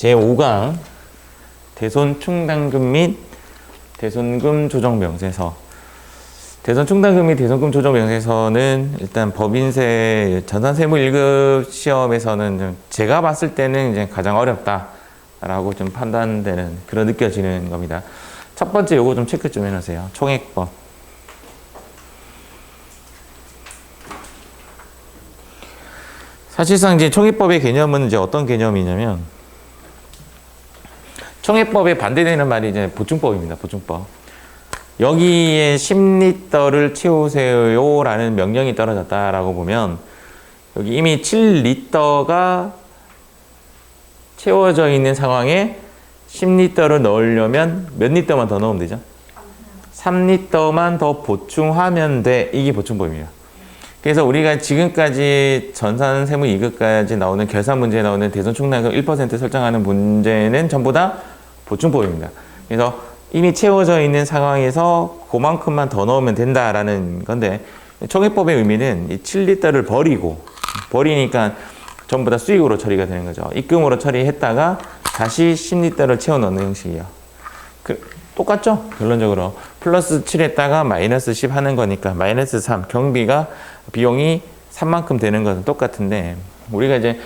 제5강 대손 충당금 및 대손금 조정 명세서. 대손 충당금 및 대손금 조정 명세서는 일단 법인세 전산세무 1급 시험에서는 좀 제가 봤을 때는 이제 가장 어렵다라고 좀 판단되는 그런 느껴지는 겁니다. 첫 번째 요거 좀 체크 좀 해놓으세요. 총액법. 사실상 이제 총액법의 개념은 이제 어떤 개념이냐면 총액법에 반대되는 말이 이제 보충법입니다. 보충법. 여기에 10리터를 채우세요라는 명령이 떨어졌다라고 보면 여기 이미 7리터가 채워져 있는 상황에 10리터를 넣으려면 몇 리터만 더 넣으면 되죠? 3리터만 더 보충하면 돼. 이게 보충법입니다. 그래서 우리가 지금까지 전산세무 2급까지 나오는 결산 문제에 나오는 대손 충당금 1% 설정하는 문제는 전부 다 보충법입니다. 그래서 이미 채워져 있는 상황에서 그만큼만 더 넣으면 된다라는 건데 총액법의 의미는 이 7리터를 버리니까 전부 다 수익으로 처리가 되는 거죠. 입금으로 처리했다가 다시 10리터를 채워 넣는 형식이에요. 똑같죠? 결론적으로 플러스 7 했다가 마이너스 10 하는 거니까 마이너스 3 경비가 비용이 3만큼 되는 것은 똑같은데 우리가 이제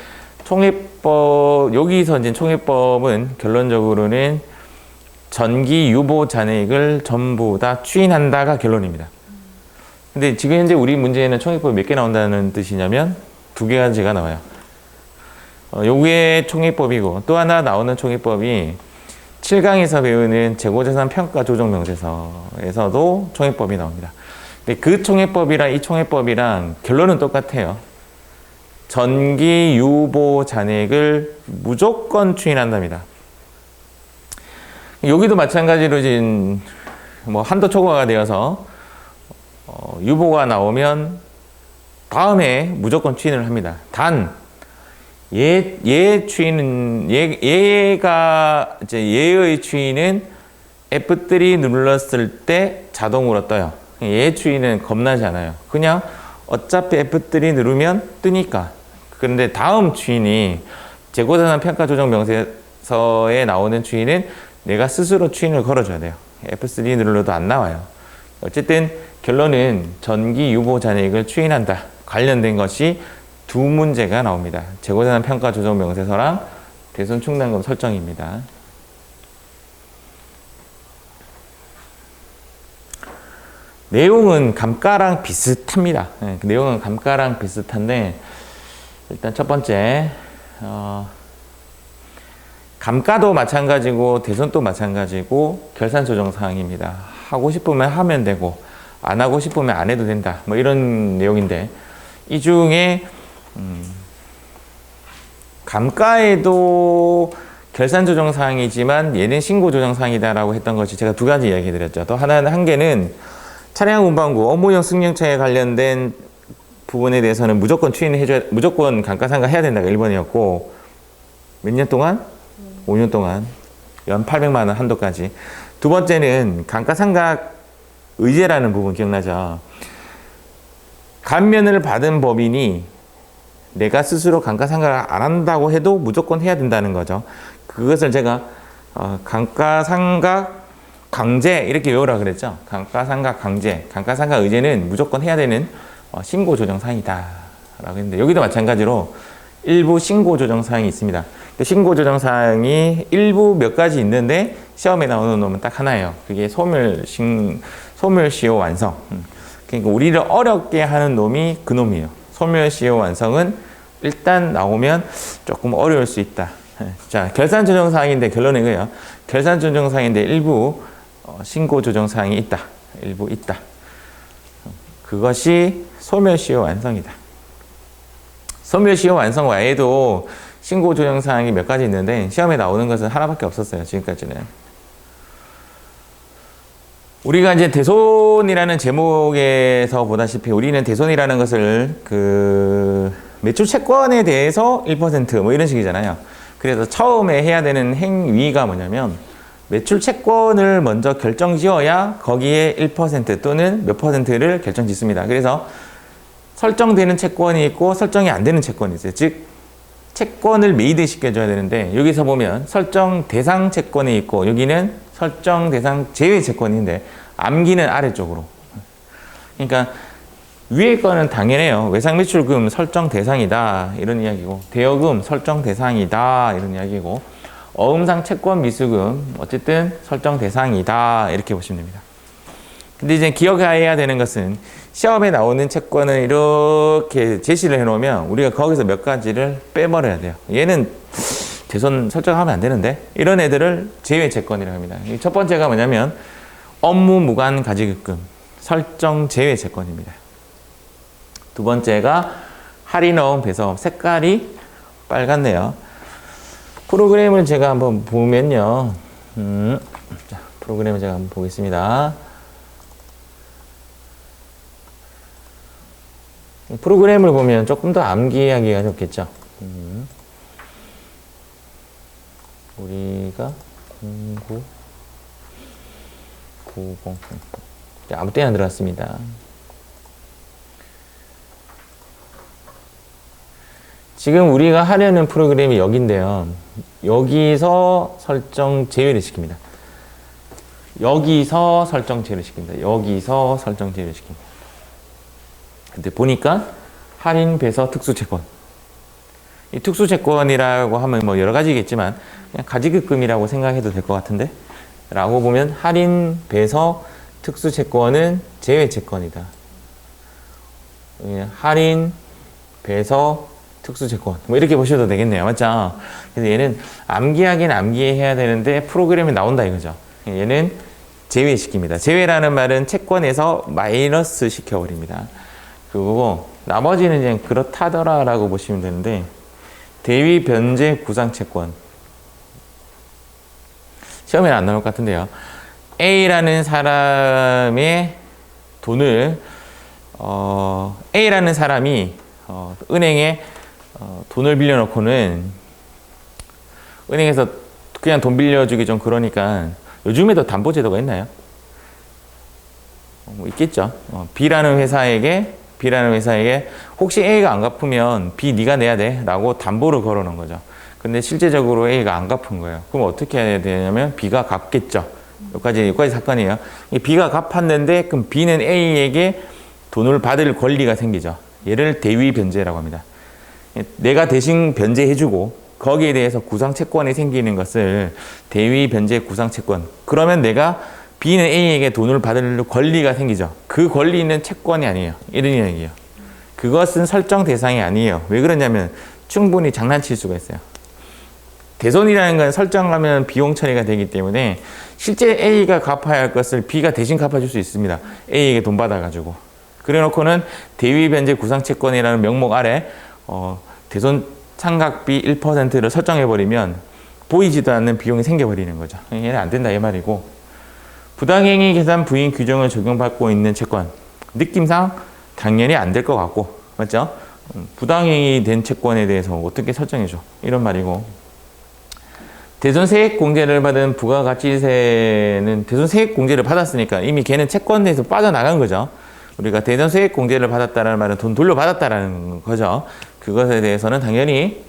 총액법 여기서 이제 총액법은 결론적으로는 전기 유보 잔액을 전부 다 추인한다가 결론입니다. 근데 지금 현재 우리 문제에는 총액법이 몇 개 나온다는 뜻이냐면 2가지가 나와요. 요게 총액법이고 또 하나 나오는 총액법이 7강에서 배우는 재고자산 평가 조정 명세서에서도 총액법이 나옵니다. 근데 그 총액법이랑 이 총액법이랑 결론은 똑같아요. 전기 유보 잔액을 무조건 추인한답니다. 여기도 마찬가지로 지금 뭐 한도 초과가 되어서 유보가 나오면 다음에 무조건 추인을 합니다. 단 얘의 추인은 F3 눌렀을 때 자동으로 떠요. 얘의 추인은 겁나지 않아요. 그냥 어차피 F3 누르면 뜨니까. 그런데 다음 추인이 재고자산 평가 조정 명세서에 나오는 추인은 내가 스스로 추인을 걸어줘야 돼요. F3 눌러도 안 나와요. 어쨌든 결론은 전기 유보 잔액을 추인한다. 관련된 것이 2문제가 나옵니다. 재고자산 평가 조정 명세서랑 대손 충당금 설정입니다. 내용은 감가랑 비슷합니다. 네, 내용은 감가랑 비슷한데 일단 첫 번째 감가도 마찬가지고 대손도 마찬가지고 결산 조정 사항입니다. 하고 싶으면 하면 되고 안 하고 싶으면 안 해도 된다. 뭐 이런 내용인데 이 중에 감가에도 결산 조정 사항이지만 얘는 신고 조정 사항이다라고 했던 것이 제가 2가지 이야기 드렸죠. 또 한 개는 차량 운반구 업무용 승용차에 관련된 부분에 대해서는 무조건 추인을 해줘야, 무조건 감가상각 해야 된다가 1번이었고 몇 년 동안? 5년 동안 연 800만 원 한도까지. 2번째는 감가상각 의제라는 부분 기억나죠? 감면을 받은 법인이 내가 스스로 감가상각을 안 한다고 해도 무조건 해야 된다는 거죠. 그것을 제가 감가상각 강제 이렇게 외우라 그랬죠. 감가상각 강제, 감가상각 의제는 무조건 해야 되는 신고 조정 사항이다 라고 했는데 여기도 마찬가지로 일부 신고 조정 사항이 있습니다. 신고 조정 사항이 일부 몇 가지 있는데 시험에 나오는 놈은 딱 하나예요. 그게 소멸시효 완성. 그러니까 우리를 어렵게 하는 놈이 그 놈이에요. 소멸시효 완성은 일단 나오면 조금 어려울 수 있다. 자, 결산 조정 사항인데 결론은 이거예요. 결산 조정 사항인데 일부 신고 조정 사항이 있다. 일부 있다. 그것이 소멸시효 완성이다. 소멸시효 완성 외에도 신고 조정 사항이 몇 가지 있는데 시험에 나오는 것은 하나밖에 없었어요. 지금까지는. 우리가 이제 대손이라는 제목에서 보다시피 우리는 대손이라는 것을 매출 채권에 대해서 1% 뭐 이런 식이잖아요. 그래서 처음에 해야 되는 행위가 뭐냐면 매출 채권을 먼저 결정 지어야 거기에 1% 또는 몇 %를 결정 짓습니다. 그래서 설정되는 채권이 있고 설정이 안 되는 채권이 있어요. 즉 채권을 매입시켜줘야 되는데 여기서 보면 설정 대상 채권이 있고 여기는 설정 대상 제외 채권인데 암기는 아래쪽으로. 그러니까 위에 거는 당연해요. 외상매출금 설정 대상이다 이런 이야기고 대여금 설정 대상이다 이런 이야기고 어음상 채권 미수금 어쨌든 설정 대상이다 이렇게 보시면 됩니다. 근데 이제 기억해야 되는 것은 시험에 나오는 채권을 이렇게 제시를 해놓으면 우리가 거기서 몇 가지를 빼버려야 돼요. 얘는 대손 설정하면 안 되는데 이런 애들을 제외 채권이라고 합니다. 첫 번째가 뭐냐면 업무 무관 가지급금 설정 제외 채권입니다. 두 번째가 할인어음 배서금 색깔이 빨갛네요. 프로그램을 제가 한번 보면요. 자, 프로그램을 제가 한번 보겠습니다. 프로그램을 보면 조금 더 암기하기가 좋겠죠. 우리가 09 90 아무 때나 들어갔습니다. 지금 우리가 하려는 프로그램이 여기인데요. 여기서 설정 제외를 시킵니다. 여기서 설정 제외를 시킵니다. 여기서 설정 제외를 시킵니다. 근데 보니까 할인 배서 특수채권. 이 특수채권이라고 하면 뭐 여러 가지겠지만 그냥 가지급금이라고 생각해도 될 것 같은데 라고 보면 할인 배서 특수채권은 제외채권이다. 할인 배서 특수채권 뭐 이렇게 보셔도 되겠네요. 맞죠? 그래서 얘는 암기하긴 암기해야 되는데 프로그램에 나온다 이거죠. 얘는 제외시킵니다. 제외라는 말은 채권에서 마이너스 시켜버립니다. 그거고 나머지는 그냥 그렇다더라라고 보시면 되는데 대위 변제 구상채권 시험에 안 나올 것 같은데요. A라는 사람의 돈을 A라는 사람이 은행에 돈을 빌려놓고는 은행에서 그냥 돈 빌려주기 좀 그러니까 요즘에도 담보제도가 있나요? 뭐 있겠죠. B라는 회사에게 혹시 A가 안 갚으면 B 네가 내야 돼 라고 담보를 걸어 놓은 거죠. 근데 실제적으로 A가 안 갚은 거예요. 그럼 어떻게 해야 되냐면 B가 갚겠죠. 여기까지 사건이에요. B가 갚았는데 그럼 B는 A에게 돈을 받을 권리가 생기죠. 얘를 대위 변제라고 합니다. 내가 대신 변제해주고 거기에 대해서 구상채권이 생기는 것을 대위 변제 구상채권. 그러면 내가 B는 A에게 돈을 받을 권리가 생기죠. 그 권리는 채권이 아니에요. 이런 얘기예요. 그것은 설정 대상이 아니에요. 왜 그러냐면 충분히 장난칠 수가 있어요. 대손이라는 건 설정하면 비용 처리가 되기 때문에 실제 A가 갚아야 할 것을 B가 대신 갚아줄 수 있습니다. A에게 돈 받아가지고. 그래 놓고는 대위 변제 구상채권이라는 명목 아래 대손 상각비 1%를 설정해버리면 보이지도 않는 비용이 생겨버리는 거죠. 얘는 안 된다 이 말이고 부당행위 계산 부인 규정을 적용받고 있는 채권 느낌상 당연히 안 될 것 같고 맞죠? 부당행위 된 채권에 대해서 어떻게 설정해줘 이런 말이고 대손 세액 공제를 받은 부가가치세는 대손 세액 공제를 받았으니까 이미 걔는 채권에서 빠져나간 거죠. 우리가 대손 세액 공제를 받았다는 말은 돈 돌려받았다라는 거죠. 그것에 대해서는 당연히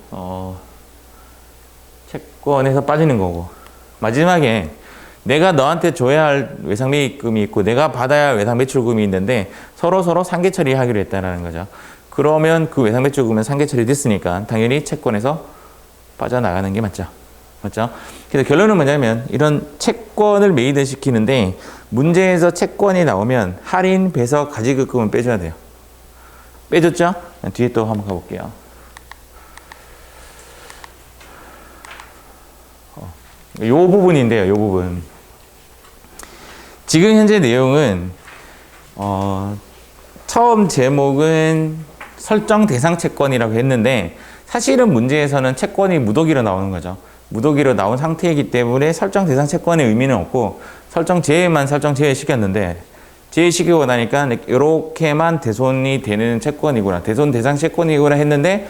채권에서 빠지는 거고 마지막에 내가 너한테 줘야 할 외상매입금이 있고 내가 받아야 할 외상매출금이 있는데 서로 상계 처리하기로 했다는 거죠. 그러면 그 외상매출금은 상계 처리됐으니까 당연히 채권에서 빠져나가는 게 맞죠. 맞죠? 그래서 결론은 뭐냐면 이런 채권을 매입을 시키는데 문제에서 채권이 나오면 할인, 배서, 가지급금은 빼줘야 돼요. 빼줬죠? 뒤에 또 한번 가볼게요. 이 부분인데요. 이 부분. 지금 현재 내용은 처음 제목은 설정 대상 채권이라고 했는데 사실은 문제에서는 채권이 무더기로 나오는 거죠. 무더기로 나온 상태이기 때문에 설정 대상 채권의 의미는 없고 설정 제외만 설정 제외시켰는데 제외시키고 나니까 이렇게만 대손이 되는 채권이구나 대손 대상 채권이구나 했는데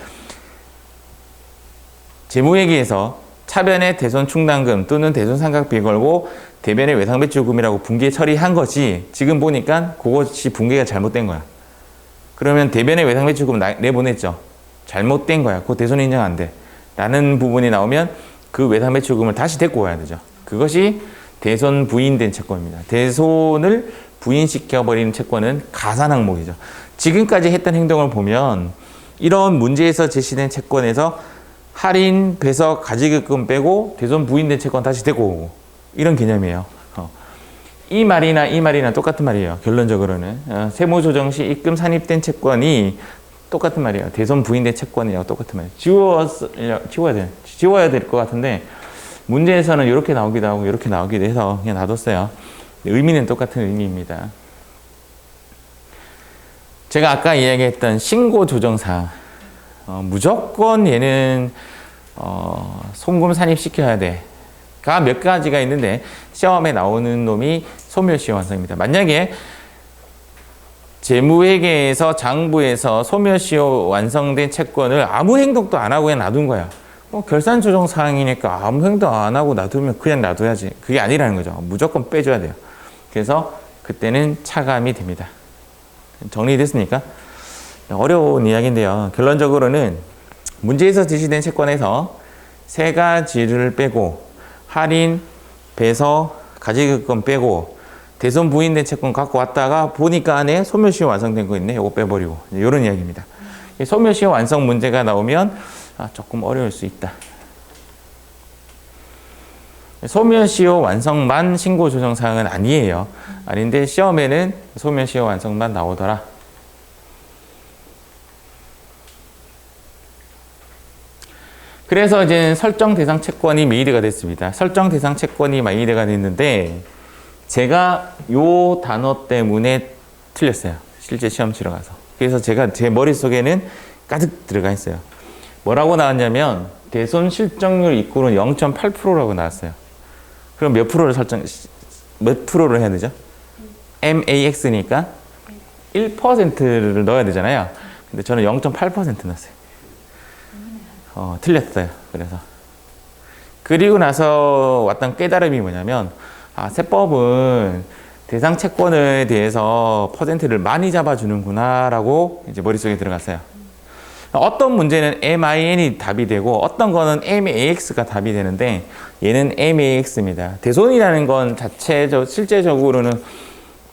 재무회계에서 차변에 대손 충당금 또는 대손 상각비 걸고 대변의 외상배출금이라고 분계 처리한 것이 지금 보니까 그것이 분계가 잘못된 거야. 그러면 대변의 외상배출금 내보냈죠. 잘못된 거야. 그거 대손 인정 안 돼. 라는 부분이 나오면 그 외상 매출금을 다시 데리고 와야 되죠. 그것이 대손 부인된 채권입니다. 대손을 부인시켜버리는 채권은 가산 항목이죠. 지금까지 했던 행동을 보면 이런 문제에서 제시된 채권에서 할인, 배석, 가지급금 빼고 대손 부인된 채권 다시 데리고 오고 이런 개념이에요. 이 말이나 똑같은 말이에요. 결론적으로는 세무조정 시 입금 산입된 채권이 똑같은 말이에요. 대손 부인된 채권이랑 똑같은 말이에요. 지워야 될 것 같은데 문제에서는 이렇게 나오기도 하고 이렇게 나오기도 해서 그냥 놔뒀어요. 의미는 똑같은 의미입니다. 제가 아까 이야기했던 신고조정사 무조건 얘는 송금 산입시켜야 돼. 가 몇 가지가 있는데 시험에 나오는 놈이 소멸시효 완성입니다. 만약에 재무회계에서 장부에서 소멸시효 완성된 채권을 아무 행동도 안 하고 그냥 놔둔 거야. 결산조정사항이니까 아무 행동 안 하고 놔두면 그냥 놔둬야지. 그게 아니라는 거죠. 무조건 빼줘야 돼요. 그래서 그때는 차감이 됩니다. 정리됐습니까? 어려운 이야기인데요. 결론적으로는 문제에서 제시된 채권에서 세 가지를 빼고 할인, 배석, 가지급금 빼고 대손 부인된 채권 갖고 왔다가 보니까 안에 소멸시효 완성된 거 있네. 이거 빼버리고 이런 이야기입니다. 소멸시효 완성 문제가 나오면 조금 어려울 수 있다. 소멸시효 완성만 신고조정사항은 아니에요. 아닌데 시험에는 소멸시효 완성만 나오더라. 그래서 이제 설정 대상 채권이 메이드가 됐습니다. 설정 대상 채권이 메이드가 됐는데 제가 요 단어 때문에 틀렸어요. 실제 시험 치러 가서. 그래서 제 머릿속에는 가득 들어가 있어요. 뭐라고 나왔냐면 대손 실적률 이꼴은 0.8%라고 나왔어요. 그럼 몇 프로를 해야 되죠? MAX니까 1%를 넣어야 되잖아요. 근데 저는 0.8% 넣었어요. 틀렸어요. 그리고 나서 왔던 깨달음이 뭐냐면 세법은 대상 채권에 대해서 퍼센트를 많이 잡아주는구나 라고 이제 머릿속에 들어갔어요. 어떤 문제는 MIN이 답이 되고 어떤 거는 MAX가 답이 되는데 얘는 MAX입니다. 대손이라는 건 실제적으로는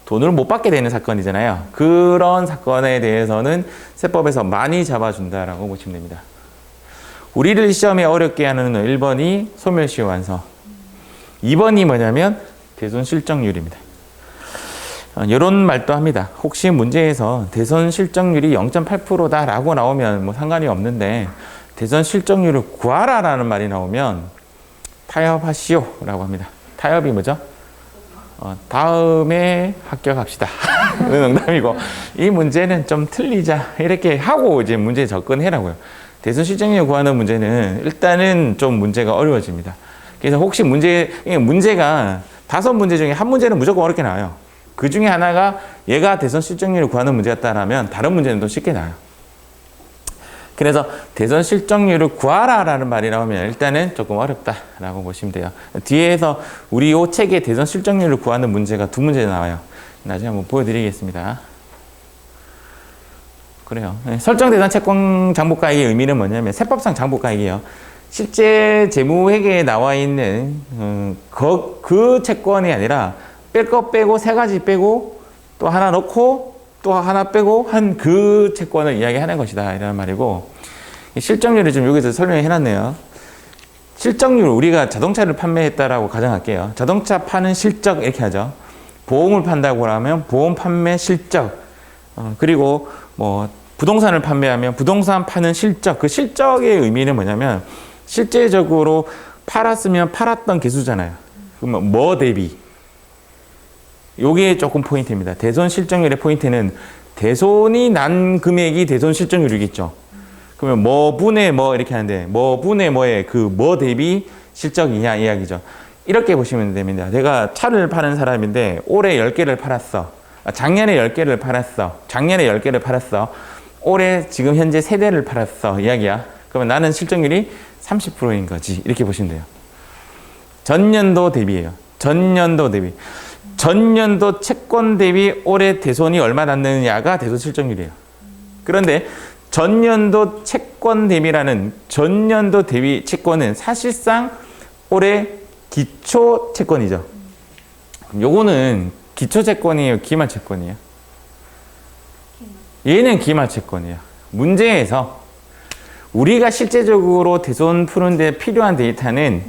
돈을 못 받게 되는 사건이잖아요. 그런 사건에 대해서는 세법에서 많이 잡아준다라고 보시면 됩니다. 우리를 시험에 어렵게 하는 1번이 소멸시효 완성, 2번이 뭐냐면 대손 실적률입니다. 이런 말도 합니다. 혹시 문제에서 대손 실적률이 0.8%다 라고 나오면 뭐 상관이 없는데 대손 실적률을 구하라 라는 말이 나오면 타협하시오 라고 합니다. 타협이 뭐죠? 다음에 합격합시다. 농담이고 이 문제는 좀 틀리자 이렇게 하고 이제 문제 접근해라고요. 대손 실적률 구하는 문제는 일단은 좀 문제가 어려워집니다. 그래서 혹시 문제가 5문제 중에 한 문제는 무조건 어렵게 나와요. 그 중에 하나가 얘가 대손 실적률을 구하는 문제였다라면 다른 문제는 또 쉽게 나와요. 그래서 대손 실적률을 구하라 라는 말이 나오면 일단은 조금 어렵다라고 보시면 돼요. 뒤에서 우리 이 책에 대손 실적률을 구하는 문제가 2문제 나와요. 나중에 한번 보여드리겠습니다. 그래요. 설정 대상 채권 장부가액의 의미는 뭐냐면 세법상 장부가액이에요. 실제 재무회계에 나와 있는 그 채권이 아니라 뺄 거 빼고 3가지 빼고 또 하나 넣고 또 하나 빼고 한 그 채권을 이야기하는 것이다 이라는 말이고, 실적률을 좀 여기서 설명해 놨네요. 실적률, 우리가 자동차를 판매했다라고 가정할게요. 자동차 파는 실적 이렇게 하죠. 보험을 판다고 하면 보험 판매 실적, 그리고 뭐 부동산을 판매하면 부동산 파는 실적. 그 실적의 의미는 뭐냐면 실제적으로 팔았으면 팔았던 개수잖아요. 그러면 뭐 대비, 요게 조금 포인트입니다. 대손 실적률의 포인트는 대손이 난 금액이 대손 실적률이겠죠. 그러면 뭐 분의 뭐 이렇게 하는데 뭐 분의 뭐의 그 뭐 대비 실적이냐 이야기죠. 이렇게 보시면 됩니다. 내가 차를 파는 사람인데 올해 10개를 팔았어. 작년에 10개를 팔았어. 작년에 10개를 팔았어. 올해 지금 현재 3대를 팔았어. 이야기야. 그러면 나는 실적률이 30%인 거지. 이렇게 보시면 돼요. 전년도 대비예요. 전년도 대비. 전년도 채권 대비 올해 대손이 얼마 났느냐가 대손 실적률이에요. 그런데 전년도 채권 대비라는 전년도 대비 채권은 사실상 올해 기초 채권이죠. 요거는 기초 채권이에요, 기말 채권이에요? 얘는 기말 채권이에요. 문제에서 우리가 실제적으로 대손 푸는데 필요한 데이터는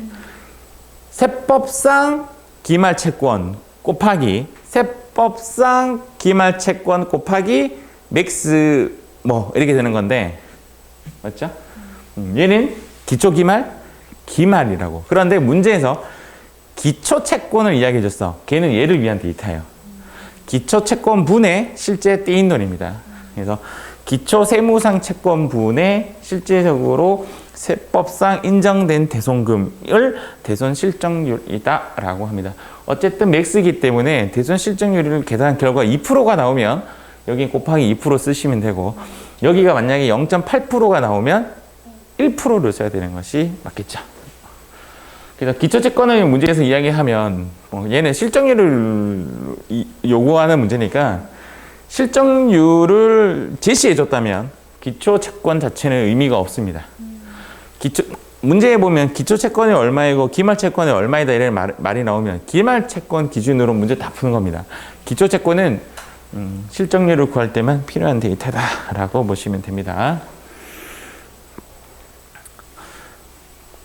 세법상 기말 채권 곱하기 세법상 기말 채권 곱하기 맥스 뭐 이렇게 되는 건데 맞죠? 얘는 기초 기말 기말이라고. 그런데 문제에서 기초 채권을 이야기해 줬어. 걔는 얘를 위한 데이터예요. 기초 채권분의 실제 떼인 돈입니다. 그래서 기초 세무상 채권분의 실제적으로 세법상 인정된 대손금을 대손 실적률이다라고 합니다. 어쨌든 맥스이기 때문에 대손 실적률을 계산한 결과 2%가 나오면 여기 곱하기 2% 쓰시면 되고 여기가 만약에 0.8%가 나오면 1%를 써야 되는 것이 맞겠죠. 그래서 기초채권을 문제에서 이야기하면 얘는 실적률을 요구하는 문제니까 실적률을 제시해 줬다면 기초채권 자체는 의미가 없습니다. 문제에 보면 기초채권이 얼마이고 기말채권이 얼마이다 이런 말이 나오면 기말채권 기준으로 문제 다 푸는 겁니다. 기초채권은 실적률을 구할 때만 필요한 데이터다라고 보시면 됩니다.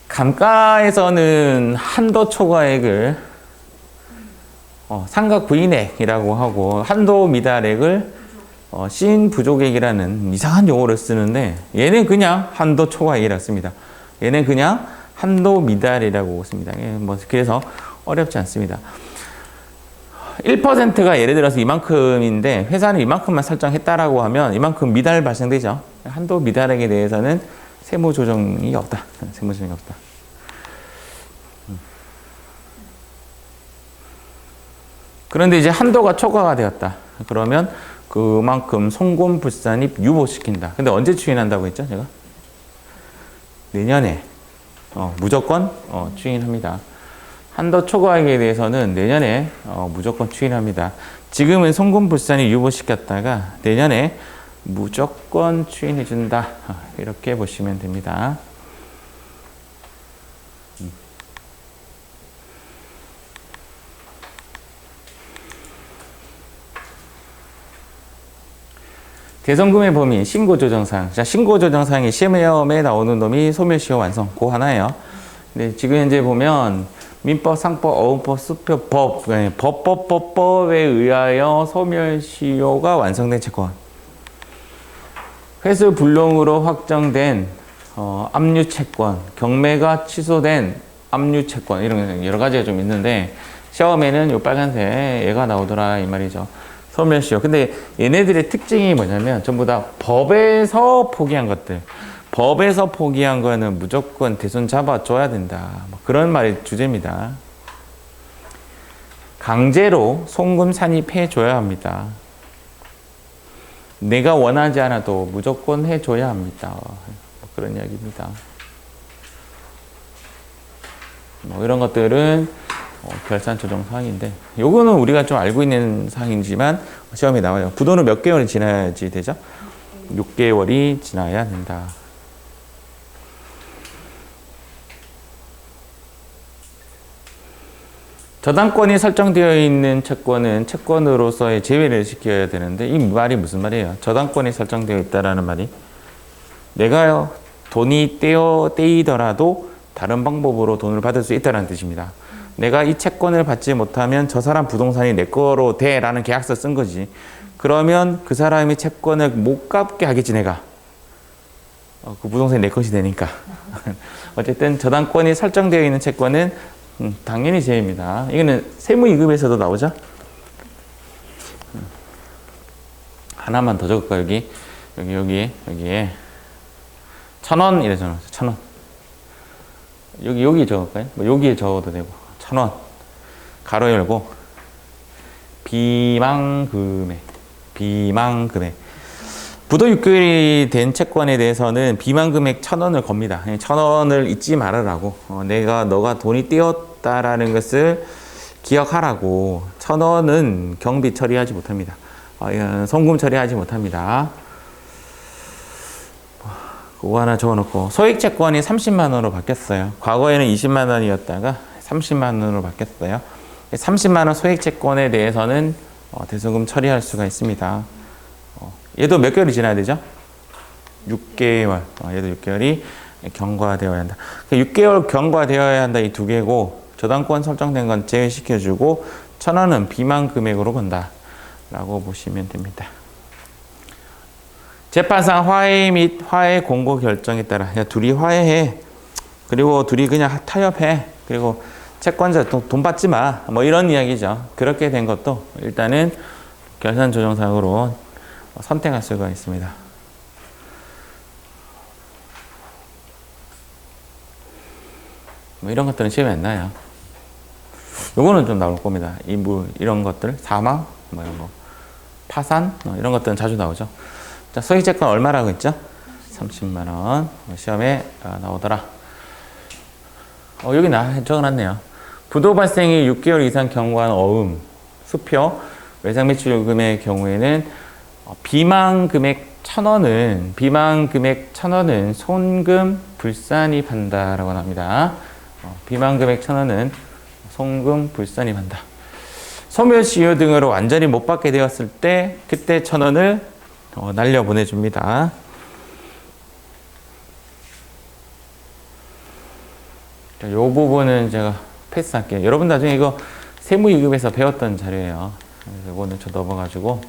감가에서는 한도 초과액을 상각 부인액이라고 하고 한도 미달액을 신 부족액이라는 이상한 용어를 쓰는데 얘는 그냥 한도 초과액이라고 씁니다. 얘는 그냥 한도 미달이라고 씁니다. 그래서 어렵지 않습니다. 1%가 예를 들어서 이만큼인데 회사는 이만큼만 설정했다라고 하면 이만큼 미달 발생되죠. 한도 미달액에 대해서는 세무 조정이 없다. 세무 조정이 없다. 그런데 이제 한도가 초과가 되었다. 그러면 그만큼 송금불산입 유보시킨다. 근데 언제 추인한다고 했죠, 제가? 내년에 무조건 추인합니다. 한도 초과액에 대해서는 내년에 무조건 추인합니다. 지금은 송금불산입 유보시켰다가 내년에 무조건 추인해준다. 이렇게 보시면 됩니다. 대손금의 범위, 신고조정사항. 자, 신고조정사항이 시험에 나오는 놈이 소멸시효 완성. 그 하나예요. 근데 지금 현재 보면 민법, 상법, 어음법, 수표법, 법에 의하여 소멸시효가 완성된 채권. 회수 불능으로 확정된 압류채권, 경매가 취소된 압류채권 이런 여러 가지가 좀 있는데 시험에는 요 빨간색 얘가 나오더라 이 말이죠. 소멸시효. 근데 얘네들의 특징이 뭐냐면 전부 다 법에서 포기한 것들. 법에서 포기한 거는 무조건 대손 잡아줘야 된다. 그런 말이 주제입니다. 강제로 송금 산입해줘야 합니다. 내가 원하지 않아도 무조건 해줘야 합니다. 그런 이야기입니다. 이런 것들은 결산 조정 사항인데 요거는 우리가 좀 알고 있는 사항이지만 시험에 나와요. 부도는 몇 개월이 지나야지 되죠? 6개월이 지나야 된다. 저당권이 설정되어 있는 채권은 채권으로서의 제외를 시켜야 되는데 이 말이 무슨 말이에요? 저당권이 설정되어 있다라는 말이 내가 돈이 떼이더라도 다른 방법으로 돈을 받을 수 있다는 뜻입니다. 내가 이 채권을 받지 못하면 저 사람 부동산이 내 거로 돼라는 계약서 쓴 거지. 그러면 그 사람이 채권을 못 갚게 하겠지 내가. 그 부동산이 내 것이 되니까. 어쨌든 저당권이 설정되어 있는 채권은 당연히 제외입니다. 이거는 세무이급에서도 나오죠. 하나만 더 적을까 여기에 1,000원 이래서 1,000원. 여기 적을까요? 여기에 적어도 되고 1,000원 가로 열고 비망금액 부도 6개월이 된 채권에 대해서는 비망금액 1,000원을 겁니다. 1,000원을 잊지 말아라고 너가 돈이 떼었다라는 것을 기억하라고 1,000원은 경비 처리하지 못합니다. 송금 처리하지 못합니다. 그거 하나 적어놓고 소액채권이 30만 원으로 바뀌었어요. 과거에는 20만 원이었다가 30만 원으로 바뀌었어요. 30만 원 소액채권에 대해서는 대손금 처리할 수가 있습니다. 얘도 몇 개월이 지나야 되죠? 6개월. 얘도 6개월이 경과되어야 한다. 6개월 경과되어야 한다. 이 두 개고 저당권 설정된 건 제외시켜주고 1,000원은 비만 금액으로 본다. 라고 보시면 됩니다. 재판상 화해 및 화해 공고 결정에 따라 그냥 둘이 화해해. 그리고 둘이 그냥 타협해. 그리고 채권자 돈 받지 마. 뭐 이런 이야기죠. 그렇게 된 것도 일단은 결산 조정상으로 선택할 수가 있습니다. 뭐 이런 것들은 시험에 안 나요. 요거는 좀 나올 겁니다. 이런 것들, 사망, 뭐 이런 거, 파산, 이런 것들은 자주 나오죠. 자, 소액채권 얼마라고 했죠? 30만 원. 시험에 나오더라. 여기 적어놨네요. 부도 발생이 6개월 이상 경과한 어음, 수표, 외상 매출금의 경우에는 비만 금액 1,000원은 손금 불산입한다라고 합니다. 비만 금액 1,000원은 손금 불산입한다. 소멸시효 등으로 완전히 못 받게 되었을 때 그때 1,000원을 날려 보내줍니다. 자, 이 부분은 제가 패스할게요. 여러분 나중에 이거 세무2급에서 배웠던 자료예요. 그래서 이거는 저 넘어가지고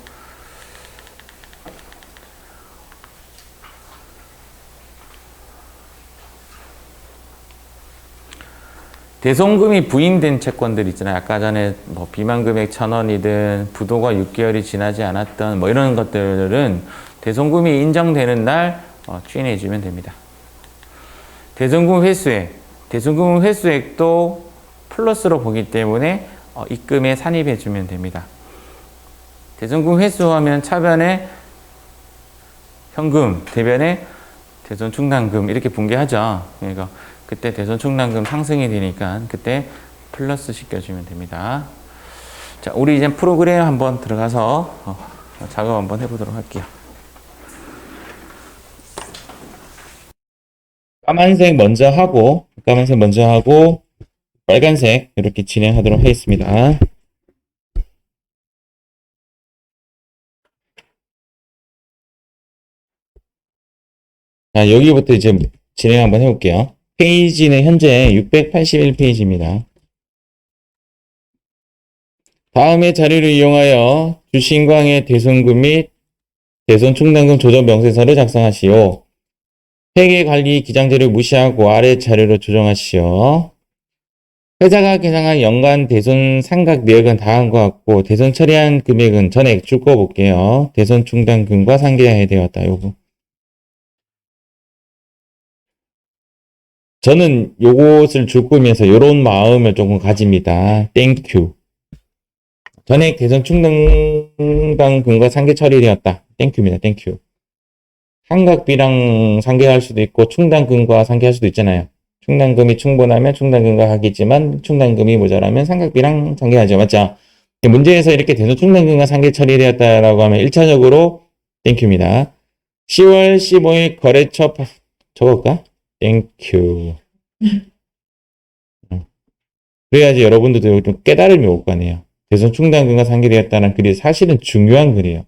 대손금이 부인된 채권들 있잖아요. 아까 전에 뭐 비만금액 1,000원이든 부도가 6개월이 지나지 않았던 뭐 이런 것들은 대손금이 인정되는 날 추인해 주면 됩니다. 대손금 회수액도 플러스로 보기 때문에 입금에 산입해 주면 됩니다. 대손금 회수하면 차변에 현금, 대변에 대손 충당금 이렇게 분개하죠. 그러니까 그때 대손 충당금 상승이 되니까 그때 플러스 시켜주면 됩니다. 자, 우리 이제 프로그램 한번 들어가서 작업 한번 해보도록 할게요. 까만색 먼저 하고 빨간색 이렇게 진행하도록 하겠습니다. 자, 여기부터 이제 진행 한번 해볼게요. 페이지는 현재 681페이지입니다. 다음의 자료를 이용하여 주신광의 대손금 및 대손 충당금 조정 명세서를 작성하시오. 회계관리 기장제를 무시하고 아래 자료로 조정하시오. 회사가 계상한 연간 대손 상각 내역은 다음과 같고 대손 처리한 금액은 전액 줄거 볼게요. 대손 충당금과 상계해야 되었다. 요거. 저는 요것을 줄 거면서 요런 마음을 조금 가집니다. 땡큐. 전액 대손 충당금과 상계 처리되었다. 땡큐입니다. 땡큐. 상각비랑 상계할 수도 있고 충당금과 상계할 수도 있잖아요. 충당금이 충분하면 충당금과 하겠지만 충당금이 모자라면 상각비랑 상계하죠. 맞죠? 문제에서 이렇게 대손 충당금과 상계 처리되었다라고 하면 1차적으로 땡큐입니다. 10월 15일 거래처 적을까? 땡큐. 그래야지 여러분들도 좀 깨달음이 올 거 아니에요. 대손 충당금과 상계되었다는 글이 사실은 중요한 글이에요.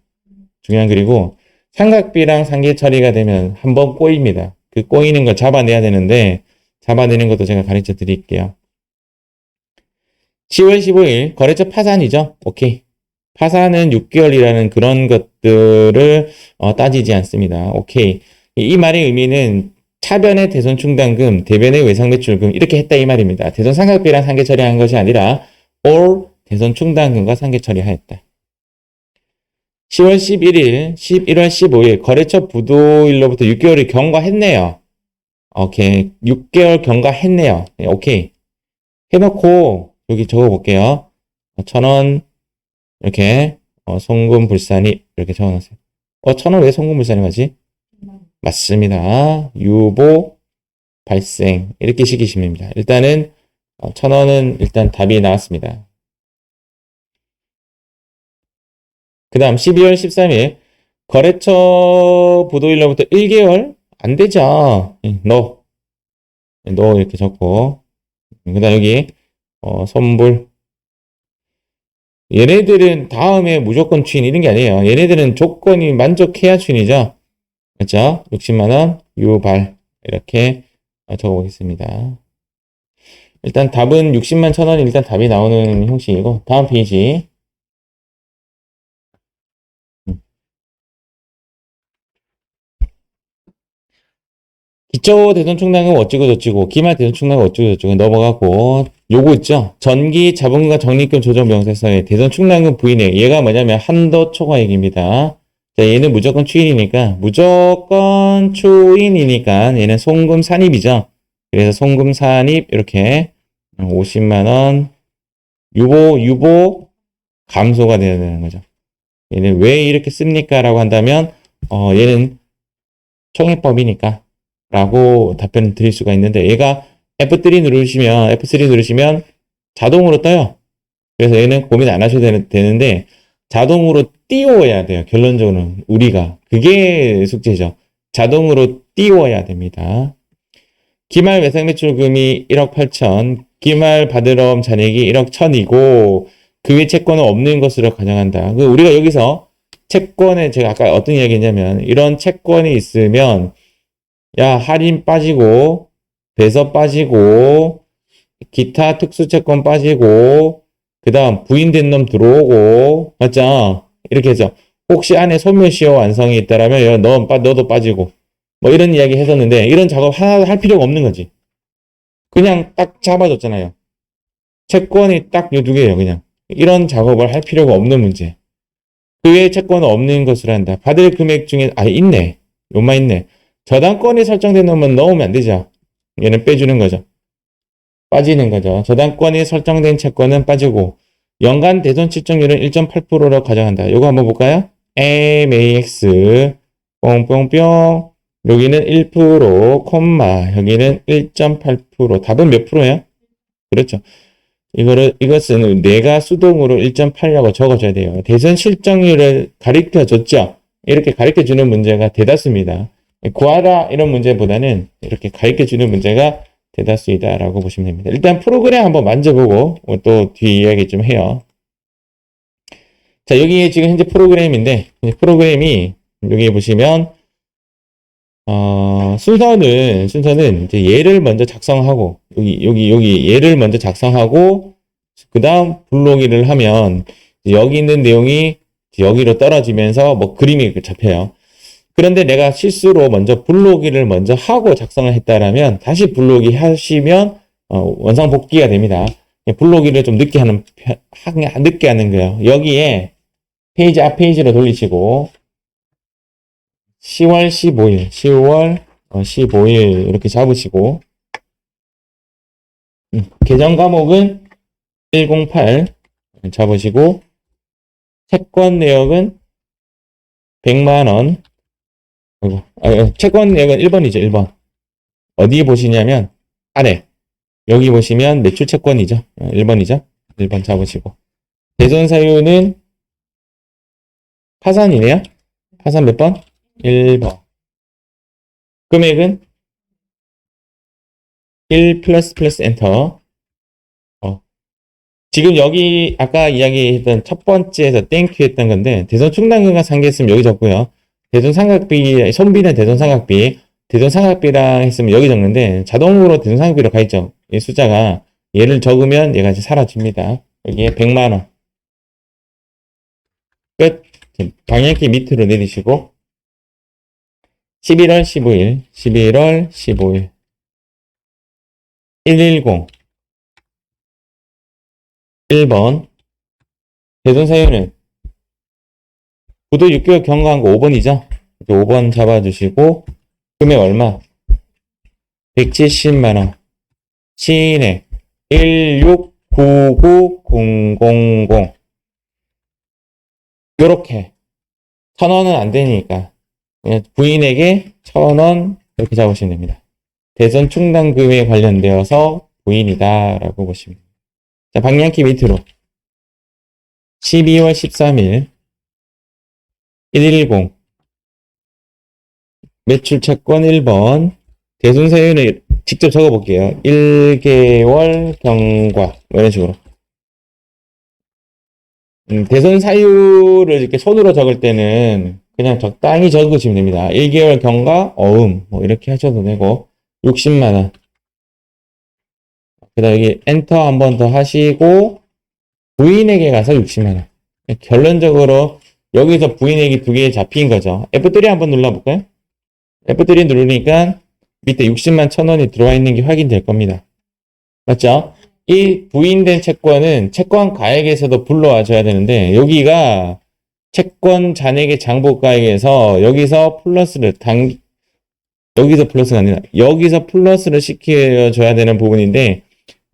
중요한 글이고 상각비랑 상계 처리가 되면 한번 꼬입니다. 그 꼬이는 걸 잡아내야 되는데 잡아내는 것도 제가 가르쳐 드릴게요. 10월 15일 거래처 파산이죠. 오케이. 파산은 6개월이라는 그런 것들을 따지지 않습니다. 오케이. 이 말의 의미는 차변의 대손 충당금, 대변의 외상 매출금 이렇게 했다 이 말입니다. 대손 상각비랑 상계 처리한 것이 아니라 all 대손 충당금과 상계 처리하였다. 10월 11일, 11월 15일 거래처 부도일로부터 6개월이 경과했네요. 오케이. 6개월 경과했네요. 오케이. 해놓고 여기 적어볼게요. 1,000원 이렇게 송금 불산이 이렇게 적어놨어요. 1,000원 왜 송금 불산이 맞지? 맞습니다. 유보 발생 이렇게 시키시면 됩니다. 일단은 1,000원은 일단 답이 나왔습니다. 그 다음 12월 13일 거래처 부도일로부터 1개월 안 되죠. 너 이렇게 적고. 그 다음 여기, 선불. 얘네들은 다음에 무조건 추인 이런 게 아니에요. 얘네들은 조건이 만족해야 추인이죠. 그렇죠? 60만 원 유발 이렇게 적어보겠습니다. 일단 답은 60만 1,000원이 일단 답이 나오는 형식이고 다음 페이지. 기초 대손 충당금 어찌고 저찌고 기말 대손 충당금 어찌고 저찌고 넘어가고 요거 있죠. 전기 자본금과 적립금 조정 명세서의 대손 충당금 부인액 얘가 뭐냐면 한도 초과액입니다. 자, 얘는 무조건 추인이니까 얘는 송금 산입이죠. 그래서 송금 산입 이렇게 50만 원 유보 감소가 되어야 되는 거죠. 얘는 왜 이렇게 씁니까? 라고 한다면 얘는 총회법이니까 라고 답변을 드릴 수가 있는데 얘가 F3 누르시면 자동으로 떠요. 그래서 얘는 고민 안 하셔도 되는데 자동으로 띄워야 돼요. 결론적으로는 우리가 그게 숙제죠. 자동으로 띄워야 됩니다. 기말 외상 매출금이 1억 8천, 기말 받으러 잔액이 1억 1,000이고 그 외 채권은 없는 것으로 가정한다. 우리가 여기서 채권에 제가 아까 어떤 이야기 했냐면 이런 채권이 있으면 야 할인 빠지고 배서 빠지고 기타 특수채권 빠지고 그 다음 부인된 놈 들어오고 맞죠? 이렇게 해서 혹시 안에 소멸시효 완성이 있다라면 너도 빠지고 뭐 이런 이야기 했었는데 이런 작업 하나도 할 필요가 없는 거지. 그냥 딱 잡아줬잖아요. 채권이 딱 요 두 개예요. 그냥 이런 작업을 할 필요가 없는 문제. 그 외에 채권은 없는 것으로 한다. 받을 금액 중에 있네. 요만 있네. 저당권이 설정된 놈은 넣으면 안 되죠. 얘는 빼주는 거죠. 빠지는 거죠. 저당권이 설정된 채권은 빠지고 연간 대손 측정률은 1.8%로 가정한다. 요거 한번 볼까요? MAX 뽕뽕뿅 여기는 1%, 여기는 1.8%. 답은 몇 프로예요? 그렇죠. 이것은 내가 수동으로 1.8이라고 적어줘야 돼요. 대선 실정률을 가르쳐 줬죠. 이렇게 가르쳐 주는 문제가 대다수입니다. 구하라 이런 문제보다는 이렇게 가르쳐 주는 문제가 대다수이다라고 보시면 됩니다. 일단 프로그램 한번 만져보고 또 뒤 이야기 좀 해요. 자, 여기 지금 현재 프로그램인데 프로그램이 여기 보시면 순서는 이제 얘를 먼저 작성하고 여기 얘를 먼저 작성하고 그 다음 불러오기를 하면 여기 있는 내용이 여기로 떨어지면서 뭐 그림이 잡혀요. 그런데 내가 실수로 먼저 불러오기를 먼저 하고 작성을 했다라면 다시 불러오기 하시면 원상 복귀가 됩니다. 불러오기를 좀 늦게 하는 거예요. 여기에 페이지 앞 페이지로 돌리시고 10월 15일 이렇게 잡으시고 계정 과목은 108 잡으시고 채권 내역은 100만원 채권 내역은 1번이죠. 1번 어디에 보시냐면 아래 여기 보시면 매출 채권이죠. 1번이죠. 1번 잡으시고 대손 사유는 파산이네요. 파산 몇 번? 1번. 금액은 1 플러스 엔터. 지금 여기 아까 이야기했던 첫 번째에서 땡큐 했던 건데 대손 충당금과 상계했으면 여기 적고요. 대손 삼각비, 손비는 대손 삼각비, 대손 삼각비랑 했으면 여기 적는데 자동으로 대손 삼각비로 가 있죠. 이 숫자가 얘를 적으면 얘가 이제 사라집니다. 여기에 100만 원. 끝. 방향키 밑으로 내리시고 11월 15일 110 1번 대손 사유는 구도 6개월 경과한 거 5번이죠. 5번 잡아주시고 금액 얼마? 170만원 시인액 1699000 요렇게 1,000원은 안 되니까 그냥 부인에게 1,000원 이렇게 잡으시면 됩니다. 대손 충당금에 관련되어서 부인이다 라고 보시면 됩니다. 자, 방향키 밑으로 12월 13일 110 매출 채권 1번. 대손 사유는 직접 적어볼게요. 1개월 경과. 뭐 이런 식으로. 대손 사유를 이렇게 손으로 적을 때는 그냥 적당히 적으시면 됩니다. 1개월 경과, 어음. 뭐 이렇게 하셔도 되고. 60만원. 그 다음 여기 엔터 한 번 더 하시고, 부인에게 가서 60만원. 결론적으로 여기서 부인에게 두 개 잡힌 거죠. F3 한번 눌러볼까요? F3 누르니까 밑에 60만 1,000원이 들어와 있는 게 확인될 겁니다. 맞죠? 이 부인된 채권은 채권 가액에서도 불러와 줘야 되는데 여기가 채권 잔액의 장부가액에서 여기서 플러스를 여기서 플러스가 아니라 여기서 플러스를 시켜줘야 되는 부분인데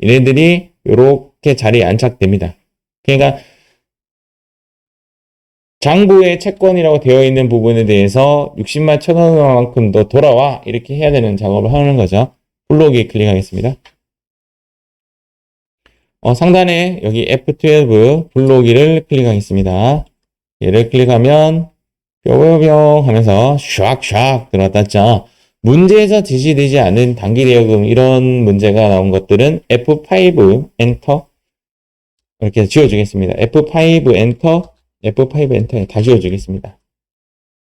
얘네들이 이렇게 자리에 안착됩니다. 그러니까 장부의 채권이라고 되어 있는 부분에 대해서 60만 1,000원만큼 더 돌아와 이렇게 해야 되는 작업을 하는 거죠. 블록에 클릭하겠습니다. 상단에 여기 F12 블록이를 클릭하겠습니다. 얘를 클릭하면 뿅뿅뿅 하면서 샥샥 들어왔죠. 문제에서 지시되지 않은 단기 대여금 이런 문제가 나온 것들은 F5 엔터 이렇게 지워주겠습니다. F5 엔터 F5 엔터에 다 지워주겠습니다.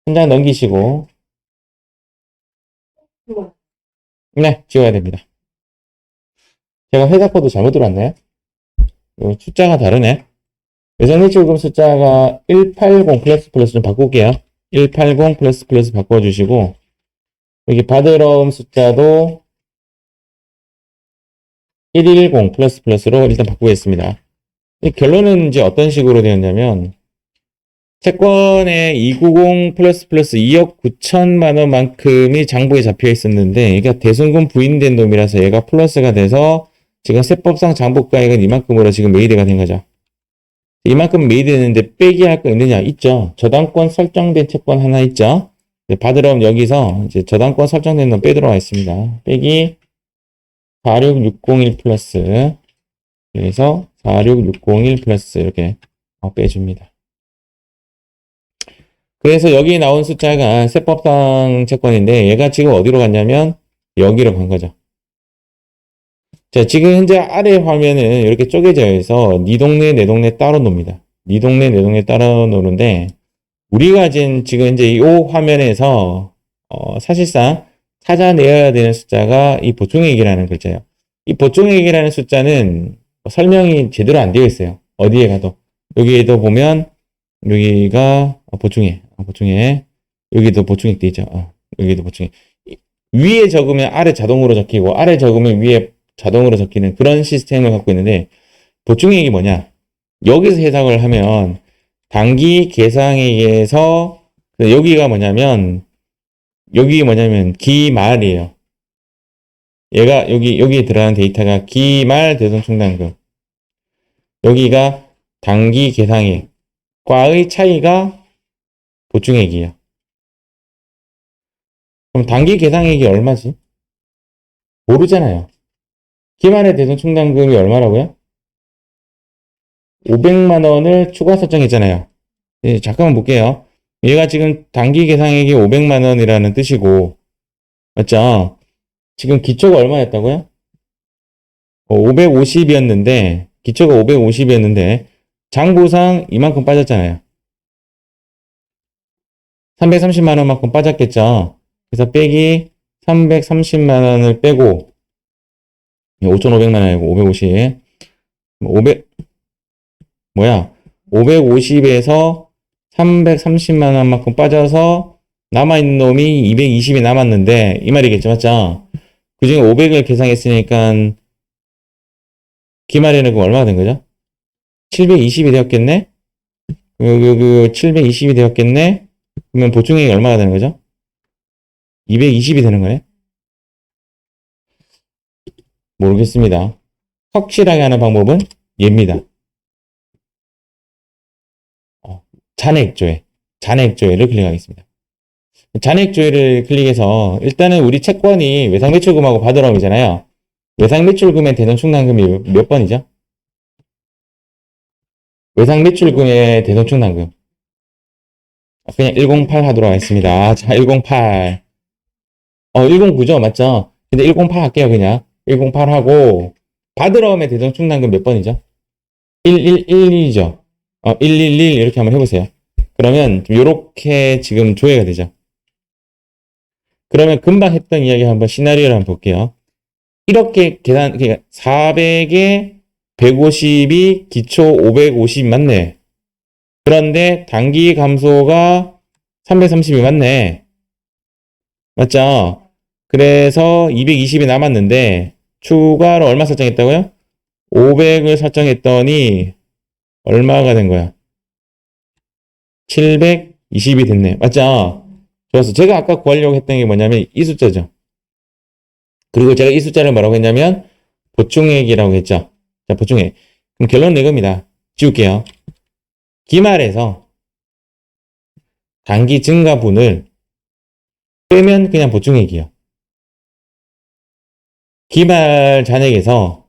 한 장 넘기시고 네, 지워야 됩니다. 제가 회사 코드 잘못 들어왔나요? 숫자가 다르네. 외상매출금 숫자가 180 플러스 좀 바꿀게요. 180 플러스 바꿔주시고 여기 받으러 숫자도 110 플러스로 일단 바꾸겠습니다. 결론은 이제 어떤 식으로 되었냐면 채권에 290 플러스 2억 9천만 원만큼이 장부에 잡혀 있었는데 얘가 대손금 부인된 놈이라서 얘가 플러스가 돼서 지금 세법상 장부가액은 이만큼으로 지금 메이드가 된 거죠. 이만큼 메이드했는데 빼기 할 거 있느냐? 있죠. 저당권 설정된 채권 하나 있죠. 받으러 여기서 이제 저당권 설정된 놈 빼도록 하겠습니다. 빼기 46601 플러스 그래서 46601 플러스 이렇게 빼줍니다. 그래서 여기 나온 숫자가 세법상 채권인데 얘가 지금 어디로 갔냐면 여기로 간 거죠. 자, 지금 현재 아래 화면은 이렇게 쪼개져 있어 네 동네 내 동네 따로 놉니다. 네 동네 내 동네 따로 노는데 우리가 지금 현재 이 화면에서 사실상 찾아내야 되는 숫자가 이 보충액이라는 글자예요. 이 보충액이라는 숫자는 설명이 제대로 안 되어 있어요. 어디에 가도. 여기에도 보면 여기가 보충액. 여기도 보충액 돼 있죠. 여기도 보충액. 위에 적으면 아래 자동으로 적히고 아래 적으면 위에 자동으로 적히는 그런 시스템을 갖고 있는데 보충액이 뭐냐? 여기서 해석을 하면 단기 계상액에서 여기가 뭐냐면 기말이에요. 얘가 여기에 들어가는 데이터가 기말 대손충당금. 여기가 단기 계상액과의 차이가 보충액이에요. 그럼 단기 계상액이 얼마지? 모르잖아요. 기말의 대손충당금이 얼마라고요? 500만 원을 추가 설정했잖아요. 네, 잠깐만 볼게요. 얘가 지금 단기 계상액이 500만 원이라는 뜻이고, 맞죠? 지금 기초가 얼마였다고요? 550이었는데, 기초가 550이었는데, 장부상 이만큼 빠졌잖아요. 330만 원만큼 빠졌겠죠? 그래서 빼기 330만 원을 빼고, 5,500만 원이고, 550. 550에서 330만 원만큼 빠져서 남아있는 놈이 220이 남았는데 이 말이겠죠, 맞죠? 그 중에 500을 계상했으니까 기말에는 얼마가 된 거죠? 720이 되었겠네? 720이 되었겠네? 그러면 보충액이 얼마가 되는 거죠? 220이 되는 거예요? 모르겠습니다. 확실하게 하는 방법은 얘입니다. 잔액조회를 클릭하겠습니다. 잔액조회를 클릭해서 일단은 우리 채권이 외상매출금하고 받으러이잖아요. 외상매출금의 대손충당금이 몇 번이죠? 외상매출금의 대손충당금 그냥 108 하도록 하겠습니다. 자, 108 109죠. 맞죠? 근데 108 할게요, 그냥. 108 하고, 받으러 오면 대성충당금 몇 번이죠? 1112죠. 111 이렇게 한번 해보세요. 그러면 요렇게 지금 조회가 되죠. 그러면 금방 했던 이야기 한번 시나리오를 한번 볼게요. 이렇게 계산, 그러니까 400에 150이 기초 550 맞네. 그런데 단기 감소가 330이 맞네. 맞죠? 그래서 220이 남았는데 추가로 얼마 설정했다고요? 500을 설정했더니 얼마가 된 거야? 720이 됐네. 맞죠? 좋았어. 제가 아까 구하려고 했던 게 뭐냐면 이 숫자죠. 그리고 제가 이 숫자를 뭐라고 했냐면 보충액이라고 했죠. 자, 보충액. 그럼 결론은 이겁니다. 지울게요. 기말에서 단기 증가분을 빼면 그냥 보충액이에요. 기말 잔액에서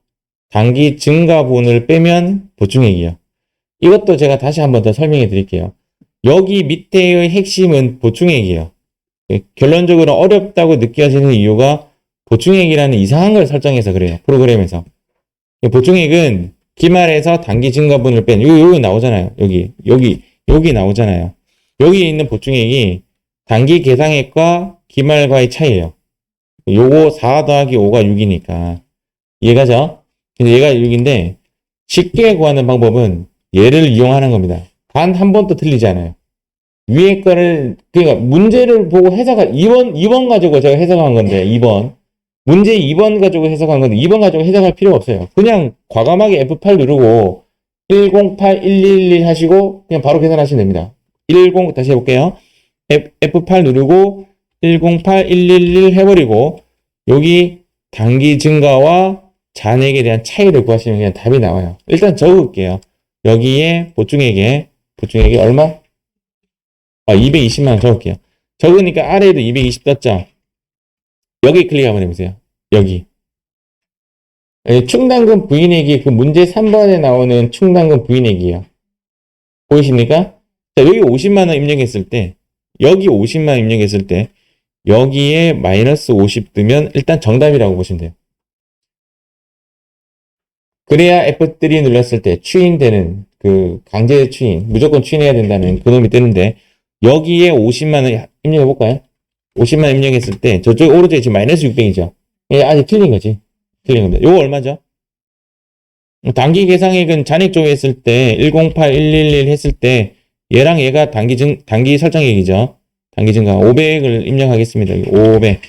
단기 증가분을 빼면 보충액이에요. 이것도 제가 다시 한번 더 설명해 드릴게요. 여기 밑에의 핵심은 보충액이에요. 결론적으로 어렵다고 느껴지는 이유가 보충액이라는 이상한 걸 설정해서 그래요. 프로그램에서. 보충액은 기말에서 단기 증가분을 뺀, 여기 나오잖아요. 여기 나오잖아요. 여기 있는 보충액이 단기 계상액과 기말과의 차이예요. 요거 4 더하기 5가 6이니까. 이해가죠? 근데 얘가 6인데, 쉽게 구하는 방법은 얘를 이용하는 겁니다. 단 한 번도 틀리지 않아요. 위에 거를, 그러니까 문제를 보고 2번 가지고 제가 해석한 건데, 2번. 문제 2번 가지고 해석한 건데, 2번 가지고 해석할 필요가 없어요. 그냥 과감하게 F8 누르고, 108, 111 하시고, 그냥 바로 계산하시면 됩니다. 다시 해볼게요. F8 누르고, 108, 111 해버리고, 여기 단기 증가와 잔액에 대한 차이를 구하시면 그냥 답이 나와요. 일단 적을게요. 여기에 보충액이 얼마? 220만 원 적을게요. 적으니까 아래에도 220 떴죠? 여기 클릭 한번 해보세요. 여기. 충당금 부인액이 그 문제 3번에 나오는 충당금 부인액이에요. 보이십니까? 자, 여기 50만 원 입력했을 때, 여기 50만 원 입력했을 때, 여기에 마이너스 50 뜨면 일단 정답이라고 보시면 돼요. 그래야 F3 눌렀을 때 추인되는 그 강제 추인, 무조건 추인해야 된다는 그놈이 뜨는데, 여기에 50만원 입력해볼까요? 50만원 입력했을 때, 저쪽 오른쪽에 지금 마이너스 600이죠? 예, 아직 틀린 거지. 틀린 겁니다. 요거 얼마죠? 단기 계상액은 잔액 쪽에 했을 때, 108, 111 했을 때, 얘랑 얘가 단기 설정액이죠. 단기 증가 500을 입력하겠습니다. 500.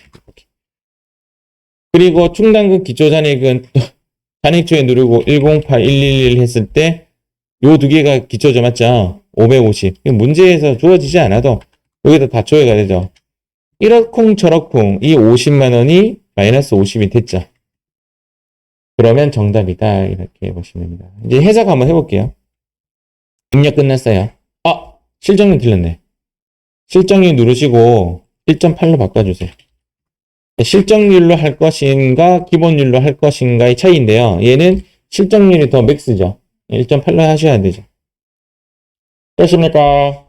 그리고 충당금 기초잔액은 잔액초에 누르고 108, 111 했을 때 요 두 개가 기초죠. 맞죠? 550. 문제에서 주어지지 않아도 여기다 다 조회가 되죠. 이러쿵저러쿵 이 50만 원이 마이너스 50이 됐죠. 그러면 정답이다. 이렇게 보시면 됩니다. 이제 해석 한번 해볼게요. 입력 끝났어요. 실적률 틀렸네. 실적률 누르시고 1.8로 바꿔주세요. 실적률로 할 것인가 기본율로 할 것인가의 차이인데요. 얘는 실적률이 더 맥스죠. 1.8로 하셔야 되죠. 그렇습니까?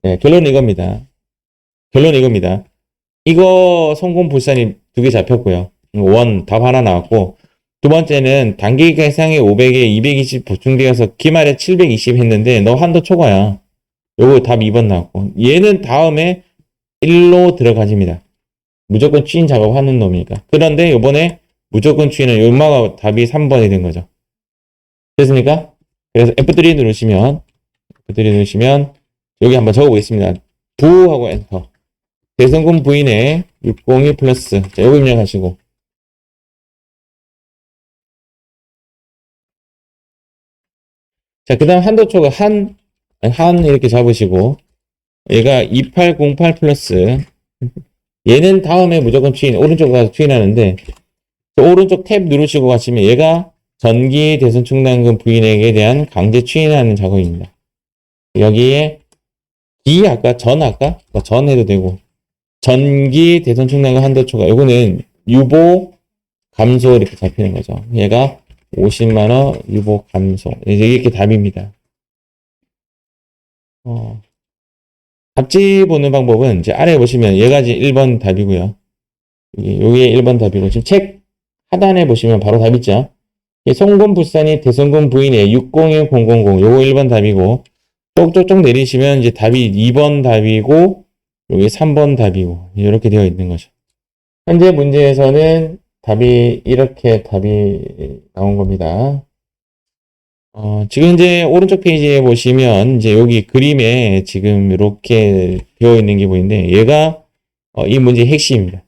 네, 결론은 이겁니다. 이거 성공 불산이 두 개 잡혔고요. 답 하나 나왔고, 두 번째는 단기 계상에 500에 220 보충되어서 기말에 720 했는데 너 한도 초과야. 요거 답 2번 나왔고, 얘는 다음에 1로 들어가집니다. 무조건 추인 작업하는 놈이니까. 그런데 요번에 무조건 추인은 요마가 답이 3번이 된 거죠. 됐습니까? 그래서 F3 누르시면 여기 한번 적어보겠습니다. 부하고 엔터. 대성금 부인의 602 플러스. 자, 요거 입력하시고. 자, 그 다음 한도초가 한 이렇게 잡으시고. 얘가 2808 플러스. 얘는 다음에 무조건 추인, 오른쪽 가서 추인하는데, 오른쪽 탭 누르시고 가시면 얘가 전기 대선 충당금 부인액에 대한 강제 추인하는 작업입니다. 여기에 전 해도 되고, 전기 대선 충당금 한도초가, 요거는 유보 감소 이렇게 잡히는 거죠. 얘가 50만원 유보 감소. 이렇게 답입니다. 답지 보는 방법은 이제 아래 보시면 얘가 이제 1번 답이고요. 요게 1번 답이고, 지금 책 하단에 보시면 바로 답 있죠? 송금 불산이 대송금 부인의 601000, 요거 1번 답이고, 쪽쪽쪽 내리시면 이제 답이 2번 답이고, 요게 3번 답이고, 이렇게 되어 있는 거죠. 현재 문제에서는 답이 이렇게 답이 나온 겁니다. 지금 이제 오른쪽 페이지에 보시면 이제 여기 그림에 지금 이렇게 되어 있는 게 보이는데 얘가 이 문제의 핵심입니다.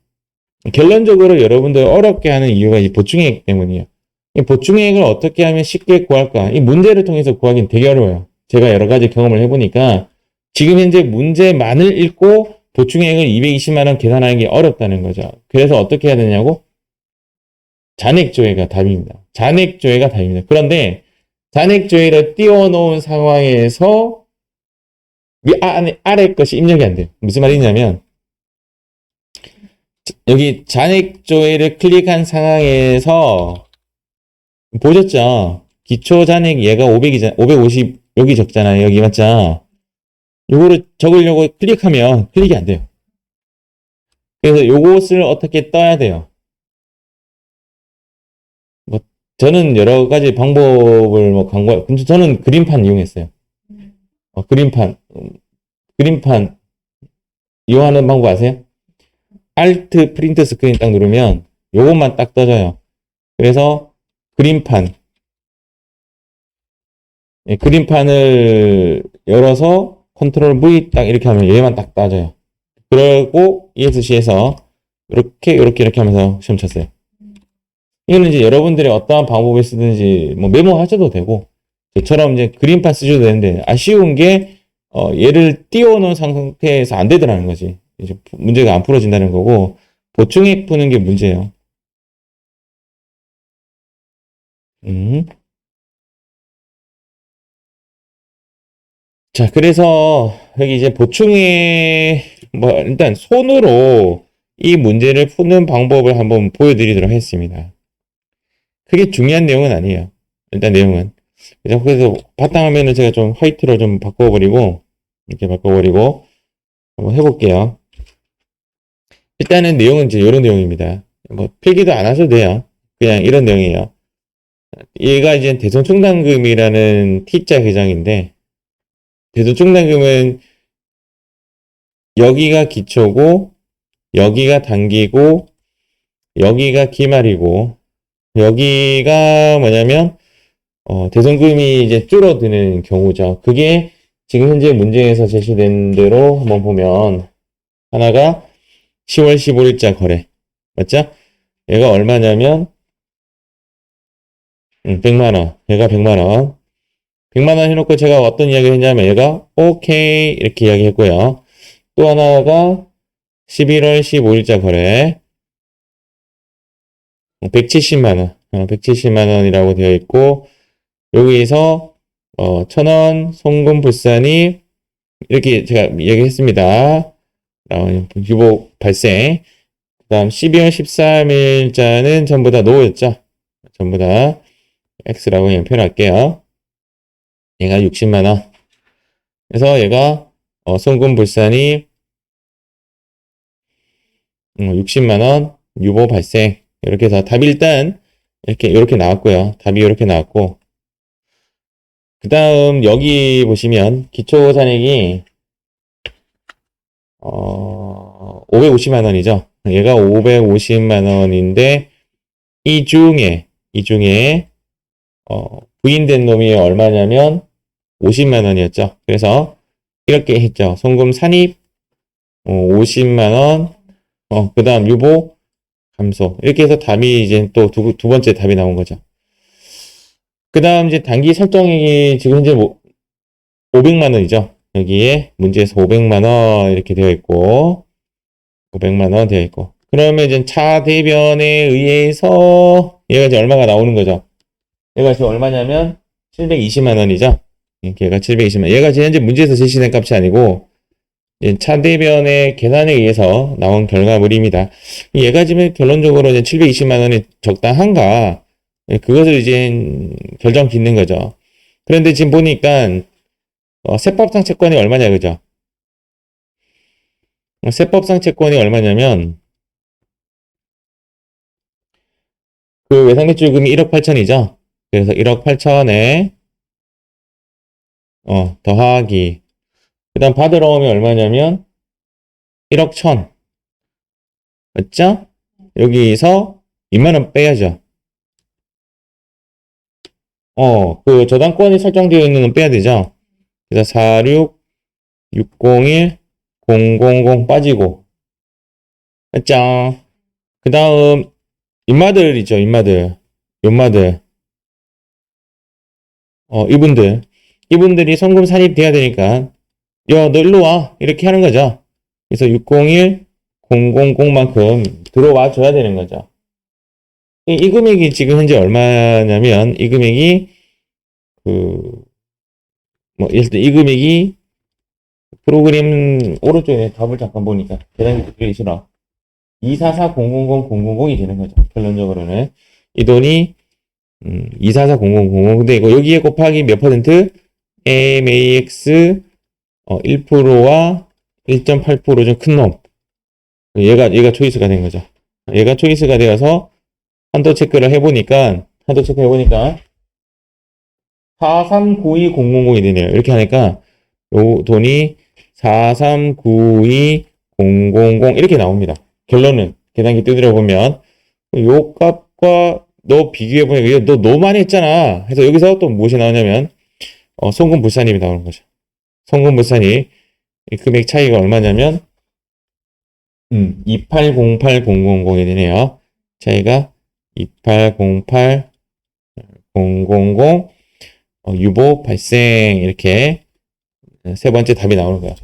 결론적으로 여러분들 어렵게 하는 이유가 이 보충액 때문이에요. 이 보충액을 어떻게 하면 쉽게 구할까? 이 문제를 통해서 구하기는 되게 어려워요. 제가 여러 가지 경험을 해보니까 지금 현재 문제만을 읽고 보충액을 220만 원 계산하는 게 어렵다는 거죠. 그래서 어떻게 해야 되냐고? 잔액조회가 답입니다. 잔액조회가 답입니다. 그런데 잔액조회를 띄워놓은 상황에서 아래 것이 입력이 안 돼요. 무슨 말이냐면 여기 잔액조회를 클릭한 상황에서 보셨죠? 기초잔액 얘가 500이잖아. 550 여기 적잖아요. 여기 맞죠? 요거를 적으려고 클릭하면 클릭이 안 돼요. 그래서 요것을 어떻게 떠야 돼요? 뭐 저는 여러 가지 방법을 강구할, 근데 저는 그림판 이용했어요. 그림판 이용하는 방법 아세요? Alt 프린트 스크린 딱 누르면 요것만 딱 떠져요. 그래서 그림판을 열어서 컨트롤 V 딱 이렇게 하면 얘만 딱 따져요. 그리고 ESC에서 이렇게 하면서 시험 쳤어요. 이거는 이제 여러분들이 어떠한 방법을 쓰든지 뭐 메모하셔도 되고 저처럼 이제 그림판 쓰셔도 되는데 아쉬운 게 얘를 띄워놓은 상태에서 안 되더라는 거지. 이제 문제가 안 풀어진다는 거고 보충액 푸는 게 문제예요. 자, 그래서 여기 이제 보충액 뭐 일단 손으로 이 문제를 푸는 방법을 한번 보여드리도록 하겠습니다. 크게 중요한 내용은 아니에요. 일단 내용은. 그래서 바탕화면을 제가 좀 화이트로 좀 바꿔버리고 이렇게 바꿔버리고 한번 해볼게요. 일단은 내용은 이제 이런 내용입니다. 뭐 필기도 안 하셔도 돼요. 그냥 이런 내용이에요. 얘가 이제 대손총단금이라는 T자 계정인데 대손총단금은 여기가 기초고 여기가 단기고 여기가 기말이고 여기가 뭐냐면 대손금이 이제 줄어드는 경우죠. 그게 지금 현재 문제에서 제시된 대로 한번 보면 하나가 10월 15일자 거래 맞죠? 얘가 얼마냐면 100만원 얘가 100만원 100만원 해놓고 제가 어떤 이야기를 했냐면 얘가 오케이 이렇게 이야기했고요. 또 하나가 11월 15일자 거래 170만원 170만원이라고 되어 있고 여기서 1000원 송금 불산이 이렇게 제가 얘기했습니다. 유복 발생 그 다음 12월 13일자는 전부 다 노였죠. 전부 다 X라고 그냥 표현할게요. 얘가 60만원 그래서 얘가 송금 불산이 60만원 유보 발생 이렇게 해서 답이 일단 이렇게 나왔고요. 답이 이렇게 나왔고 그 다음 여기 보시면 기초 잔액이 550만 원이죠. 얘가 550만 원인데 이 중에 부인된 놈이 얼마냐면 50만 원이었죠. 그래서 이렇게 했죠. 송금 산입 50만 원 그 다음 유보 감소 이렇게 해서 답이 이제 또 두 번째 답이 나온 거죠. 그 다음 이제 단기 설정액이 지금 현재 500만 원이죠. 여기에 문제에서 500만 원 이렇게 되어 있고 500만 원 되어 있고 그러면 이제 차 대변에 의해서 얘가 이제 얼마가 나오는 거죠. 얘가 지금 얼마냐면 720만 원이죠. 얘가 720만 원. 얘가 지금 현재 문제에서 제시된 값이 아니고 차 대변의 계산에 의해서 나온 결과물입니다. 얘가 지금 결론적으로 이제 720만 원이 적당한가 그것을 이제 결정 짓는 거죠. 그런데 지금 보니까 세법상 채권이 얼마냐 그죠? 세법상 채권이 얼마냐면 그 외상매출금이 1억 8천이죠. 그래서 1억 8천에 더하기 그 다음 받으러 오면 얼마냐면 1억 1천 맞죠? 여기서 2만원 빼야죠. 그 저당권이 설정되어 있는 건 빼야 되죠. 그래서 46, 601, 000 빠지고 맞죠? 그 다음 인마들 연마들 이분들이 성금 산입돼야 되니까 야 너 일로 와 이렇게 하는 거죠. 그래서 601, 000만큼 들어와 줘야 되는 거죠. 이 금액이 지금 현재 얼마냐면 이 금액이 일단 이 금액이 프로그램 오른쪽에 답을 잠깐 보니까 계산기 듣기 싫어. 244,000,000이 되는 거죠. 결론적으로는 이 돈이 244,000,000 근데 이거 여기에 곱하기 몇 퍼센트? MAX 1%와 1.8% 좀 큰 놈. 얘가 초이스가 된 거죠. 얘가 초이스가 되어서 한도 체크를 해보니까 4392000이 되네요. 이렇게 하니까 요 돈이 4392000 이렇게 나옵니다. 결론은 계산기 두드려 보면 요 값과 너 비교해 보니까 너 너무 많이 했잖아. 그래서 여기서 또 무엇이 나오냐면 송금불산입이 나오는 거죠. 송금불산이 금액 차이가 얼마냐면 2808000이 되네요. 차이가 2808000 유보 발생 이렇게 세 번째 답이 나오는 거야.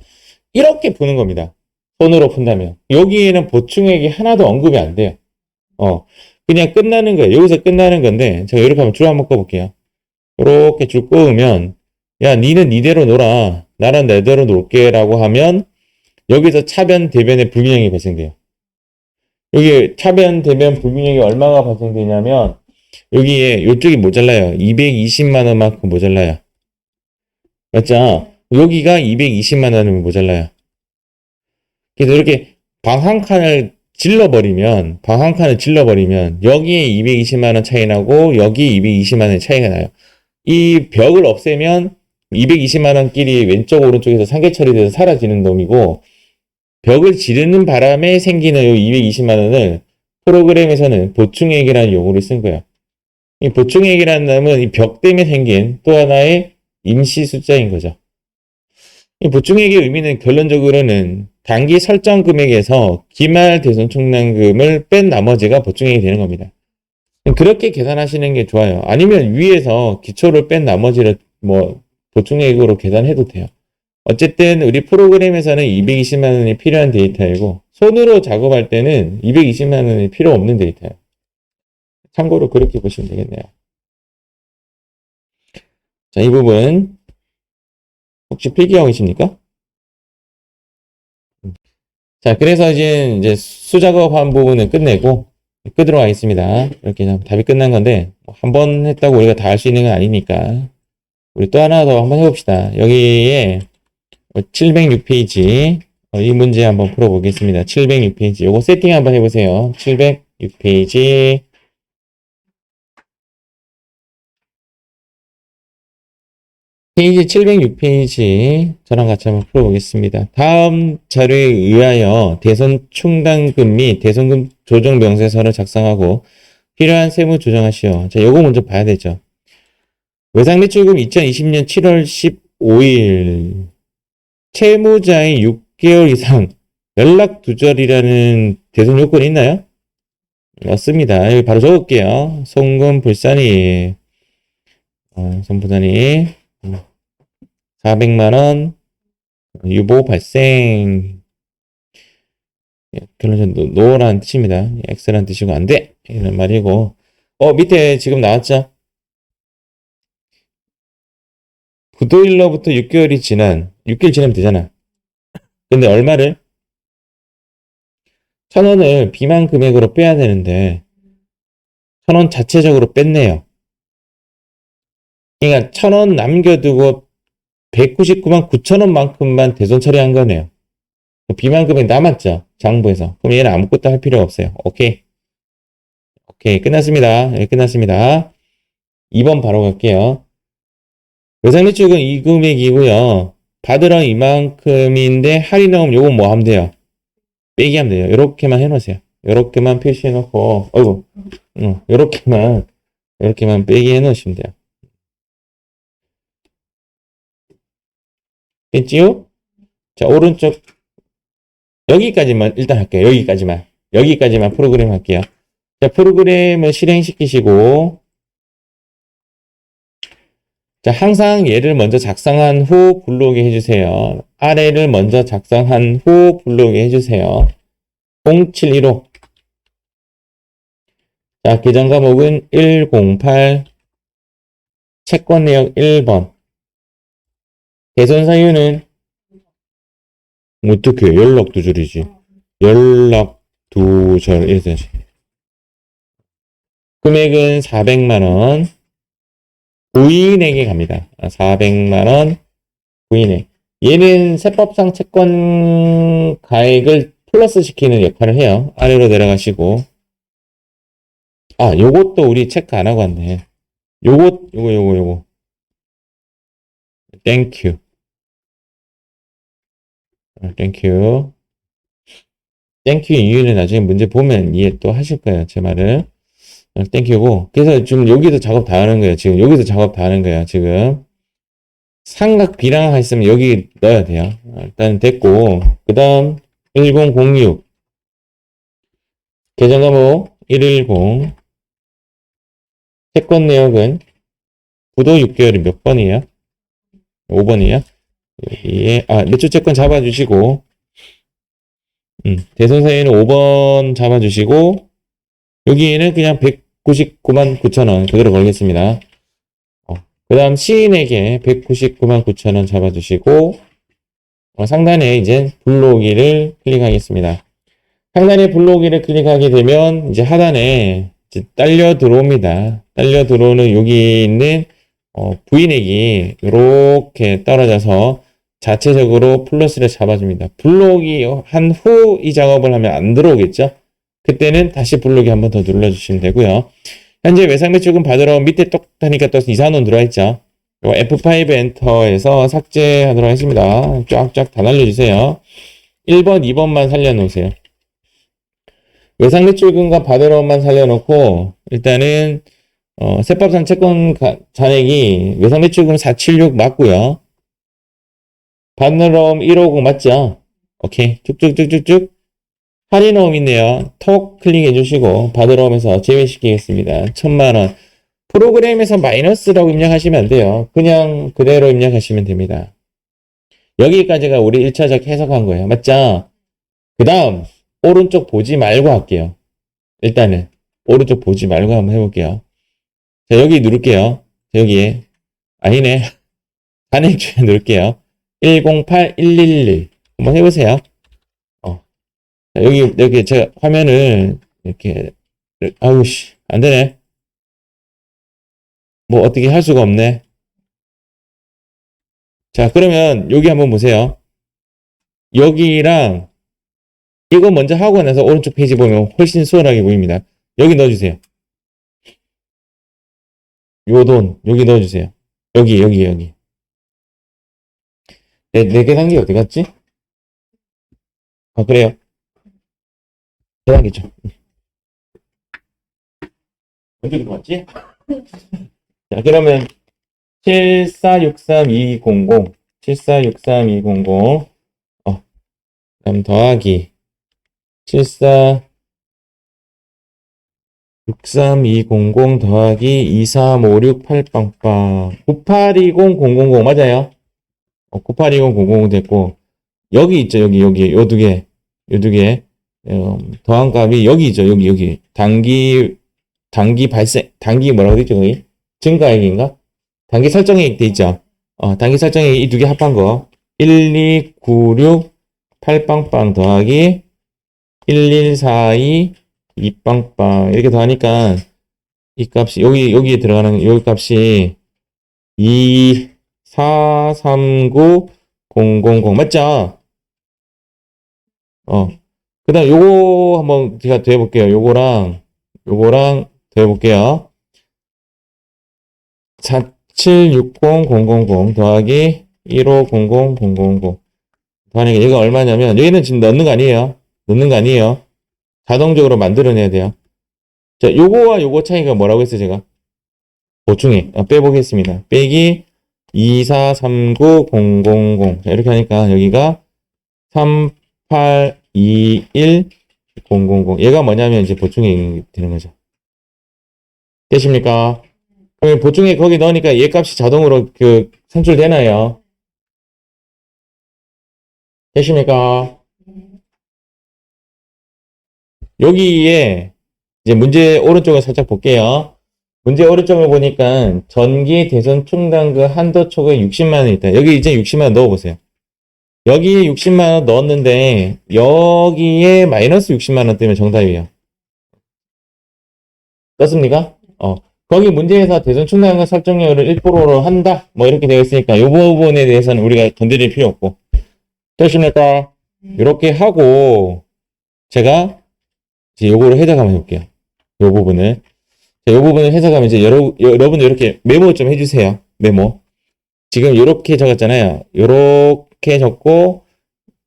이렇게 푸는 겁니다. 손으로 푼다면 여기에는 보충액이 하나도 언급이 안 돼요. 그냥 끝나는 거예요. 여기서 끝나는 건데 제가 이렇게 하면 줄 한번 꺼볼게요. 이렇게 줄 꺼으면 야 니는 니대로 놀아 나는 내대로 놀게 라고 하면 여기서 차변 대변의 불균형이 발생돼요. 여기 차변 대변 불균형이 얼마가 발생되냐면 여기에 이쪽이 모자라요. 220만 원만큼 모자라요. 맞죠? 여기가 220만 원이면 모자라요. 그래서 이렇게 방 한 칸을 질러버리면 여기에 220만 원 차이 나고 여기 220만 원 차이가 나요. 이 벽을 없애면 220만 원끼리 왼쪽 오른쪽에서 상계 처리돼서 사라지는 놈이고 벽을 지르는 바람에 생기는 이 220만 원을 프로그램에서는 보충액이라는 용어를 쓴 거예요. 이 보충액이라는 놈은 이 벽 때문에 생긴 또 하나의 임시 숫자인 거죠. 이 보충액의 의미는 결론적으로는 단기 설정 금액에서 기말 대손 충당금을 뺀 나머지가 보충액이 되는 겁니다. 그렇게 계산하시는 게 좋아요. 아니면 위에서 기초를 뺀 나머지를 보충액으로 계산해도 돼요. 어쨌든 우리 프로그램에서는 220만 원이 필요한 데이터이고 손으로 작업할 때는 220만 원이 필요 없는 데이터예요. 참고로 그렇게 보시면 되겠네요. 자, 이 부분 혹시 필기하고 계십니까? 자, 그래서 이제 수작업한 부분은 끝내고 끄도록 하겠습니다. 이렇게 답이 끝난 건데 한 번 했다고 우리가 다 할 수 있는 건 아니니까 우리 또 하나 더 한번 해봅시다. 여기에 706페이지 이 문제 한번 풀어보겠습니다. 706페이지 요거 세팅 한번 해보세요. 706페이지 페이지 706페이지 저랑 같이 한번 풀어보겠습니다. 다음 자료에 의하여 대손 충당금 및 대손금 조정 명세서를 작성하고 필요한 세무 조정하시오. 자, 요거 먼저 봐야 되죠. 외상매출금 2020년 7월 15일 채무자의 6개월 이상 연락 두절이라는 대손 요건이 있나요? 없습니다. 여기 바로 적을게요. 송금불산이 손부산이 400만원 유보 발생 결론적으로 노라는 뜻입니다. X라는 뜻이고 안돼 이런 말이고 밑에 지금 나왔죠? 부도일로부터 6개월 지나면 되잖아. 근데 얼마를? 1,000원을 비만 금액으로 빼야 되는데 1,000원 자체적으로 뺐네요. 그러니까 1,000원 남겨두고 199만 9천원만큼만 대손 처리한 거네요. 비만 금액 남았죠? 장부에서. 그럼 얘는 아무것도 할 필요 없어요. 오케이. 오케이, 끝났습니다. 예, 끝났습니다. 2번 바로 갈게요. 외상매출은 이 금액이고요. 받으러 이만큼인데 할인 넣으면 요건 뭐 하면 돼요? 빼기 하면 돼요. 요렇게만 해놓으세요. 요렇게만 표시해놓고, 어이구, 요렇게만 빼기 해놓으시면 돼요. 됐지요? 자, 오른쪽, 여기까지만 일단 할게요. 여기까지만 프로그램 할게요. 자, 프로그램을 실행시키시고, 자, 항상 얘를 먼저 작성한 후 불러오게 해주세요. 아래를 먼저 작성한 후 불러오게 해주세요. 0715. 자, 계정 과목은 108, 채권 내역 1번. 개선 사유는 어떻게 연락 두 줄이지? 연락 두 절 이렇게. 금액은 400만 원. 부인에게 갑니다. 400만 원 부인에. 얘는 세법상 채권 가액을 플러스 시키는 역할을 해요. 아래로 내려가시고. 아, 요것도 우리 체크 안 하고 왔네. 요거. 땡큐. 땡큐 이유는 나중에 문제 보면 이해 또 하실 거예요. 제 말을. 땡큐고. 그래서 지금 여기도 작업 다 하는 거예요. 지금. 삼각 B랑 했으면 여기 넣어야 돼요. 일단 됐고. 그 다음, 1006. 계정 과목 110. 채권 내역은 부도 6개월이 몇 번이에요? 5번이에요? 여기에, 매출 채권 잡아주시고, 대손사에는 5번 잡아주시고, 여기에는 그냥 199만 9천원 그대로 걸겠습니다. 그 다음 시인에게 199만 9천원 잡아주시고, 상단에 이제 불러오기를 클릭하겠습니다. 상단에 불러오기를 클릭하게 되면, 이제 하단에 이제 딸려 들어옵니다. 딸려 들어오는 여기 있는, 부인액이 이렇게 떨어져서 자체적으로 플러스를 잡아줍니다. 불러오기 한 후 이 작업을 하면 안 들어오겠죠? 그때는 다시 불러오기 한 번 더 눌러주시면 되고요. 현재 외상매출금 받으러 밑에 똑하니까 또 이산원 들어와 있죠. F5 엔터에서 삭제하도록 하겠습니다. 쫙쫙 다 날려주세요. 1번, 2번만 살려놓으세요. 외상매출금과 받으러만 살려놓고 일단은 세법상 채권 잔액이 외상매출금 476 맞고요. 받으러 150 맞죠? 오케이. 쭉쭉쭉쭉쭉. 할인어음 있네요. 톡 클릭해 주시고 받으러오면서 제외시키겠습니다. 1000만원. 프로그램에서 마이너스라고 입력하시면 안 돼요. 그냥 그대로 입력하시면 됩니다. 여기까지가 우리 1차적 해석한 거예요. 맞죠? 그 다음 오른쪽 보지 말고 할게요. 일단은 오른쪽 보지 말고 한번 해볼게요. 자, 여기 누를게요. 여기에 아니네. 단행주에 누를게요. 108, 111 한번 해보세요. 자, 여기 제가 화면을 이렇게 아우씨 안 되네. 뭐 어떻게 할 수가 없네. 자, 그러면 여기 한번 보세요. 여기랑 이거 먼저 하고 나서 오른쪽 페이지 보면 훨씬 수월하게 보입니다. 여기 넣어주세요. 요 돈 여기 넣어주세요. 여기. 내 계산기 어디 갔지? 그래요. 계산기죠. 어디 들어갔지? 자, 그러면 7463200 그다음 더하기 7463200 더하기 23568빵빵 9820000 맞아요? 9820000 됐고 여기 있죠. 여기 요 두 개 더한 값이 여기 있죠. 여기 단기 발생 단기 뭐라고 되죠? 거기 증가액인가? 단기 설정액 돼 있죠. 단기 설정액 이 두 개 합한 거 1296 8빵빵 더하기 1142 2빵빵 이렇게 더하니까 이 값이 여기에 들어가는 요 값이 2439000 맞죠? 그 다음 요거 한번 제가 더 해볼게요. 요거랑 요거랑 더해볼게요. 4760000 더하기 1500000 더하니까 얘가 얼마냐면 여기는 지금 넣는 거 아니에요. 넣는 거 아니에요. 자동적으로 만들어내야 돼요. 자, 요거와 요거 차이가 뭐라고 했어요, 제가? 보충해. 빼보겠습니다. 빼기 2439000. 자, 이렇게 하니까 여기가 3821000. 얘가 뭐냐면 이제 보충이 되는 거죠. 되십니까? 그럼 보충에 거기 넣으니까 얘 값이 자동으로 산출되나요? 되십니까? 여기에 이제 문제 오른쪽을 살짝 볼게요. 문제 오른쪽을 보니까 전기 대선 충당그 한도 초과 60만 원 있다. 여기 이제 60만 원 넣어보세요. 여기에 60만 원 넣었는데 여기에 마이너스 60만 원 뜨면 정답이에요. 떴습니까? 거기 문제에서 대선 충당금 설정료를 1%로 한다. 뭐 이렇게 되어 있으니까 이 부분에 대해서는 우리가 건드릴 필요 없고. 되십니까? 이렇게 하고 제가 이제 요거를 해석하면 해볼게요. 요 부분을. 자, 요 부분을 해석하면 이제 여러분들 이렇게 메모 좀 해주세요. 메모. 지금 요렇게 적었잖아요. 요렇게 적고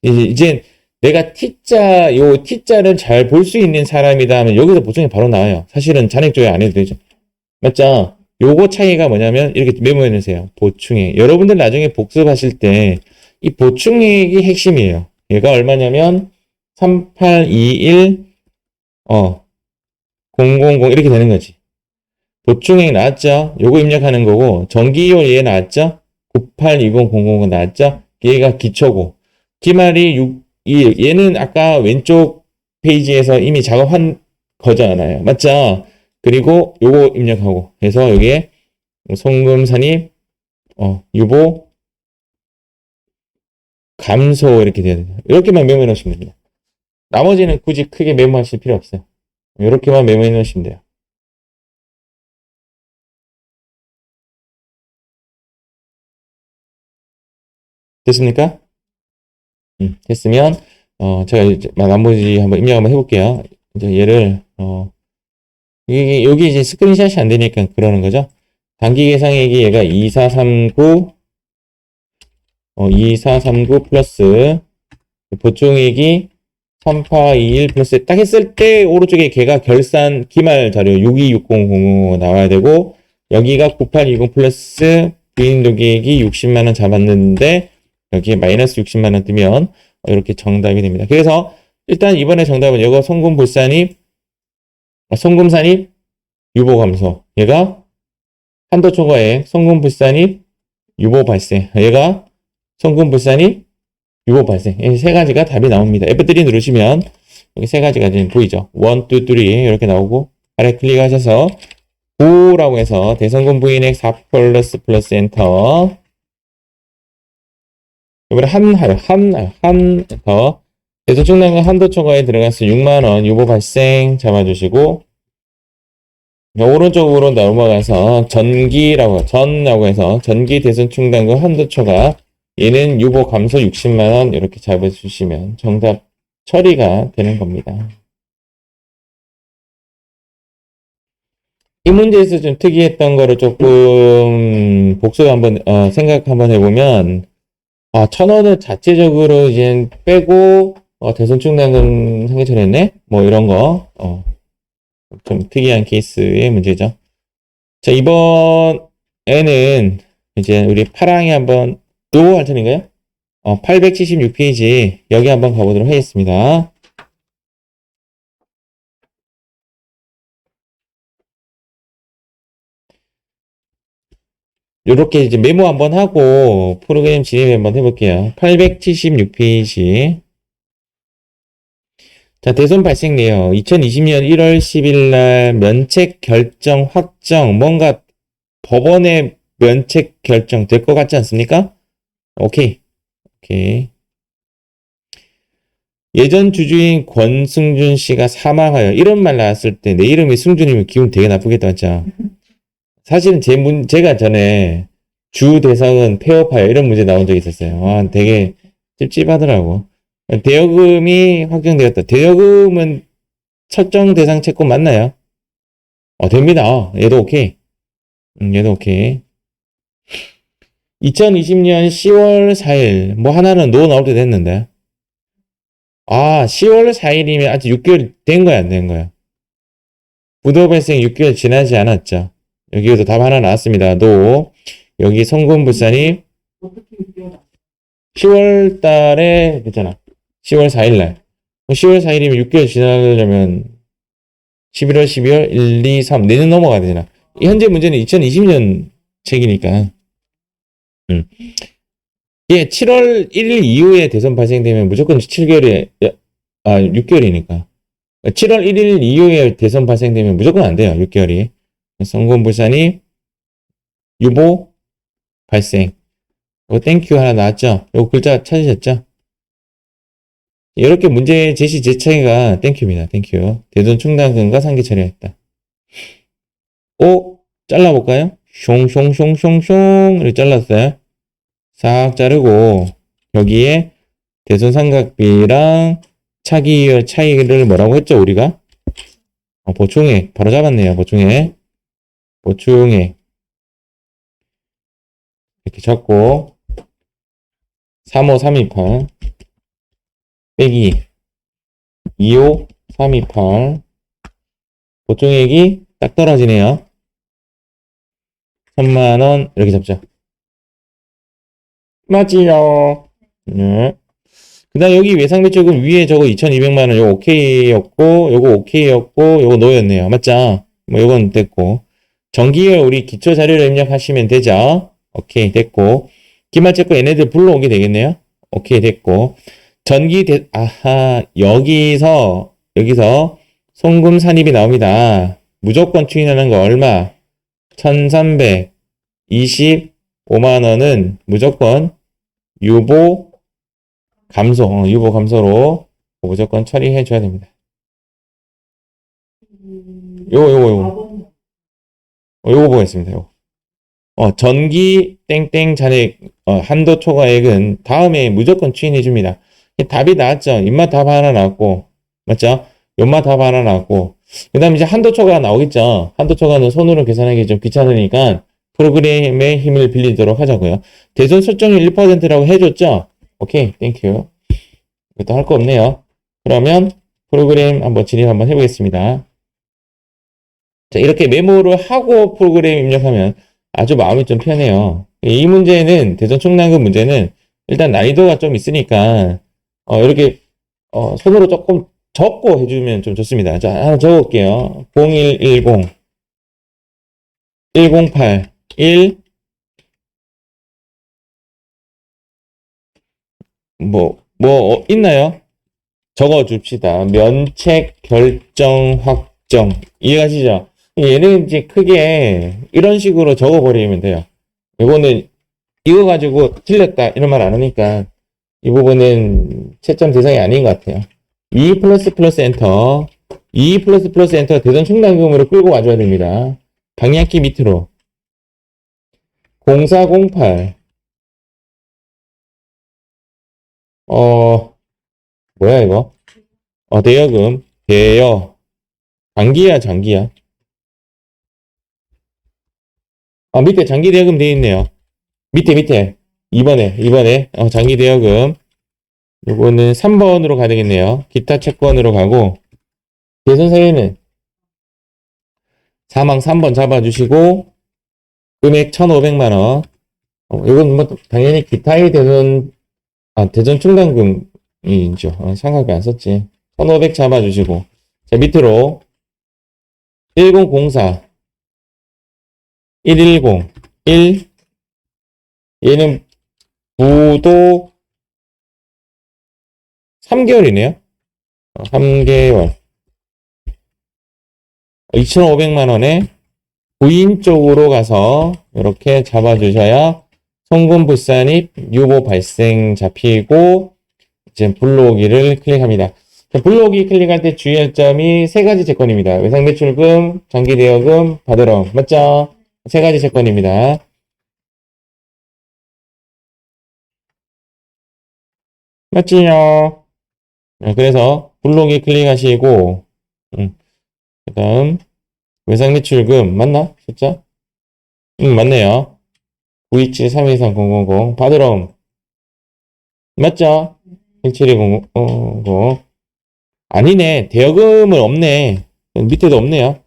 이제 내가 T자, 요 T자를 잘 볼 수 있는 사람이다 하면 여기서 보충이 바로 나와요. 사실은 잔액 조회 안 해도 되죠. 맞죠? 요거 차이가 뭐냐면 이렇게 메모해 놓으세요. 보충액. 여러분들 나중에 복습하실 때 이 보충액이 핵심이에요. 얘가 얼마냐면 3821 000 이렇게 되는 거지. 보충액 나왔죠? 요거 입력하는 거고 전기료 얘 나왔죠? 982000 나왔죠? 얘가 기초고 기말이 얘는 아까 왼쪽 페이지에서 이미 작업한 거잖아요. 맞죠? 그리고 요거 입력하고 해서 여기에 송금 산입 유보 감소 이렇게 돼야 돼요. 이렇게만 메모해 놓으시면 됩니다. 나머지는 굳이 크게 메모하실 필요 없어요. 이렇게만 메모해 놓으시면 돼요. 됐습니까? 됐으면 제가 이제 나머지 한번 입력 한번 해볼게요. 이제 얘를 여기 이제 스크린샷이 안 되니까 그러는 거죠. 단기 계상액이 얘가 2439 플러스 보충액이 3821 플러스 딱 했을 때 오른쪽에 걔가 결산 기말 자료 626000 나와야 되고 여기가 9820 플러스 부인도기액이 60만원 잡았는데 여기에 마이너스 60만원 뜨면 이렇게 정답이 됩니다. 그래서 일단 이번에 정답은 이거 송금산입 유보감소 얘가 한도 초과액 송금불산입 유보 발생 얘가 송금불산입 유보 발생 이 세 가지가 답이 나옵니다. F3 누르시면 여기 세 가지가 지금 보이죠. 1, 2, 3 이렇게 나오고 아래 클릭하셔서 9라고 해서 대성금 부인액 4 플러스 엔터 이번에 한 더 대선 충당금 한도 초과에 들어가서 6만원 유보 발생 잡아주시고 오른쪽으로 넘어가서 전라고 해서 전기 대선 충당금 한도 초과 얘는 유보 감소 60만원 이렇게 잡아주시면 정답 처리가 되는 겁니다. 이 문제에서 좀 특이했던 거를 조금 복수 한번 생각 한번 해보면 1,000원을 자체적으로 이제 빼고 대선 충당금 상계 처리했네 뭐 이런 거 좀 특이한 케이스의 문제죠. 자 이번에는 이제 우리 파랑이 한번 요거 할 텐인가요? 876페이지 여기 한번 가보도록 하겠습니다. 요렇게 이제 메모 한번 하고 프로그램 진입 한번 해볼게요. 876페이지. 자, 대손 발생 내역. 2020년 1월 10일 날 면책 결정 확정. 뭔가 법원의 면책 결정 될 것 같지 않습니까? 오케이. 예전 주주인 권승준 씨가 사망하여 이런 말 나왔을 때 내 이름이 승준이면 기분 되게 나쁘겠다, 맞죠? 사실은 제가 전에 주 대상은 폐업하여 이런 문제 나온 적이 있었어요. 되게 찝찝하더라고. 대여금이 확정되었다. 대여금은 설정 대상 채권 맞나요? 됩니다. 얘도 오케이. 얘도 오케이. 2020년 10월 4일. 뭐 하나는 노 나올 때 됐는데. 10월 4일이면 아직 6개월 된 거야, 안 된 거야? 부도 발생 6개월 지나지 않았죠. 여기에도 답 하나 나왔습니다. 노. 여기 송금불산이 10월 달에 됐잖아. 10월 4일 날. 10월 4일이면 6개월 지나려면 11월, 12월, 1, 2, 3 내년 넘어가야 되잖아. 현재 문제는 2020년 책이니까. 예, 7월 1일 이후에 대선 발생되면 무조건 7개월에 6개월이니까. 7월 1일 이후에 대선 발생되면 무조건 안 돼요. 6개월이. 송금불산이 유보 발생. 땡큐 하나 나왔죠? 요 글자 찾으셨죠? 이렇게 문제 제시 제차이가 땡큐입니다. 땡큐. 대전 충당금과 상기 처리했다. 잘라볼까요? 숑숑숑숑숑 이렇게 잘랐어요. 싹 자르고 여기에 대선 삼각비랑 차기 차이를 뭐라고 했죠? 우리가? 보충액. 바로 잡았네요. 보충액. 보충액. 이렇게 잡고 35328 빼기 25328 보충액이 딱 떨어지네요. 3만원 이렇게 잡죠. 맞지요? 네. 그 다음 여기 외상배출금 위에 저거 2200만원 요거 오케이였고 요거 오케이였고 요거 노였네요. 맞죠? 뭐 요건 됐고 정기열 우리 기초 자료를 입력하시면 되죠. 오케이 됐고 기말채권 얘네들 불러오게 되겠네요. 오케이 됐고 여기서 송금 산입이 나옵니다. 무조건 추인하는 거 얼마? 1325만원은 무조건 유보 감소로 무조건 처리해 줘야 됩니다. 요거 보겠습니다. 요거. 전기 땡땡 잔액 한도 초과액은 다음에 무조건 추인해 줍니다. 답이 나왔죠. 입맛 답 하나 나왔고 맞죠? 연맛 답 하나 나왔고 그 다음에 이제 한도 초과가 나오겠죠. 한도 초과는 손으로 계산하기 좀 귀찮으니까 프로그램의 힘을 빌리도록 하자고요. 대선 설정률 1%라고 해줬죠? 오케이, 땡큐. 이것도 할 거 없네요. 그러면 프로그램 한번 진입 한번 해보겠습니다. 자, 이렇게 메모를 하고 프로그램 입력하면 아주 마음이 좀 편해요. 이 문제는, 대전 충남금 문제는 일단 난이도가 좀 있으니까, 이렇게, 손으로 조금 적고 해주면 좀 좋습니다. 자, 하나 적어볼게요. 0110, 108, 1, 있나요? 적어줍시다. 면책, 결정, 확정. 이해가시죠? 얘는 이제 크게 이런 식으로 적어버리면 돼요. 이거는 이거 가지고 틀렸다 이런 말 안 하니까 이 부분은 채점 대상이 아닌 것 같아요. 2 플러스 플러스 엔터 2 플러스 플러스 엔터 대전 충당금으로 끌고 와줘야 됩니다. 방향키 밑으로 0408 뭐야 이거? 대여금 장기야 장기야. 밑에 장기 대여금 돼 있네요. 밑에 2번에 장기 대여금 요거는 3번으로 가야 되겠네요. 기타 채권으로 가고 대선 사유는 사망 3번 잡아주시고 금액 1,500만원. 이건 뭐 당연히 기타의 대전 충당금이죠. 상각비 안 썼지. 1,500 잡아주시고 자 밑으로 1004 110 1 얘는 부도 3개월이네요. 3개월 2,500만원에 부인 쪽으로 가서 이렇게 잡아주셔야 송금불산입 유보 발생 잡히고 이제 불러오기를 클릭합니다. 불러오기 클릭할 때 주의할 점이 세 가지 채권입니다. 외상배출금, 장기대여금, 받으러 맞죠? 세 가지 채권입니다. 맞지요? 그래서 불러오기 클릭하시고 그 다음 외상매출금 맞나? 숫자? 응, 맞네요. 927-323-000 받으럼 맞죠? 172-000 아니네. 대여금은 없네. 밑에도 없네요.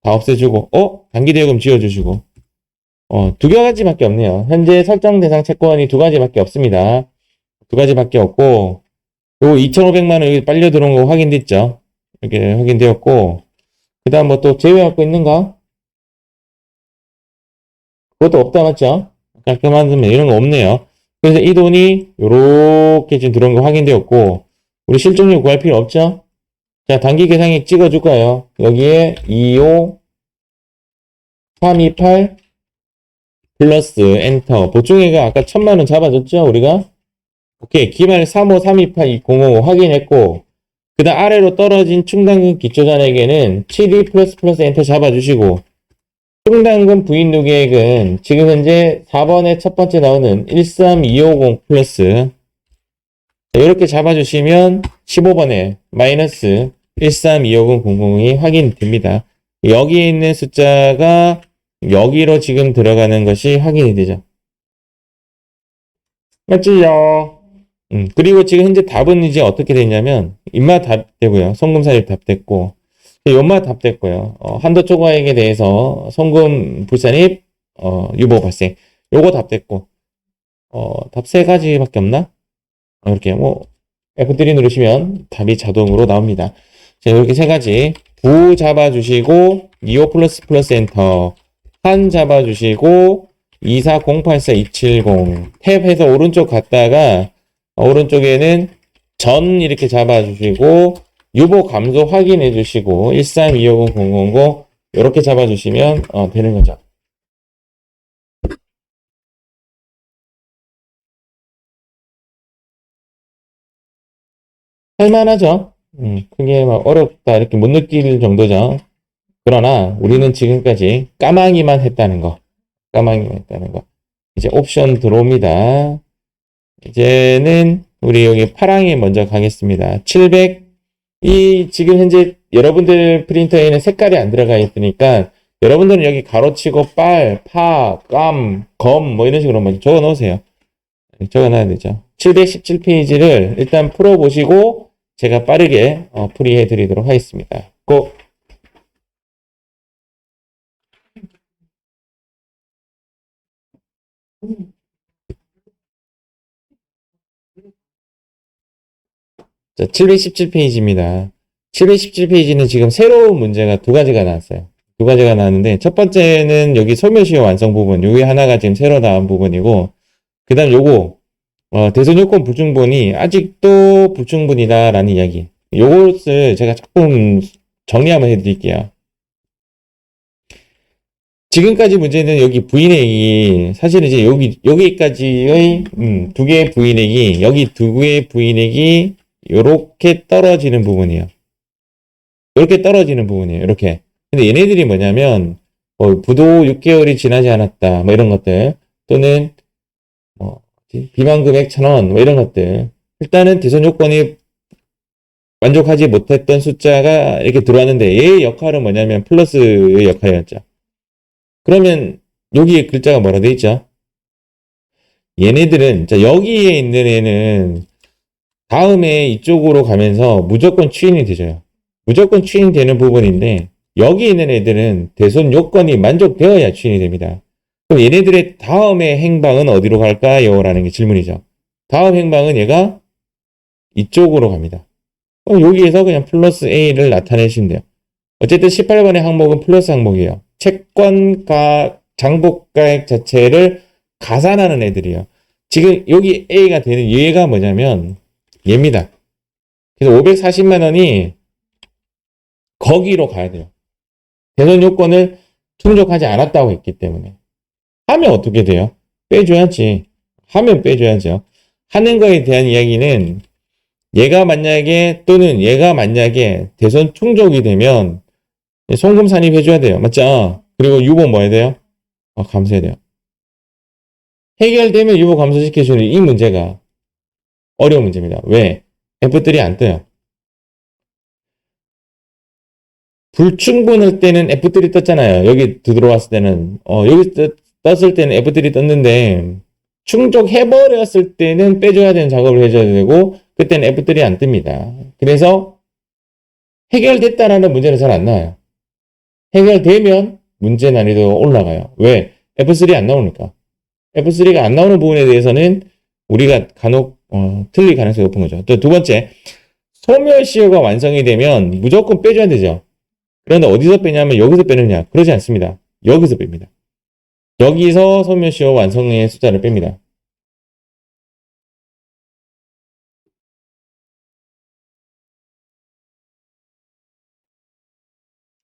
다 없애주고 단기 대여금 지워주시고 두 가지밖에 없네요. 현재 설정 대상 채권이 두 가지밖에 없습니다. 두 가지밖에 없고 요거 2,500만 원 여기 빨려 들어온 거 확인됐죠? 이렇게 확인되었고 그 다음 뭐 또 제외할 거 있는가? 그것도 없다 맞죠? 깔끔하면 이런 거 없네요. 그래서 이 돈이 요렇게 지금 들어온 거 확인되었고 우리 실종료 구할 필요 없죠? 자 단기 계산기 찍어줄까요? 여기에 25 328 플러스 엔터 보충액가 아까 1,000만원 잡아줬죠 우리가? 오케이 기말 35328-2055 확인했고 그 다음 아래로 떨어진 충당금 기초잔액에는 72 플러스 엔터 잡아주시고 충당금 부인 누계액은 지금 현재 4번에 첫 번째 나오는 13250 플러스 이렇게 잡아주시면 15번에 마이너스 1325000이 확인됩니다. 여기에 있는 숫자가 여기로 지금 들어가는 것이 확인이 되죠. 맞지요? 그리고 지금 현재 답은 이제 어떻게 되냐면 인마 답되고요. 송금사입 답됐고 연마 답됐고요. 한도 초과액에 대해서 송금 불산입 유보 발생 요거 답됐고 답 세 가지밖에 없나? 이렇게 뭐 F3 누르시면 답이 자동으로 나옵니다. 자, 이렇게 세 가지 부 잡아주시고 25 플러스 엔터 한 잡아주시고 24084-270 탭해서 오른쪽 갔다가 오른쪽에는 전 이렇게 잡아주시고 유보 감소 확인해 주시고 13250-000 이렇게 잡아주시면 되는 거죠. 할만하죠. 크게 막 어렵다 이렇게 못 느낄 정도죠. 그러나 우리는 지금까지 까마귀만 했다는 거. 까마귀만 했다는 거. 이제 옵션 들어옵니다. 이제는 우리 여기 파랑이 먼저 가겠습니다. 700 이 지금 현재 여러분들 프린터에는 색깔이 안 들어가 있으니까 여러분들은 여기 가로치고 빨, 파, 깜, 검 뭐 이런 식으로 먼저 적어 놓으세요. 적어 놔야 되죠. 717페이지를 일단 풀어 보시고 제가 빠르게 풀이해 드리도록 하겠습니다. 고! 자, 717페이지입니다. 717페이지는 지금 새로운 문제가 두 가지가 나왔어요. 두 가지가 나왔는데, 첫 번째는 여기 소멸시효 완성 부분, 요게 하나가 지금 새로 나온 부분이고, 그 다음 요거, 대선 요건 불충분이 아직도 불충분이다라는 이야기. 요것을 제가 조금 정리 한번 해드릴게요. 지금까지 문제는 여기 부인액이, 사실은 이제 여기까지의, 두 개의 부인액이, 여기 두 개의 부인액이 요렇게 떨어지는 부분이에요. 이렇게 떨어지는 부분이에요. 이렇게. 근데 얘네들이 뭐냐면 부도 6개월이 지나지 않았다. 뭐 이런 것들 또는 뭐 비만 금액 1,000원 뭐 이런 것들. 일단은 대손 요건이 만족하지 못했던 숫자가 이렇게 들어왔는데 얘의 역할은 뭐냐면 플러스의 역할이었죠. 그러면 여기에 글자가 뭐라 돼 있죠? 얘네들은 자 여기에 있는 애는 다음에 이쪽으로 가면서 무조건 추인이 되죠. 무조건 추인되는 부분인데 여기 있는 애들은 대손 요건이 만족되어야 추인이 됩니다. 그럼 얘네들의 다음의 행방은 어디로 갈까요? 라는 게 질문이죠. 다음 행방은 얘가 이쪽으로 갑니다. 그럼 여기에서 그냥 플러스 A를 나타내시면 돼요. 어쨌든 18번의 항목은 플러스 항목이에요. 채권가 장복가액 자체를 가산하는 애들이에요. 지금 여기 A가 되는 얘가 뭐냐면 얘입니다. 그래서 540만 원이 거기로 가야 돼요. 대손 요건을 충족하지 않았다고 했기 때문에. 하면 어떻게 돼요? 빼줘야지. 하면 빼줘야죠. 하는 거에 대한 이야기는 얘가 만약에 또는 얘가 만약에 대손 충족이 되면 송금 산입해줘야 돼요. 맞죠? 그리고 유보 뭐 해야 돼요? 감수해야 돼요. 해결되면 유보 감소시켜주는 이 문제가 어려운 문제입니다. 왜? F들이 안 떠요. 불충분할 때는 F3 떴잖아요. 여기 들어왔을 때는. 여기 떴을 때는 F3 떴는데, 충족해버렸을 때는 빼줘야 되는 작업을 해줘야 되고, 그때는 F3 안 뜹니다. 그래서 해결됐다라는 문제는 잘 안 나와요. 해결되면 문제 난이도가 올라가요. 왜? F3 안 나오니까. F3가 안 나오는 부분에 대해서는 우리가 간혹 틀릴 가능성이 높은 거죠. 또 두 번째, 소멸시효가 완성이 되면 무조건 빼줘야 되죠. 그런데 어디서 빼냐면 여기서 빼느냐? 그러지 않습니다. 여기서 뺍니다. 여기서 소멸시효 완성의 숫자를 뺍니다.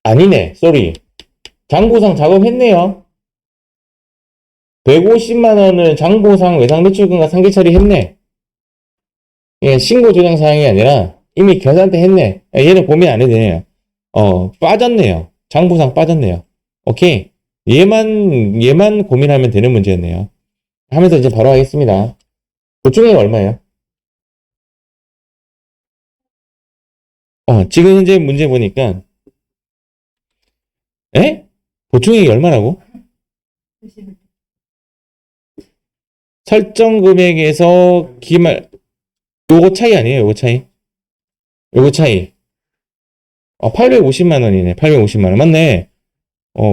아니네, 쏘리. 장부상 작업했네요. 150만 원을 장부상 외상 매출금과 상계 처리했네. 예, 신고 조정 사항이 아니라 이미 계산대 했네. 얘는 고민 안 해도 되네요. 빠졌네요. 장부상 빠졌네요. 오케이. 얘만 고민하면 되는 문제였네요. 하면서 이제 바로 하겠습니다. 보충액 얼마예요? 지금 현재 문제 보니까, 보충액이 얼마라고? 설정 금액에서 기말, 요거 차이 아니에요? 요거 차이? 요거 차이. 850만 원이네. 850만 원. 맞네.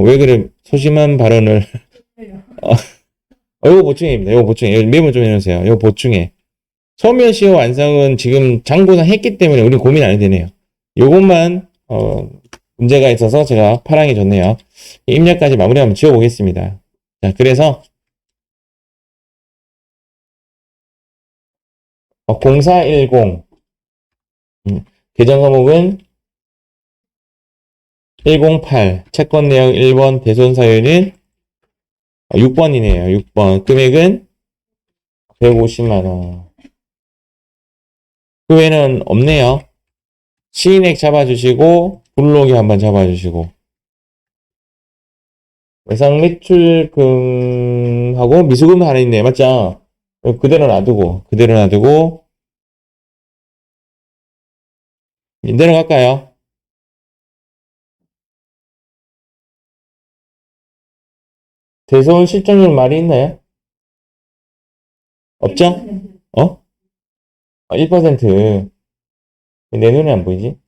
왜 그래? 소심한 발언을. 요거 보충액입니다. 요거 보충액. 메모 좀 해놓으세요. 요거 보충액. 소멸시효 완성은 지금 장부상 했기 때문에 우리 고민 안 해도 되네요. 요것만, 문제가 있어서 제가 파랑이 줬네요. 입력까지 마무리 한번 지워보겠습니다. 자, 그래서, 0410. 계정 과목은 108. 채권 내역 1번, 대손 사유는 6번이네요. 6번. 금액은 150만원. 그 외에는 없네요. 시인액 잡아주시고, 불로기 한번 잡아주시고. 외상 매출금하고 미수금 하나 있네. 맞죠? 그대로 놔두고, 내려갈까요? 대손 실적률 말이 있나요? 없죠? 1%. 내 눈에 안 보이지?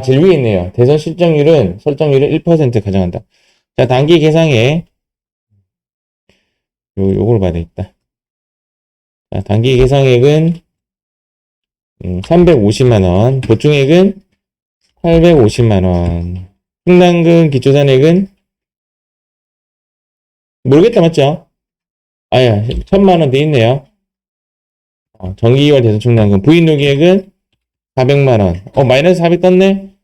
제일 위에 있네요. 대선 실적률은 설정률을 1% 가정한다. 자, 단기 계상에 요걸 봐야 되겠다. 자, 단기 계상액은 350만 원, 보충액은 850만 원, 충당금 기초잔액은 모르겠다 맞죠? 1000만 원 돼 있네요. 정기 2월 대선 충당금 부인 노기액은 400만 원. 마이너스 400 떴네?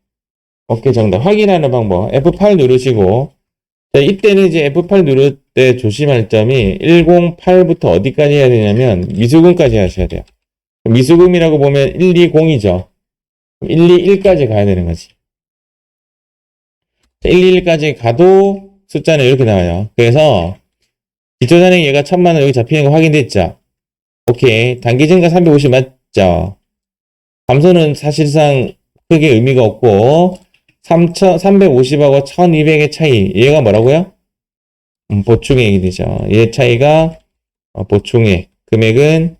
오케이, 정답. 확인하는 방법. F8 누르시고, 자, 이때는 이제 F8 누를 때 조심할 점이 108부터 어디까지 해야 되냐면 미수금까지 하셔야 돼요. 미수금이라고 보면 120이죠. 121까지 가야 되는 거지. 121까지 가도 숫자는 이렇게 나와요. 그래서 기초잔액 얘가 1000만 원 여기 잡히는 거 확인됐죠? 오케이. 단기 증가 350 맞죠? 감소는 사실상 크게 의미가 없고 350하고 1200의 차이 얘가 뭐라고요? 보충액이 되죠. 얘 차이가 보충액 금액은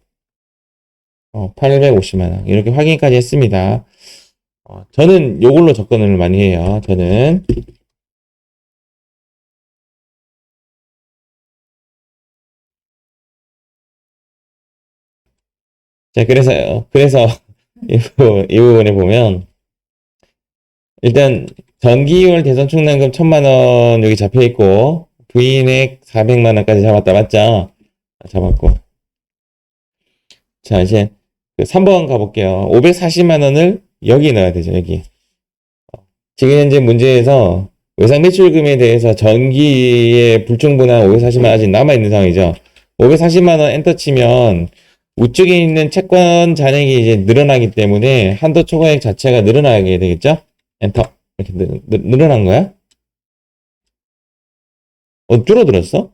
850만원 이렇게 확인까지 했습니다. 저는 요걸로 접근을 많이 해요. 저는 자 그래서 이 부분에 보면 일단 전기월 대선 충당금 1000만원 여기 잡혀있고 부인액 400만원까지 잡았다 맞죠? 잡았고 자 이제 3번 가볼게요. 540만원을 여기 넣어야 되죠. 여기 지금 현재 문제에서 외상 매출금에 대해서 전기의 불충분한 540만원 아직 남아있는 상황이죠. 540만원 엔터 치면 우측에 있는 채권 잔액이 이제 늘어나기 때문에 한도 초과액 자체가 늘어나게 되겠죠? 엔터. 이렇게 늘어난 거야? 줄어들었어?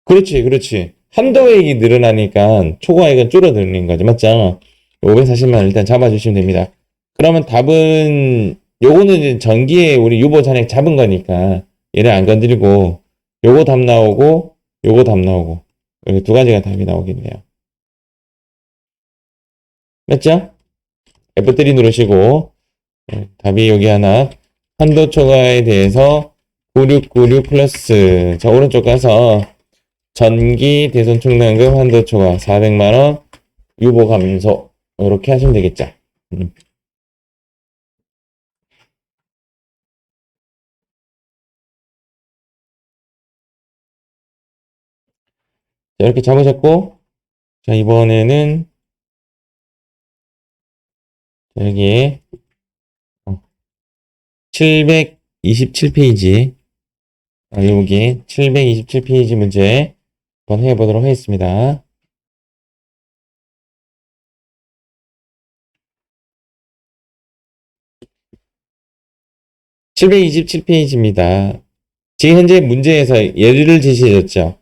그렇지. 한도액이 늘어나니까 초과액은 줄어드는 거지. 맞죠? 540만 원 일단 잡아주시면 됩니다. 그러면 답은 요거는 이제 전기에 우리 유보 잔액 잡은 거니까 얘를 안 건드리고 요거 답 나오고 요거 답 나오고 이렇게 두 가지가 답이 나오겠네요. 맞죠? F3 누르시고 답이 여기 하나 한도 초과에 대해서 9696 플러스 자 오른쪽 가서 전기 대손 충당금 한도 초과 400만원 유보 감소 이렇게 하시면 되겠죠. 자, 이렇게 잡으셨고 자 이번에는 여기에 727페이지 여기 727페이지 문제 한번 해보도록 하겠습니다. (727페이지입니다) 지금 현재 문제에서 예를 제시해줬죠.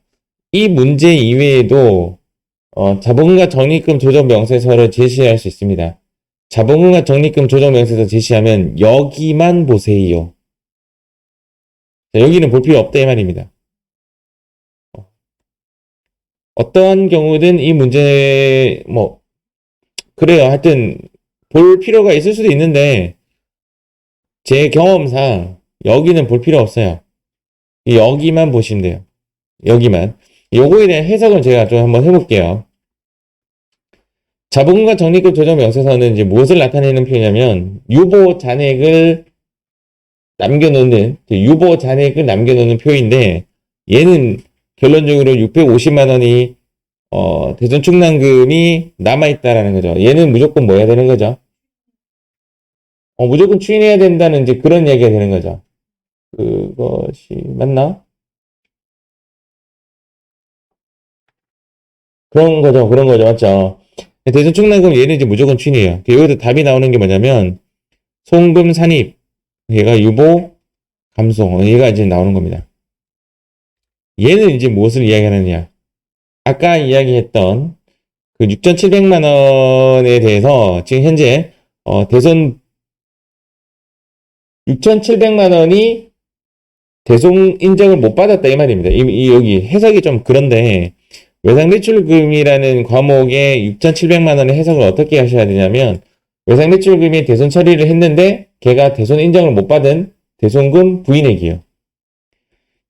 이 문제 이외에도 자본금과 적립금 조정 명세서를 제시할 수 있습니다. 자본금과 적립금 조정 명세서 제시하면 여기만 보세요. 자, 여기는 볼 필요 없다 이 말입니다. 어떠한 경우든 이 문제 뭐 그래요. 하여튼 볼 필요가 있을 수도 있는데 제 경험상 여기는 볼 필요 없어요. 여기만 보시면 돼요. 여기만. 요거에 대한 해석을 제가 좀 한번 해볼게요. 자본금과 적립금 조정 명세서는 이제 무엇을 나타내는 표현이냐면 유보 잔액을 남겨놓는 표인데 얘는 결론적으로 650만 원이 대손 충당금이 남아있다라는 거죠. 얘는 무조건 뭐 해야 되는 거죠? 무조건 추인해야 된다는 이제 그런 얘기가 되는 거죠. 그것이 맞나? 그런 거죠. 맞죠? 대손 충당금 얘는 이제 무조건 추인이에요. 여기서 답이 나오는 게 뭐냐면 송금 산입 얘가 유보 감소 얘가 이제 나오는 겁니다. 얘는 이제 무엇을 이야기하느냐? 아까 이야기했던 그 6,700만 원에 대해서 지금 현재 대손 6,700만 원이 대손 인정을 못 받았다 이 말입니다. 여기 해석이 좀 그런데 외상매출금이라는 과목에 6,700만 원의 해석을 어떻게 하셔야 되냐면 외상매출금이 대손 처리를 했는데 걔가 대손 인정을 못 받은 대손금 부인액이에요.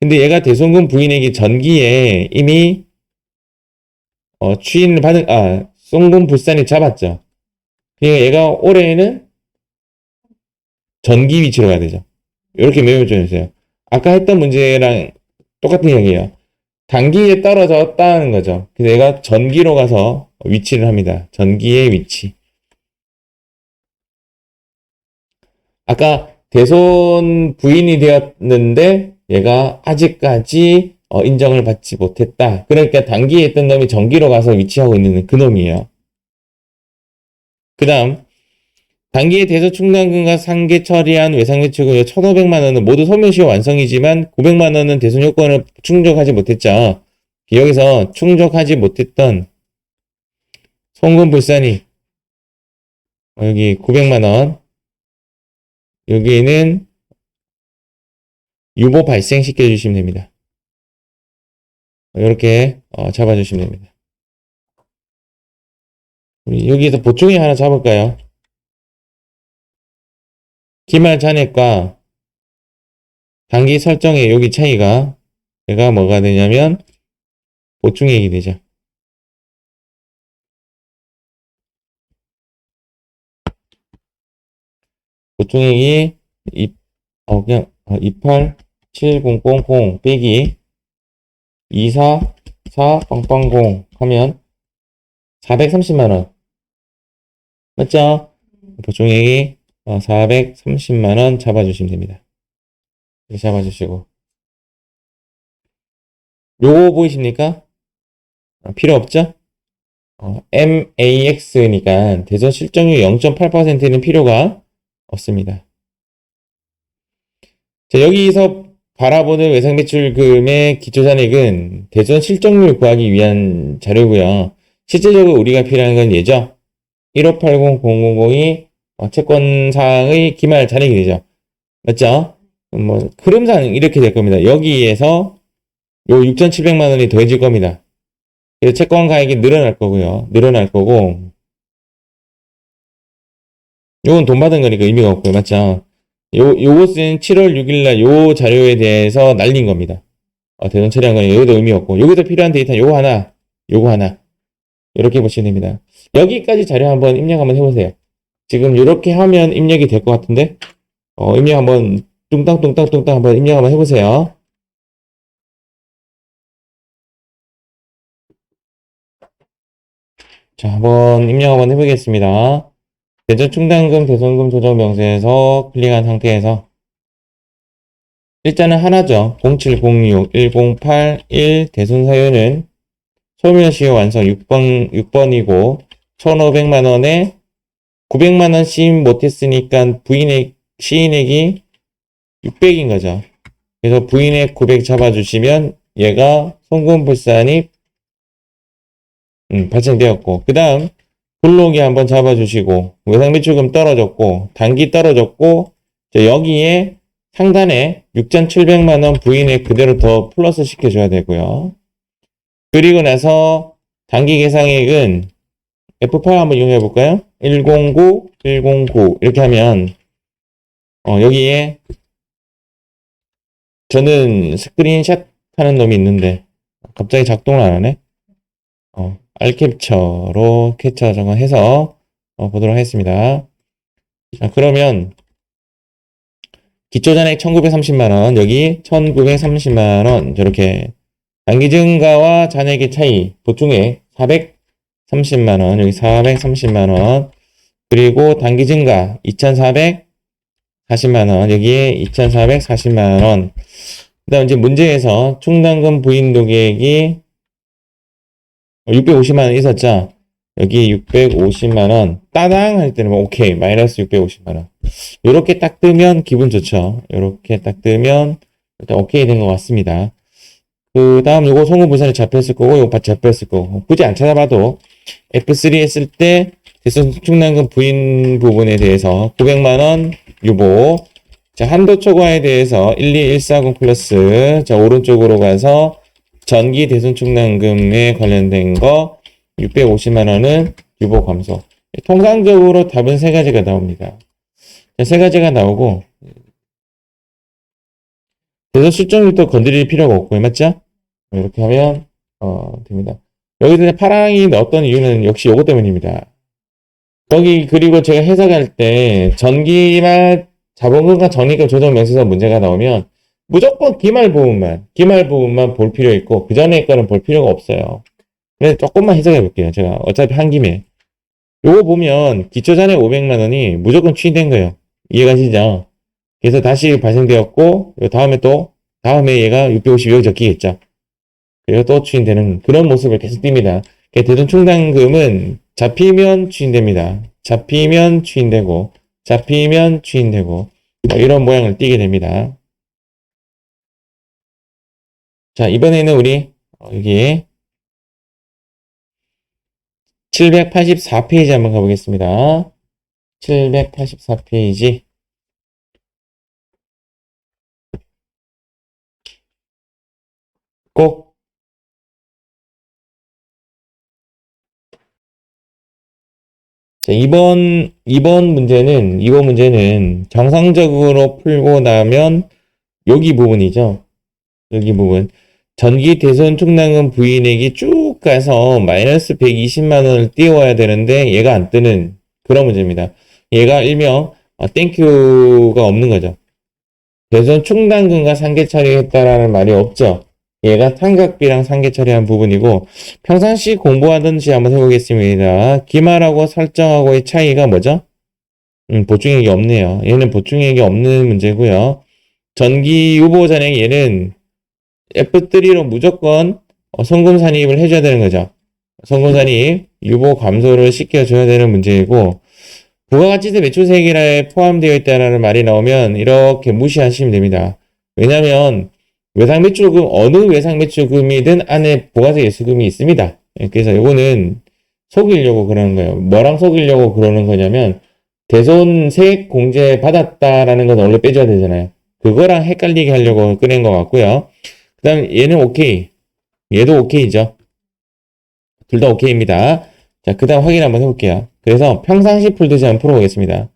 근데 얘가 대손금 부인액이 전기에 이미 추인을 받은 송금 불산이 잡았죠. 그러니까 얘가 올해에는 전기 위치로 가야 되죠. 이렇게 메모해주세요. 아까 했던 문제랑 똑같은 이야기예요. 단기에 떨어졌다는 거죠. 그래서 얘가 전기로 가서 위치를 합니다. 전기의 위치. 아까 대손 부인이 되었는데 얘가 아직까지 인정을 받지 못했다. 그러니까 단기에 있던 놈이 전기로 가서 위치하고 있는 그 놈이에요. 그 다음 단기에 대손 충당금과 상계 처리한 외상매출금 1,500만 원은 모두 소멸시효 완성이지만 900만 원은 대손 요건을 충족하지 못했죠. 여기서 충족하지 못했던 송금 불산이 여기 900만 원 여기는 유보 발생시켜 주시면 됩니다. 이렇게 잡아주시면 됩니다. 우리 여기서 보충이 하나 잡을까요? 기말 잔액과 단기 설정의 여기 차이가 얘가 뭐가 되냐면 보충액이 되죠. 보충액이 그냥 2870000 빼기 244000 하면 430만 원. 맞죠? 보충액이 430만 원 잡아주시면 됩니다. 이렇게 잡아주시고 요거 보이십니까? 필요 없죠? MAX니까 대손 실적률 0.8%는 필요가 없습니다. 자, 여기서 바라보는 외상매출금의 기초잔액은 대손 실적률 구하기 위한 자료고요. 실제적으로 우리가 필요한 건 얘죠. 1580002 채권사항의 기말 잔액이 되죠. 맞죠? 뭐 흐름상 이렇게 될 겁니다. 여기에서 요 6,700만 원이 더해질 겁니다. 그래서 채권 가액이 늘어날 거고요. 늘어날 거고 요건 돈 받은 거니까 의미가 없고요. 맞죠? 요것은 7월 6일날 요 자료에 대해서 날린 겁니다. 대손 처리한 거니까 여기도 의미 없고 여기서 필요한 데이터 요거 하나 요거 하나 이렇게 보시면 됩니다. 여기까지 자료 한번 입력 한번 해보세요. 지금 이렇게 하면 입력이 될 것 같은데 입력 한번 뚱땅뚱땅뚱땅 한번 입력 한번 해보세요. 자, 한번 입력 한번 해보겠습니다. 대전 충당금 대손금 조정 명세에서 클릭한 상태에서 일자는 하나죠. 0706-1081 대손 사유는 소멸시효 완성 6번이고 1,500만원에 900만원 시입 못했으니까 시인액이 600인 거죠. 그래서 부인액 900 잡아주시면 얘가 송금불산이 발생되었고 그 다음 불로기 한번 잡아주시고 외상비출금 떨어졌고 단기 떨어졌고 여기에 상단에 6,700만원 부인액 그대로 더 플러스 시켜줘야 되고요. 그리고 나서 단기 계상액은 F8 한번 이용해 볼까요? 109, 109 이렇게 하면 여기에 저는 스크린샷 하는 놈이 있는데 갑자기 작동을 안 하네. 알캡처로 캡처 정해서 보도록 하겠습니다. 자, 그러면 기초잔액 1,930만원 여기 1,930만원 저렇게 단기 증가와 잔액의 차이 보충액 430만원 여기 430만원 그리고 단기 증가 2,440만원 여기에 2,440만원 그 다음 이제 문제에서 충당금 부인 도객이 650만원 있었죠. 여기 650만원 따당 할 때는 뭐 오케이 마이너스 650만원 요렇게 딱 뜨면 기분 좋죠. 요렇게 딱 뜨면 일단 오케이 된 것 같습니다. 그 다음 요거 송금불산이 잡혔을 거고 요거 잡혔을 거고 굳이 안 찾아봐도 F3 했을 때 대손 충당금 부인 부분에 대해서 900만원 유보 자 한도 초과에 대해서 12140 플러스 자 오른쪽으로 가서 전기 대손 충당금에 관련된 거 650만원은 유보 감소 통상적으로 답은 세 가지가 나옵니다. 자, 세 가지가 나오고 대손 실종률도 건드릴 필요가 없고요. 맞죠? 이렇게 하면 됩니다. 여기서 파랑이 넣었던 이유는 역시 요거 때문입니다. 거기 그리고 제가 해석할 때 전기말 자본금과 적립금 조정 명세서 문제가 나오면 무조건 기말 부분만 볼 필요 있고 그 전에 거는 볼 필요가 없어요. 그래서 조금만 해석해 볼게요. 제가 어차피 한 김에 요거 보면 기초잔액 500만원이 무조건 추인된 거예요. 이해가시죠? 그래서 다시 발생되었고 다음에 얘가 650 적히겠죠. 그리고 또 추인되는 그런 모습을 계속 띕니다. 대손 충당금은 잡히면 추인됩니다. 잡히면 추인되고 이런 모양을 띠게 됩니다. 자, 이번에는 우리 여기 784페이지 한번 가보겠습니다. 784페이지 꼭 자, 이번 문제는 정상적으로 풀고 나면 여기 부분이죠. 여기 부분. 전기 대손 충당금 부인액이 쭉 가서 마이너스 120만원을 띄워야 되는데 얘가 안 뜨는 그런 문제입니다. 얘가 일명 땡큐가 없는 거죠. 대손 충당금과 상계 처리했다라는 말이 없죠. 얘가 tan각비랑 상계 처리한 부분이고 평상시 공부하든지 한번 해보겠습니다. 기말하고 설정하고의 차이가 뭐죠? 보충액이 없네요. 얘는 보충액이 없는 문제고요. 전기 유보 잔액 얘는 F3로 무조건 송금 산입을 해줘야 되는 거죠. 송금 산입 유보 감소를 시켜줘야 되는 문제이고 부가가치세 매출세액에 포함되어 있다는 말이 나오면 이렇게 무시하시면 됩니다. 왜냐하면 외상매출금 어느 외상매출금이든 안에 부가세 예수금이 있습니다. 그래서 이거는 속이려고 그러는 거예요. 뭐랑 속이려고 그러는 거냐면 대손 세액 공제 받았다라는 건 원래 빼줘야 되잖아요. 그거랑 헷갈리게 하려고 꺼낸 것 같고요. 그 다음 얘는 오케이. 얘도 오케이죠. 둘 다 오케이입니다. 자, 그 다음 확인 한번 해볼게요. 그래서 평상시 풀듯이 한번 풀어보겠습니다.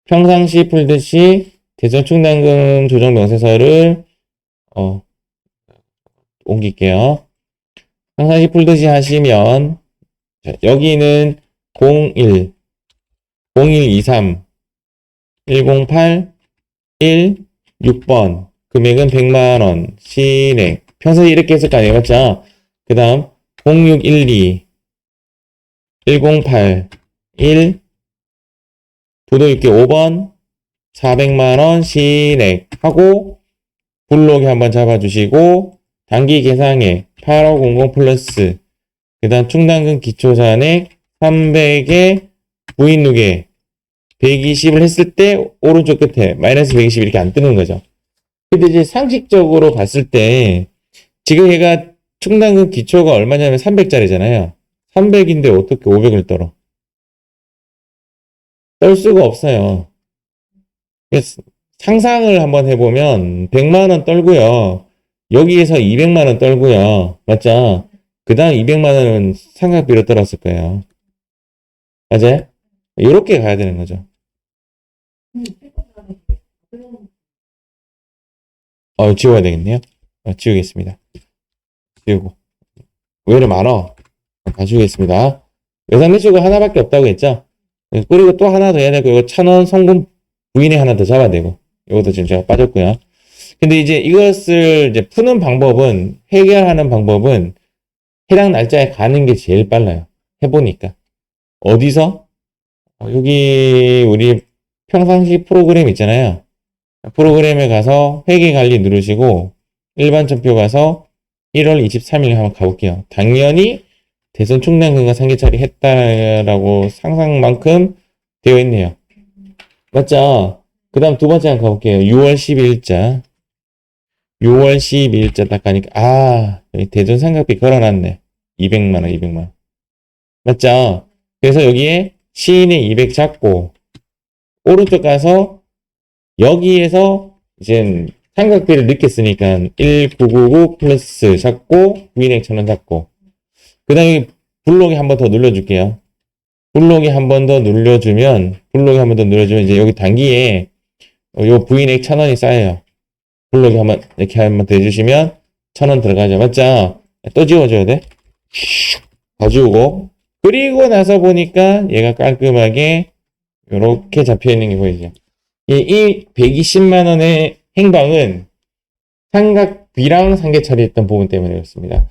평상시 풀듯이 대손 충당금 조정 명세서를 옮길게요. 평상시 풀듯이 하시면 자, 여기는 01, 0123, 108, 1, 6번 금액은 100만원 시액 평소에 이렇게 했을 거 아니에요, 맞죠? 그 다음 0612, 108, 1 부도 있게 5번 400만원 시액 하고 블록에 한번 잡아주시고 단기 계상액 8500 플러스 그 다음 충당금 기초잔액 300에 부인 누계 120을 했을 때 오른쪽 끝에 마이너스 120 이렇게 안 뜨는 거죠. 근데 이제 상식적으로 봤을 때 지금 얘가 충당금 기초가 얼마냐면 300짜리잖아요. 300인데 어떻게 500을 떨어? 떨 수가 없어요. 상상을 한번 해보면 100만원 떨고요. 여기에서 200만원 떨고요. 맞죠? 그 다음 200만원은 삼각비로 떨었을 거예요. 맞아요? 이렇게 가야 되는 거죠. 지워야 되겠네요. 지우겠습니다. 지우고. 왜 이렇게 많아? 다 지우겠습니다. 외상매출가 하나밖에 없다고 했죠? 그리고 또 하나 더 해야 되고, 이거 1,000원 성금 부인에 하나 더 잡아야 되고, 이것도 지금 제가 빠졌고요. 근데 이제 이것을 이제 푸는 방법은, 해결하는 방법은 해당 날짜에 가는 게 제일 빨라요. 해보니까. 어디서? 여기 우리 평상시 프로그램 있잖아요. 프로그램에 가서 회계관리 누르시고 일반 전표 가서 1월 23일 한번 가볼게요. 당연히 대선 충당금과 상계처리 했다라고 상상만큼 되어 있네요. 맞죠? 그 다음 두 번째 한번 가볼게요. 6월 12일자. 6월 12일자 딱 가니까 여기 대전 상각비 걸어놨네. 200만원, 200만원. 맞죠? 그래서 여기에 시인의 200 잡고 오른쪽 가서 여기에서 이제 삼각비를 늦게 쓰니까 1999 플러스 잡고 부인액 1,000원 잡고 그 다음에 블록에 한 번 더 눌러줄게요. 블록에 한 번 더 눌러주면 이제 여기 단기에 요 부인액 1,000원이 쌓여요. 블록에 한번 이렇게 한번 더 해주시면 1,000원 들어가죠. 맞죠? 또 지워줘야 돼. 다 지우고 그리고 나서 보니까 얘가 깔끔하게 이렇게 잡혀있는 게 보이죠. 이 120만원의 행방은 삼각비랑 상계 처리했던 부분 때문에 그렇습니다.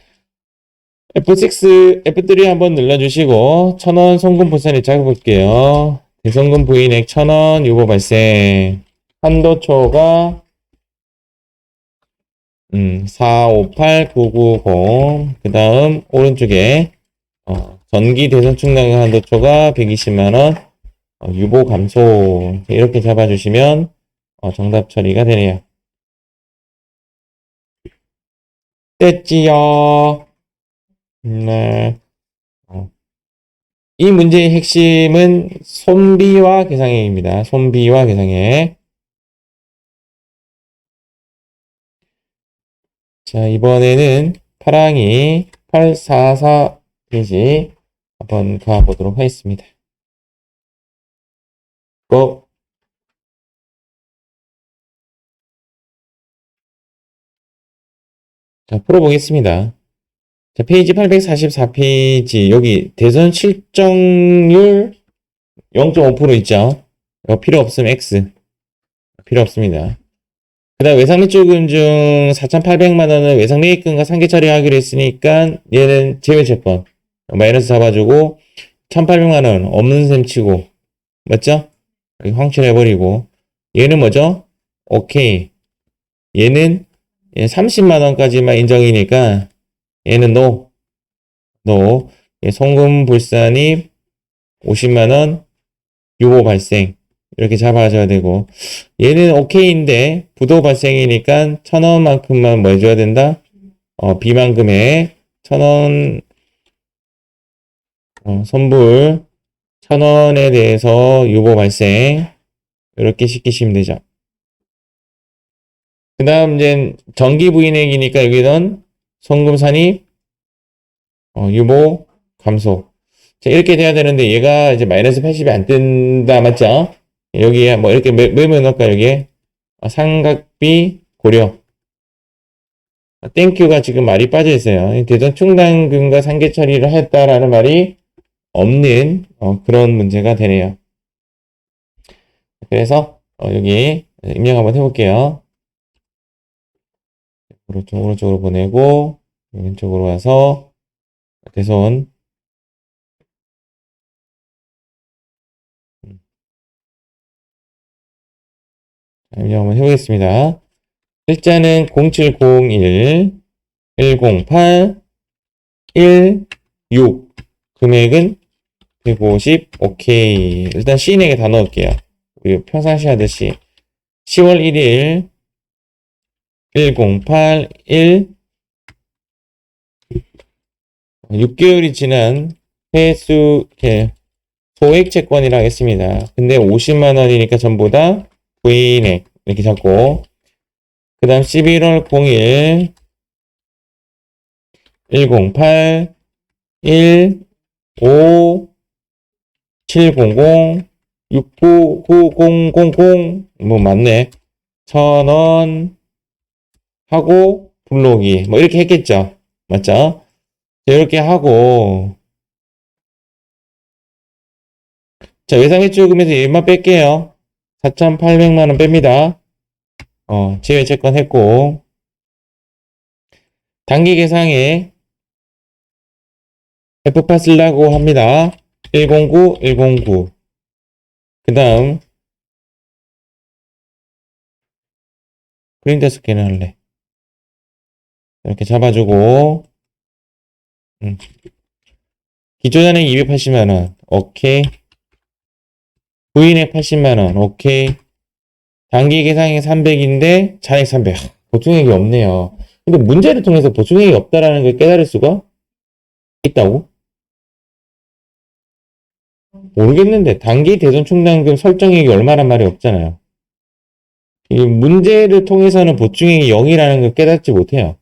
F6, F3 한번 눌러주시고 1,000원 송금 보산에 잡아볼게요. 대송금 부인액 1,000원 유보 발생. 한도초가 458990. 그 다음 오른쪽에 전기 대선 충당금 한도초가 120만원. 유보 감소 이렇게 잡아주시면 정답 처리가 되네요. 됐지요. 네. 이 문제의 핵심은 손비와 계상액입니다. 손비와 계상액. 자, 이번에는 파랑이 844 페이지 한번 가보도록 하겠습니다. 고! 자, 풀어보겠습니다. 자, 페이지 844페이지, 여기 대선 실정률 0.5% 있죠? 이거 필요 없으면 X. 필요 없습니다. 그 다음 외상매출금 중 4,800만원은 외상매입금과 상계 처리하기로 했으니까 얘는 제외채권 마이너스 잡아주고 1,800만원 없는 셈 치고 맞죠? 여기 황칠해버리고 얘는 뭐죠? 오케이. 얘는 30만원까지만 인정이니까 얘는 NO. 송금 불산입 50만원 유보 발생 이렇게 잡아줘야 되고 얘는 오케이인데 부도 발생이니까 1,000원만큼만 뭐 해줘야 된다? 비만금액 1,000원 선불 1,000원에 대해서 유보 발생. 이렇게 시키시면 되죠. 그 다음 이제 정기 부인액이니까 여기는 송금 산입, 유보 감소. 자, 이렇게 돼야 되는데 얘가 이제 마이너스 80이 안 뜬다, 맞죠? 여기에 뭐 이렇게 메모 넣을까, 여기에? 삼각비 고려. 땡큐가 지금 말이 빠져 있어요. 대전 충당금과 상계 처리를 했다라는 말이 없는 그런 문제가 되네요. 그래서 여기 입력 한번 해볼게요. 오른쪽으로 보내고 왼쪽으로 와서 대손 입력 한번 해보겠습니다. 일자는 0701 108 16 금액은 150 오케이. 일단 시인에게 다 넣을게요. 우리 평상시 하듯이 10월 1일 108 1 6개월이 지난 회수 소액 채권이라 하겠습니다. 근데 50만 원이니까 전부 다 부인액 이렇게 잡고 그 다음 11월 01 108 1 5 700 699000 뭐 맞네. 1,000원 하고 불러오기 뭐 이렇게 했겠죠. 맞죠? 이렇게 하고 자 외상회수요금에서 얘만 뺄게요. 4,800만 원 뺍니다. 제외채권 했고 단기 계상에 F파 쓰려고 합니다. 109 109 그 다음 프린터 스캔을 할래. 이렇게 잡아주고 기초잔액 280만원 오케이. 부인액 80만원 오케이. 단기 계상액 300인데 잔액 300 보충액이 없네요. 근데 문제를 통해서 보충액이 없다라는 걸 깨달을 수가 있다고? 모르겠는데 단기 대손 충당금 설정액이 얼마란 말이 없잖아요. 이 문제를 통해서는 보충액이 0이라는 걸 깨닫지 못해요.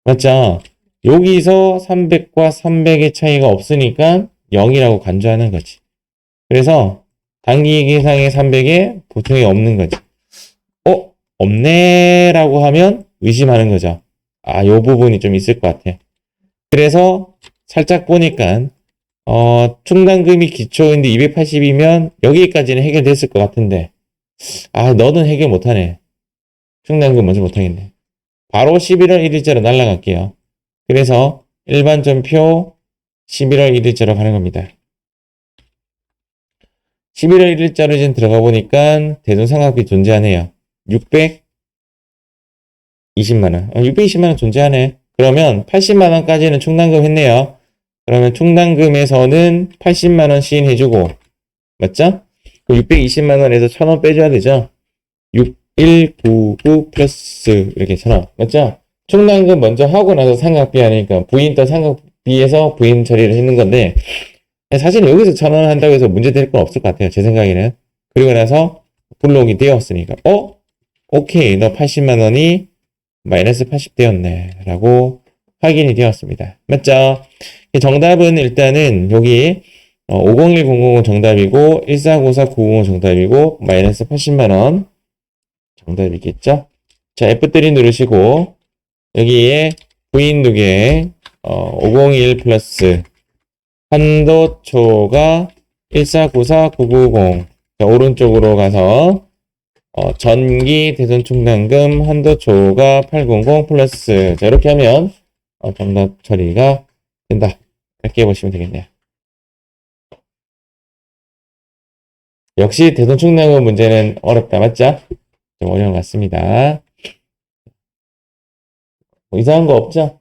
맞죠? 여기서 300과 300의 차이가 없으니까 0이라고 간주하는 거지. 그래서 단기 계상의 300에 보충액이 없는 거지. 없네 라고 하면 의심하는 거죠. 요 부분이 좀 있을 것 같아. 그래서 살짝 보니까 충당금이 기초인데 280이면 여기까지는 해결됐을 것 같은데 너는 해결 못하네. 충당금 먼저 못하겠네. 바로 11월 1일자로 날라갈게요. 그래서 일반전표 11월 1일자로 가는 겁니다. 11월 1일자로 이제 들어가 보니까 대손상각비 존재하네요. 620만원. 620만원 존재하네. 그러면 80만원까지는 충당금 했네요. 그러면 충당금에서는 80만원 시인해주고, 맞죠? 620만원에서 1,000원 빼줘야 되죠? 6199 플러스 이렇게 1,000원. 맞죠? 충당금 먼저 하고 나서 상각비 하니까 부인 또 상각비에서 부인 처리를 했는 건데, 사실 여기서 1,000원 한다고 해서 문제 될 건 없을 것 같아요. 제 생각에는. 그리고 나서 불록이 되었으니까, 오케이. 너 80만원이 마이너스 80 되었네. 라고 확인이 되었습니다. 맞죠? 정답은 일단은 여기 501000 정답이고 1494990 정답이고 마이너스 80만원 정답이겠죠? 자, F3 누르시고 여기에 부인 두개 501 플러스 한도초가 1494990 자, 오른쪽으로 가서 전기 대손 충당금 한도초가 800 플러스 자 이렇게 하면 정답 처리가 된다. 이렇게 보시면 되겠네요. 역시 대손 충당금 문제는 어렵다. 맞죠? 좀 어려운 것 같습니다. 이상한 거 없죠?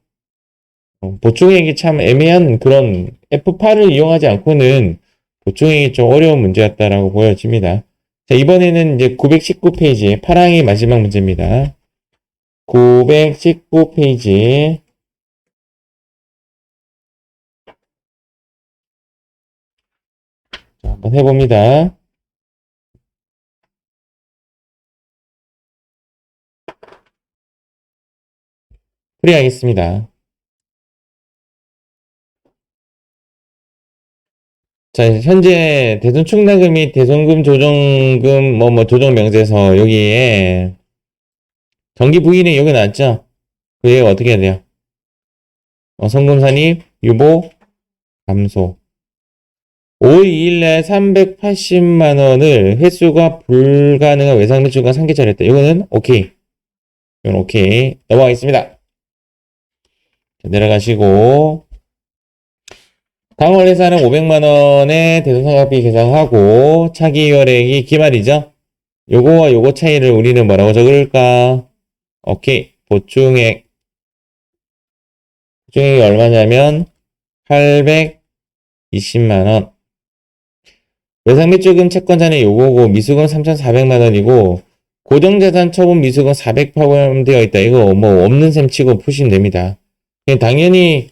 보충액이 참 애매한 그런 F8을 이용하지 않고는 보충액이 좀 어려운 문제였다라고 보여집니다. 자, 이번에는 이제 919페이지, 파랑이 마지막 문제입니다. 919페이지. 한번 해봅니다. 풀이하겠습니다. 자, 현재 대손 충당금 및 대손금 조정금, 조정 명세서 여기에 정기 부인이 여기 나왔죠? 그 얘가 어떻게 해야 돼요? 성금 산입, 유보, 감소. 5월 2일날 380만원을 회수가 불가능한 외상 매출과 상계처리 했다. 이거는 오케이. 이건 오케이. 넘어가겠습니다. 자, 내려가시고. 당월 회사는 500만원의 대손상각비 계산하고 차기 월액이 기말이죠. 요거와 요거 차이를 우리는 뭐라고 적을까? 오케이. 보충액. 보충액이 얼마냐면 820만원. 외상매출금 채권자는 요거고 미수금 3,400만원이고 고정자산 처분 미수금 400 포함되어 있다. 이거 뭐 없는 셈 치고 푸시면 됩니다. 당연히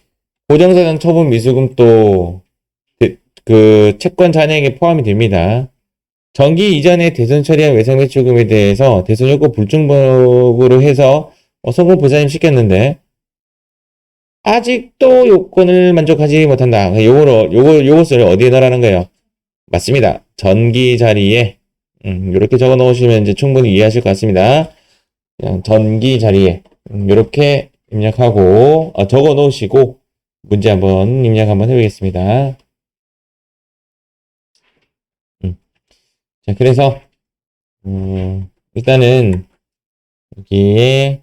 고정자산 처분 미수금도 그 채권 잔액에 포함이 됩니다. 정기 이전에 대손 처리한 외상매출금에 대해서 대손 요건 불충분으로 해서 성금 부사님 시켰는데 아직도 요건을 만족하지 못한다. 요것을 어디에 넣으라는 거예요? 맞습니다. 전기 자리에 이렇게 적어 놓으시면 이제 충분히 이해하실 것 같습니다. 그냥 전기 자리에 이렇게 입력하고 적어 놓으시고 문제 한번 입력 한번 해보겠습니다. 자, 그래서 일단은 여기에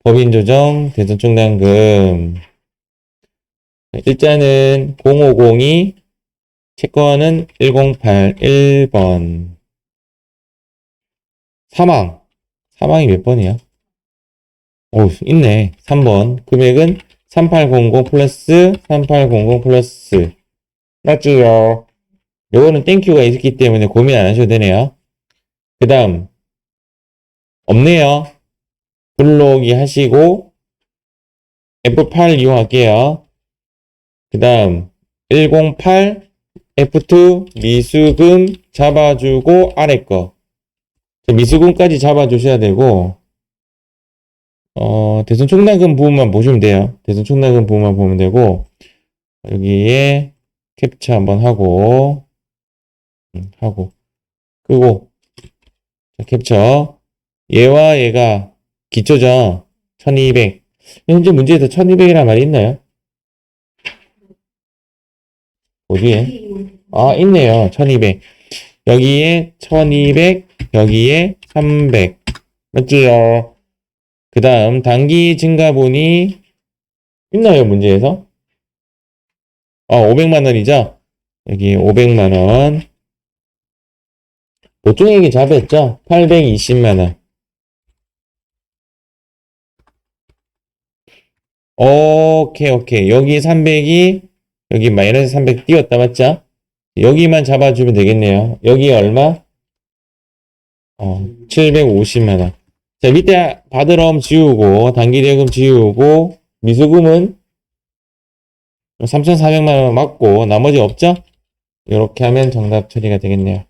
법인 조정 대손 충당금 일자는 0502 채권은 108 1번 사망이 몇 번이야? 오, 있네. 3번 금액은 3800 플러스 3800 플러스 맞지요? 요거는 땡큐가 있기 때문에 고민 안 하셔도 되네요. 그 다음 없네요. 불러오기 하시고 F8 이용할게요. 그 다음 108 F2 미수금 잡아주고 아래 거 미수금까지 잡아주셔야 되고 대손 충당금 부분만 보시면 돼요. 대손 충당금 부분만 보면 되고 여기에 캡처 한번 하고 그리고 캡처 얘와 얘가 기초죠. 1200 현재 문제에서 1200이라는 말이 있나요? 어디에? 아, 있네요. 1200 여기에 1200 여기에 300 맞지요? 그 다음 단기 증가분이 있나요? 문제에서? 500만원이죠? 여기 500만원 보충액이 잡았죠? 820만원 오케이 여기 300이 여기 마이너스 300 띄웠다 맞죠? 여기만 잡아주면 되겠네요. 여기 얼마? 750만원. 자, 밑에 받으럼 지우고, 단기대금 지우고, 미수금은 3,400만원 맞고, 나머지 없죠? 이렇게 하면 정답 처리가 되겠네요.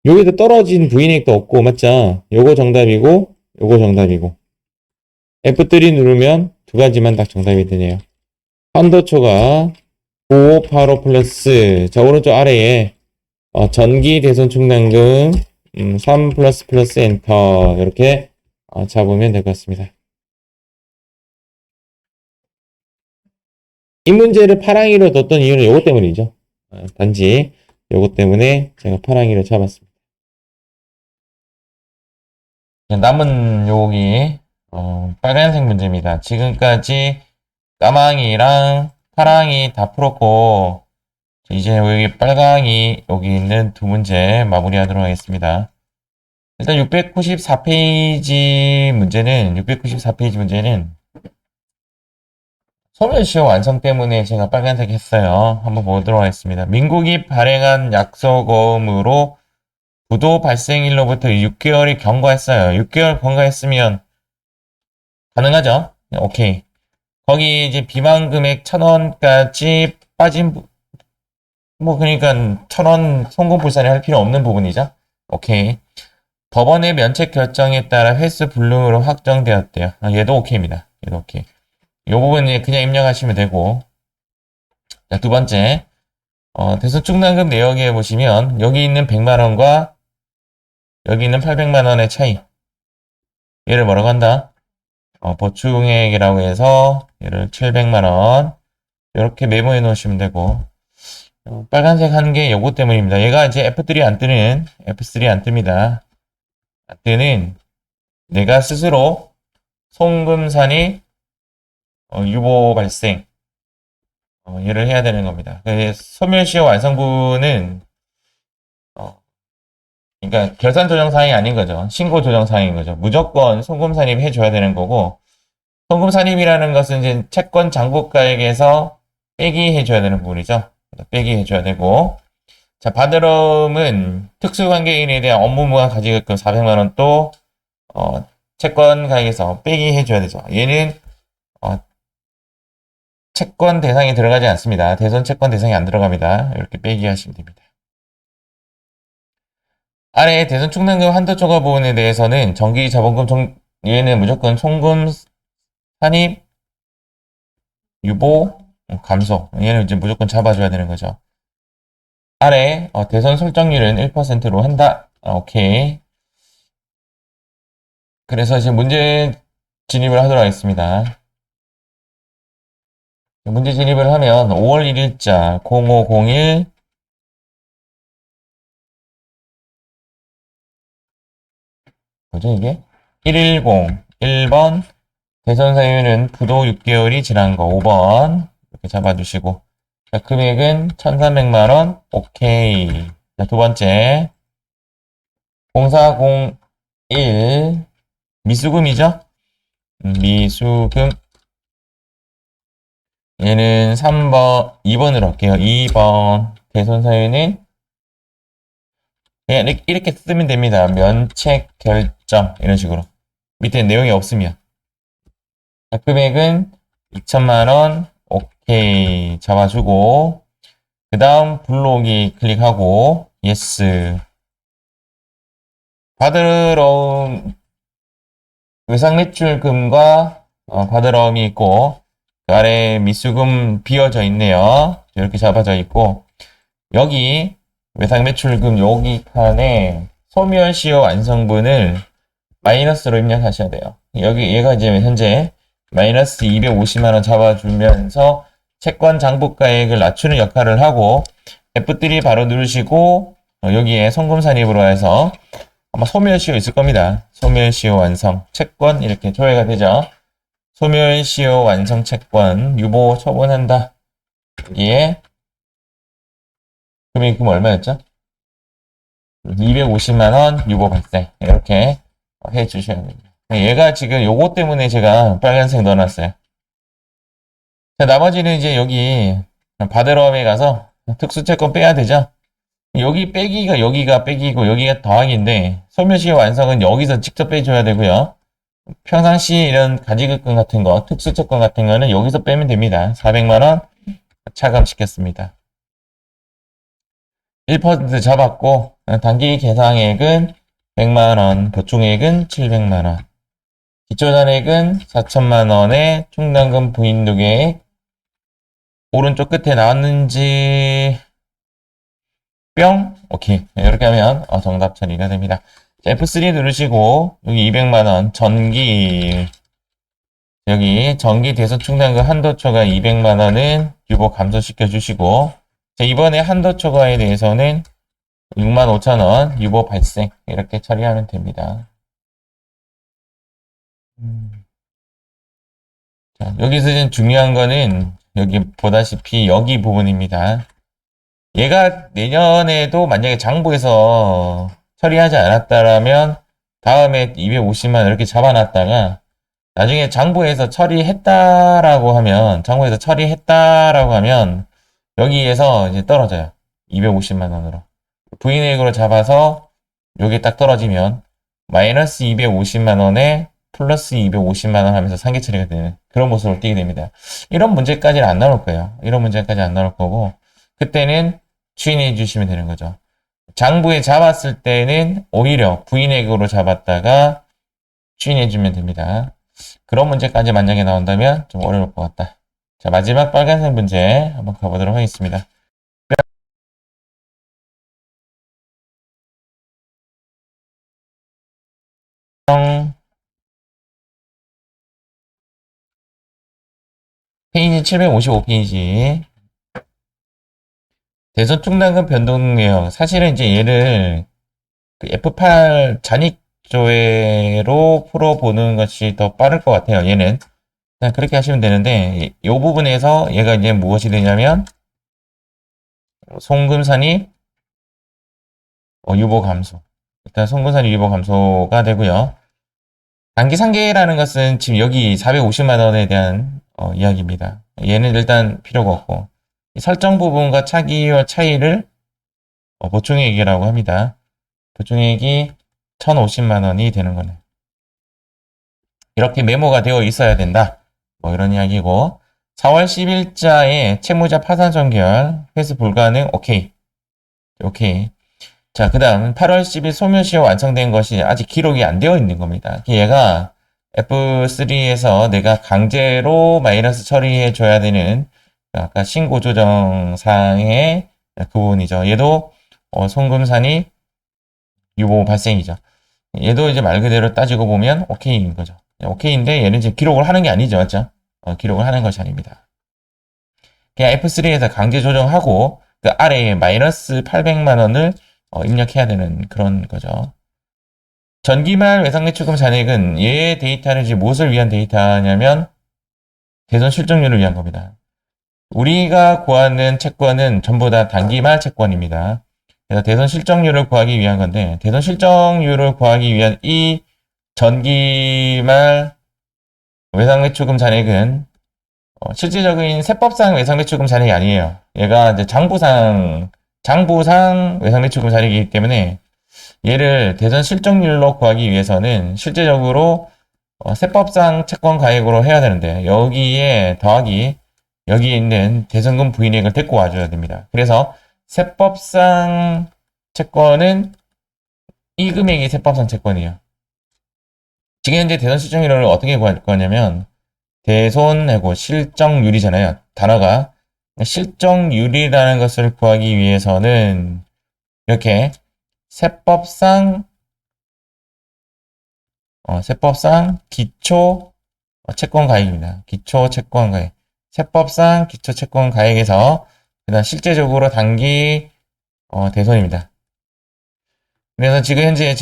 여기서 떨어진 부인액도 없고, 맞죠? 요거 정답이고, 요거 정답이고. F3 누르면 두 가지만 딱 정답이 되네요. 한도초가 9585 플러스, 자, 오른쪽 아래에 전기 대손 충당금 3 플러스 플러스 엔터 이렇게 잡으면 될 것 같습니다. 이 문제를 파랑이로 뒀던 이유는 요것 때문이죠. 단지 요것 때문에 제가 파랑이로 잡았습니다. 남은 여기 빨간색 문제입니다. 지금까지 까망이랑 파랑이 다 풀었고 이제 여기 빨강이 여기 있는 두 문제 마무리하도록 하겠습니다. 일단 694페이지 문제는 소멸시효 완성 때문에 제가 빨간색 했어요. 한번 보도록 하겠습니다. 민국이 발행한 약속어음으로 부도 발생일로부터 6개월이 경과했어요. 6개월 경과했으면 가능하죠? 오케이. 거기 이제 비만금액 1,000원까지 빠진 그러니까 1,000원 송금불산이 할 필요 없는 부분이죠. 오케이. 법원의 면책 결정에 따라 횟수 불능으로 확정되었대요. 얘도 오케이입니다. 얘도 오케이. 이 부분은 그냥 입력하시면 되고. 자, 두 번째. 대손 충당금 내역에 보시면 여기 있는 100만원과 여기 있는 800만원의 차이. 얘를 뭐라고 한다? 보충액이라고 해서 얘를 700만원 이렇게 메모해 놓으시면 되고, 빨간색 한 게 요거 때문입니다. 얘가 이제 F3 안 뜨는, F3 안 뜹니다. 안 뜨는 내가 스스로 송금산이 유보 발생 얘를 해야 되는 겁니다. 소멸시효 완성분은 그러니까 결산 조정 사항이 아닌 거죠. 신고 조정 사항인 거죠. 무조건 송금 산입 해줘야 되는 거고, 송금 산입이라는 것은 이제 채권 장부가액에서 빼기 해줘야 되는 부분이죠. 빼기 해줘야 되고, 자, 받으럼은 특수관계인에 대한 업무무관 가지급금 400만원 또 채권 가액에서 빼기 해줘야 되죠. 얘는 채권 대상에 들어가지 않습니다. 대손 채권 대상이 안 들어갑니다. 이렇게 빼기 하시면 됩니다. 아래 대손 충당금 한도 초과 부분에 대해서는 정기 자본금 얘는 무조건 송금 산입 유보 감소 얘는 이제 무조건 잡아줘야 되는 거죠. 아래 대손 설정률은 1%로 한다. 오케이. 그래서 이제 문제 진입을 하도록 하겠습니다. 문제 진입을 하면 5월 1일자 0501 뭐죠 이게? 110 1번 대선 사유는 부도 6개월이 지난 거 5번 이렇게 잡아주시고, 자, 금액은 1,300만원 오케이. 자, 두 번째 0401 미수금이죠? 미수금 얘는 3번 2번으로 할게요. 2번 대손 사유는 그냥 이렇게 쓰면 됩니다. 면책 결정 이런 식으로 밑에 내용이 없으면. 자, 금액은 2천만원 오케이 잡아주고, 그 다음 불러오기 클릭하고 예스. 받으러 외상매출금과 받으러움이 있고, 그 아래 미수금 비어져 있네요. 이렇게 잡아져 있고, 여기 외상매출금 여기 칸에 소멸시효 완성분을 마이너스로 입력하셔야 돼요. 여기 얘가 이제 현재 마이너스 250만원 잡아주면서 채권 장부가액을 낮추는 역할을 하고, F3 바로 누르시고 여기에 송금 산입으로 해서 아마 소멸시효 있을 겁니다. 소멸시효 완성 채권 이렇게 조회가 되죠. 소멸시효 완성 채권 유보 처분한다. 여기에 금액이 얼마였죠? 250만원 유보 발생 이렇게 해주셔야 됩니다. 얘가 지금 요거 때문에 제가 빨간색 넣어놨어요. 자, 나머지는 이제 여기 받으러움에 가서 특수채권 빼야 되죠. 여기 빼기가 여기가 빼기고 여기가 더하기인데, 소멸시효 완성은 여기서 직접 빼줘야 되고요. 평상시 이런 가지급금 같은 거, 특수채권 같은 거는 여기서 빼면 됩니다. 400만원 차감시켰습니다. 1% 잡았고, 단기 계상액은 100만원, 보충액은 700만원. 기초잔액은 4천만원에 충당금 부인도 계획. 오른쪽 끝에 나왔는지 뿅 오케이. 이렇게 하면 정답 처리가 됩니다. 자, F3 누르시고 여기 200만원 전기, 여기 전기 대손 충당금 한도 초과 200만원은 유보 감소시켜 주시고, 자, 이번에 한도 초과에 대해서는 65,000원 유보 발생 이렇게 처리하면 됩니다. 자, 여기서 중요한 거는 여기 보다시피 여기 부분입니다. 얘가 내년에도 만약에 장부에서 처리하지 않았다라면 다음에 250만 이렇게 잡아놨다가 나중에 장부에서 처리했다라고 하면 여기에서 이제 떨어져요. 250만 원으로. 부인액으로 잡아서 여기 딱 떨어지면 마이너스 250만 원에 플러스 250만 원 하면서 상계 처리가 되는 그런 모습을 띠게 됩니다. 이런 문제까지는 안 나올 거예요. 이런 문제까지 안 나올 거고 그때는 추인해 주시면 되는 거죠. 장부에 잡았을 때는 오히려 부인액으로 잡았다가 추인해 주면 됩니다. 그런 문제까지 만약에 나온다면 좀 어려울 것 같다. 자, 마지막 빨간색 문제 한번 가보도록 하겠습니다. 페이지 755페이지. 대선 충당금 변동 내역. 사실은 이제 얘를 그 F8 잔익조회로 풀어보는 것이 더 빠를 것 같아요. 얘는. 그냥 그렇게 하시면 되는데, 이 부분에서 얘가 이제 무엇이 되냐면, 송금산이 유보 감소. 일단 송금산이 유보 감소가 되고요. 단기 상계라는 것은 지금 여기 450만 원에 대한 이야기입니다. 얘는 일단 필요가 없고 이 설정 부분과 차기와 차이를 보충액이라고 합니다. 보충액이 1,050만 원이 되는 거네. 이렇게 메모가 되어 있어야 된다. 뭐 이런 이야기고 4월 10일자에 채무자 파산 종결 회수 불가능 오케이. 오케이. 자, 그 다음 8월 10일 소멸시효 완성된 것이 아직 기록이 안 되어 있는 겁니다. 얘가 F3에서 내가 강제로 마이너스 처리해 줘야 되는 아까 신고 조정 사항의 그 부분이죠. 얘도 송금산이 유보 발생이죠. 얘도 이제 말 그대로 따지고 보면 오케이인 거죠. 오케이인데 얘는 이제 기록을 하는 게 아니죠. 맞죠? 기록을 하는 것이 아닙니다. 그냥 F3에서 강제 조정하고 그 아래에 마이너스 800만 원을 입력해야 되는 그런 거죠. 전기말 외상매출금 잔액은 얘의 데이터는 이제 무엇을 위한 데이터냐면 대손 실적률을 위한 겁니다. 우리가 구하는 채권은 전부 다 단기말 채권입니다. 그래서 대손 실적률을 구하기 위한 건데 대손 실적률을 구하기 위한 이 전기말 외상매출금 잔액은 실질적인 세법상 외상매출금 잔액이 아니에요. 얘가 이제 장부상 외상매출금 잔액이기 때문에 얘를 대선 실적률로 구하기 위해서는 실제적으로 세법상 채권 가액으로 해야 되는데 여기에 더하기 여기 있는 대선금 부인액을 데리고 와줘야 됩니다. 그래서 세법상 채권은 이 금액이 세법상 채권이에요. 지금 현재 대선 실적률을 어떻게 구할 거냐면 대손하고 실적률이잖아요. 단어가 실적률이라는 것을 구하기 위해서는 이렇게 세법상 기초 채권 가액입니다. 기초 채권 가액. 세법상 기초 채권 가액에서 그다음 실제적으로 단기 대손입니다. 그래서 지금 현재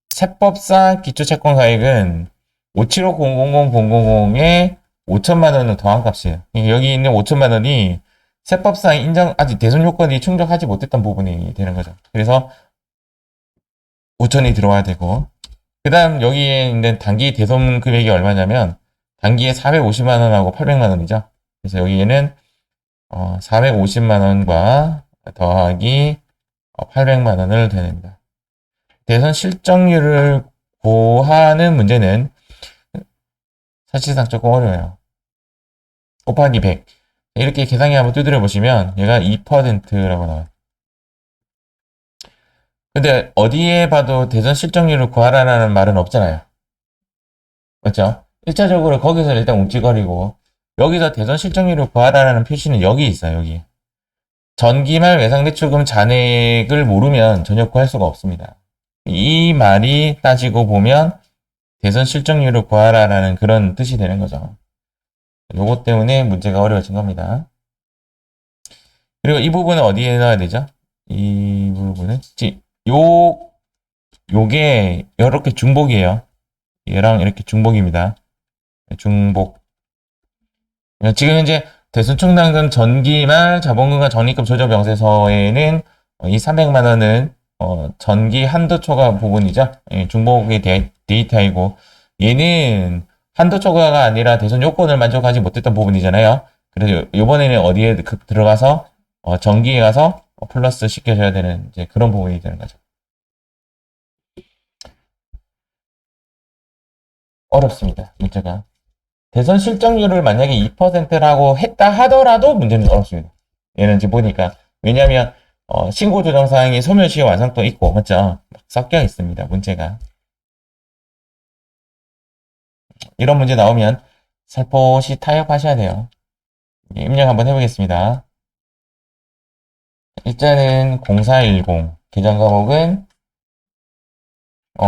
세법상 기초 채권 가액은 575000000에 5천만 원을 더한 값이에요. 여기 있는 5천만 원이 세법상 아직 대손 요건이 충족하지 못했던 부분이 되는 거죠. 그래서 5천이 들어와야 되고 그 다음 여기에 있는 단기 대손 금액이 얼마냐면 단기에 450만 원하고 800만 원이죠. 그래서 여기에는 450만 원과 더하기 800만 원을 되냅니다. 대손 실적률을 구하는 문제는 사실상 조금 어려워요. 곱하기 100 이렇게 계산기 한번 두드려 보시면 얘가 2%라고 나와요. 근데 어디에 봐도 대선 실적률을 구하라는 말은 없잖아요. 맞죠? 1차적으로 거기서 일단 움찔거리고 여기서 대선 실적률을 구하라는 표시는 여기 있어요. 여기. 전기말 외상매출금 잔액을 모르면 전혀 구할 수가 없습니다. 이 말이 따지고 보면 대선 실적률을 구하라라는 그런 뜻이 되는 거죠. 요것 때문에 문제가 어려워진 겁니다. 그리고 이 부분은 어디에 넣어야 되죠? 이 부분은 요게 이렇게 중복이에요. 얘랑 이렇게 중복입니다. 중복. 지금 현재 대손충당금 전기말 자본금과 적립금 조정명세서에는 이 300만 원은 전기 한도 초과 부분이죠. 중복의 데이터이고 얘는 한도 초과가 아니라 대손 요건을 만족하지 못했던 부분이잖아요. 그래서 이번에는 어디에 들어가서 전기에 가서 플러스 시켜줘야 되는 이제 그런 부분이 되는 거죠. 어렵습니다. 문제가. 대선 실적률을 만약에 2%라고 했다 하더라도 문제는 어렵습니다. 얘는 지금 보니까. 왜냐하면 신고 조정 사항이 소멸시효 완성도 있고 맞죠? 막 섞여 있습니다. 문제가. 이런 문제 나오면 살포시 타협하셔야 돼요. 입력 한번 해보겠습니다. 일단은 0410 계정 과목은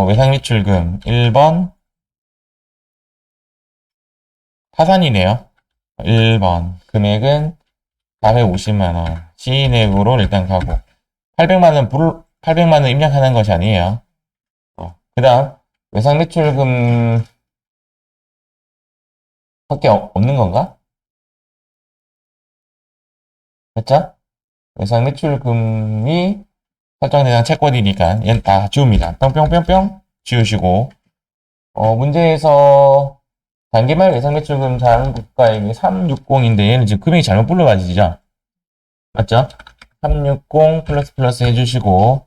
외상매출금 1번 파산이네요. 1번 금액은 450만원 시내구로 일단 가고 800만원 입력하는 것이 아니에요. 그 다음 외상매출금 밖에 없는 건가? 그렇죠? 외상매출금이 설정 대상 채권이니까 얘는 다 지웁니다. 뿅뿅뿅뿅 지우시고 문제에서 단기말 외상매출금 자산국가액이 360인데 얘는 지금 금액이 잘못 불러가지죠? 맞죠? 360 플러스 해주시고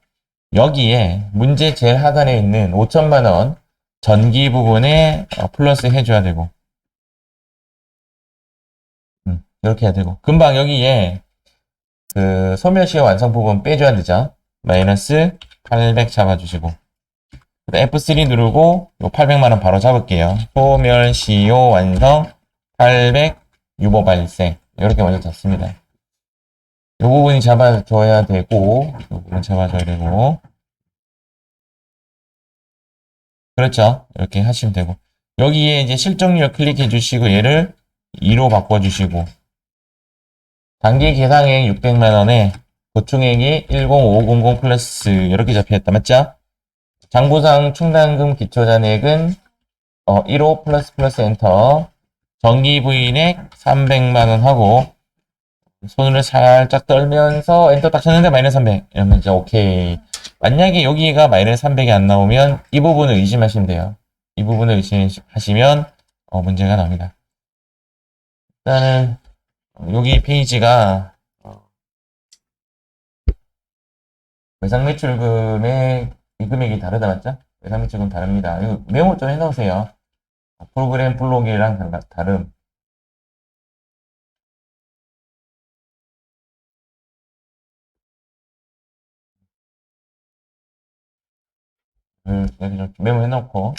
여기에 문제 제일 하단에 있는 5천만원 전기 부분에 플러스 해줘야 되고 이렇게 해야 되고 금방 여기에 그 소멸시효 완성 부분 빼줘야 되죠? 마이너스 800 잡아주시고 F3 누르고 요 800만원 바로 잡을게요. 소멸시효 완성 800 유보 발생 이렇게 먼저 잡습니다. 요 부분이 잡아줘야 되고 요 부분 잡아줘야 되고 그렇죠. 이렇게 하시면 되고 여기에 이제 실적률 클릭해 주시고 얘를 2로 바꿔주시고 단기 계상액 600만원에 보충액이 10500 플러스 이렇게 잡혀있다 맞죠? 장부상 충당금 기초잔액은 1호 플러스 엔터 정기 부인액 300만원 하고 손을 살짝 떨면서 엔터 딱 쳤는데 마이너스 300 이러면 이제 오케이. 만약에 여기가 마이너스 300이 안 나오면 이 부분을 의심하시면 돼요. 이 부분을 의심하시면 문제가 납니다. 일단은 여기 페이지가 외상매출금의 이 금액이 다르다 맞죠? 외상매출금 다릅니다. 이거 메모 좀 해놓으세요. 프로그램 블록이랑 다름. 여기 좀 메모 해놓고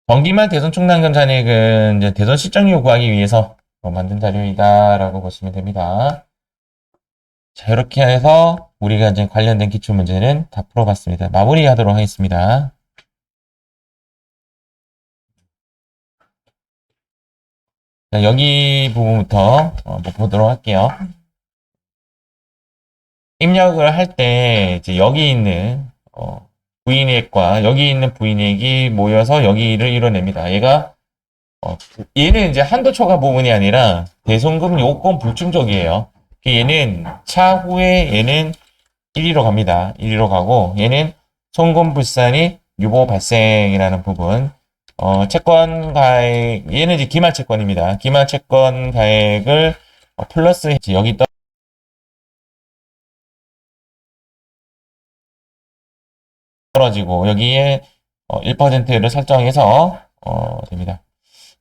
정기말 대손 충당금 잔액은 이제 대손 실적률 구하기 위해서 만든 자료이다라고 보시면 됩니다. 자, 이렇게 해서 우리가 이제 관련된 기출 문제는 다 풀어봤습니다. 마무리하도록 하겠습니다. 자, 여기 부분부터 보도록 할게요. 입력을 할 때 이제 여기 있는 부인액과 여기 있는 부인액이 모여서 여기를 이뤄냅니다. 얘는 이제 한도 초과 부분이 아니라 대손금 요건 불충족이에요. 얘는 차후에 얘는 1위로 갑니다. 1위로 가고 얘는 송금불산이 유보 발생이라는 부분 채권 가액 얘는 이제 기말 채권입니다. 기말 채권 가액을 플러스 여기 떨어지고 여기에 1%를 설정해서 됩니다.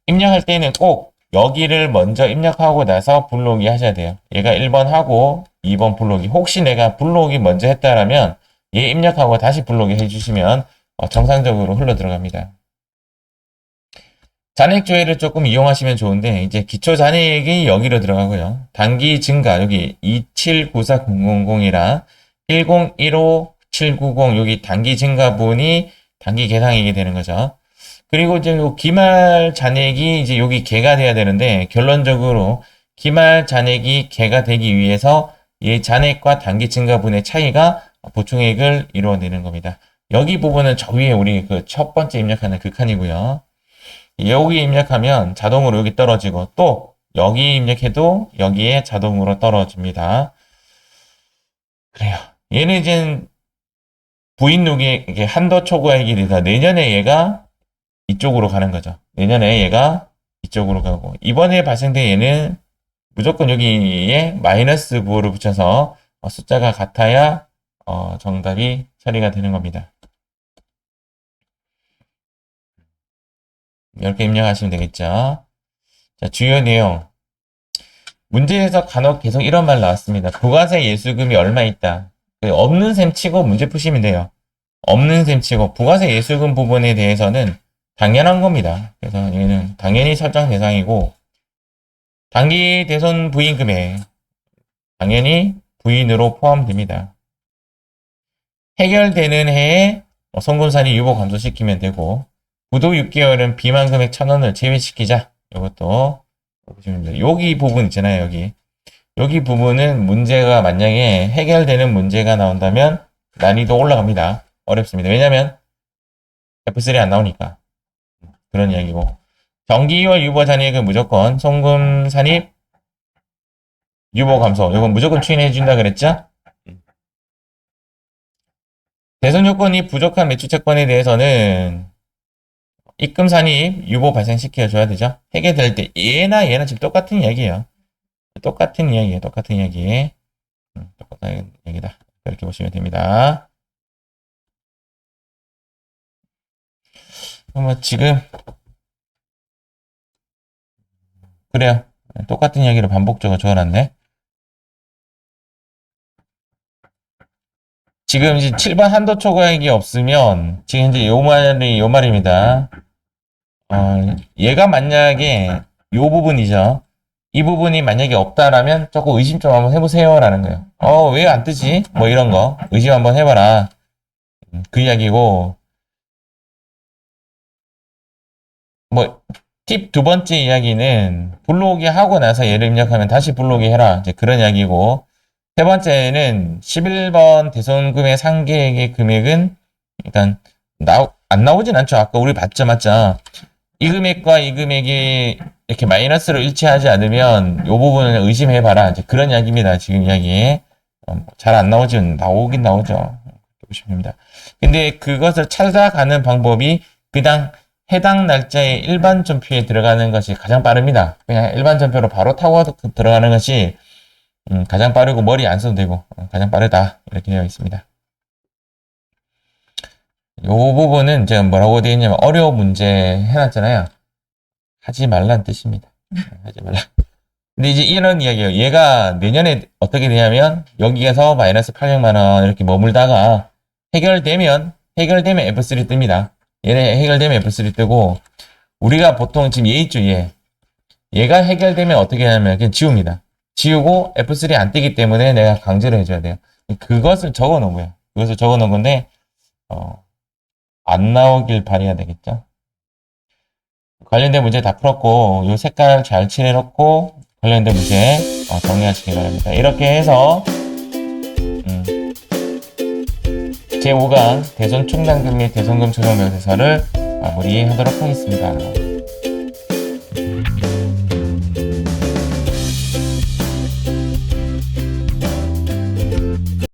입력할 때는 꼭 여기를 먼저 입력하고 나서 블록이 하셔야 돼요. 얘가 1번 하고 2번 블록이 혹시 내가 블록이 먼저 했다라면 얘 입력하고 다시 블록이 해주시면 정상적으로 흘러 들어갑니다. 잔액 조회를 조금 이용하시면 좋은데 이제 기초 잔액이 여기로 들어가고요. 단기 증가 여기 2794000이랑 1015790 여기 단기 증가분이 단기 계상액이 되는 거죠. 그리고 이제 요 기말 잔액이 이제 여기 개가 돼야 되는데 결론적으로 기말 잔액이 개가 되기 위해서 이 잔액과 단기 증가분의 차이가 보충액을 이루어내는 겁니다. 여기 부분은 저 위에 우리 그 첫 번째 입력하는 그 칸이고요. 여기 입력하면 자동으로 여기 떨어지고 또 여기 입력해도 여기에 자동으로 떨어집니다. 그래요. 얘는 이제 부인누기 이게 한도 초과액이 돼서 내년에 얘가 이쪽으로 가는 거죠. 내년에 얘가 이쪽으로 가고 이번에 발생된 얘는 무조건 여기에 마이너스 9를 붙여서 숫자가 같아야 정답이 처리가 되는 겁니다. 이렇게 입력하시면 되겠죠. 자, 주요 내용. 문제에서 간혹 계속 이런 말 나왔습니다. 부가세 예수금이 얼마 있다. 없는 셈 치고 문제 푸시면 돼요. 없는 셈 치고 부가세 예수금 부분에 대해서는 당연한 겁니다. 그래서 얘는 당연히 설정 대상이고 단기 대손 부인 금액 당연히 부인으로 포함됩니다. 해결되는 해에 송금산이 유보 감소시키면 되고 부도 6개월은 비만 금액 1,000원을 제외시키자. 이것도 보시면 돼요. 여기 부분 있잖아요. 여기 부분은 문제가 만약에 해결되는 문제가 나온다면 난이도 올라갑니다. 어렵습니다. 왜냐면 F3 안 나오니까. 그런 이야기고. 정기와 유보 잔액은 무조건 송금 산입 유보 감소. 이건 무조건 추인해 준다 그랬죠? 대손 요건이 부족한 매출 채권에 대해서는 입금 산입 유보 발생시켜 줘야 되죠. 해결될 때 얘나 지금 똑같은 이야기예요. 똑같은 이야기. 똑같은 이야기다. 이렇게 보시면 됩니다. 지금 그래요. 똑같은 이야기를 반복적으로 적어놨네. 지금 이제 7번 한도 초과액이 없으면 지금 이제 요 말입니다. 얘가 만약에 요 부분이죠. 이 부분이 만약에 없다라면 조금 의심 좀 한번 해보세요 라는 거예요. 왜 안 뜨지? 뭐 이런 거 의심 한번 해봐라. 그 이야기고 팁 두 번째 이야기는 불러오기 하고 나서 얘를 입력하면 다시 불러오기 해라. 이제 그런 이야기고 세 번째는 11번 대손금의 상계액의 금액은 일단 안 나오진 않죠. 아까 우리 봤죠, 맞죠? 이 금액과 이 금액이 이렇게 마이너스로 일치하지 않으면 이 부분을 의심해봐라. 이제 그런 이야기입니다. 지금 이야기. 잘 안 나오지만 나오긴 나오죠. 보시면 됩니다. 근데 그것을 찾아가는 방법이 그냥 해당 날짜의 일반 전표에 들어가는 것이 가장 빠릅니다. 그냥 일반 전표로 바로 타고 들어가는 것이 가장 빠르고 머리 안 써도 되고 가장 빠르다. 이렇게 되어 있습니다. 이 부분은 제가 뭐라고 되어 있냐면 어려운 문제 해놨잖아요. 하지 말란 뜻입니다. 하지 말라. 근데 이제 이런 이야기예요. 얘가 내년에 어떻게 되냐면 여기에서 마이너스 800만원 이렇게 머물다가 해결되면 F3 뜹니다. 얘네 해결되면 F3 뜨고 우리가 보통 지금 얘 있죠, 얘가 해결되면 어떻게 하냐면 그냥 지웁니다. 지우고 F3 안 뜨기 때문에 내가 강제로 해줘야 돼요. 그것을 적어 놓은 거예요. 그것을 적어 놓은 건데 안 나오길 바라야 되겠죠. 관련된 문제 다 풀었고 요 색깔 잘 칠해놓고 관련된 문제 정리하시기 바랍니다. 이렇게 해서 제5강 대손 충당금 및 대손금 조정 명세서를 마무리하도록 하겠습니다.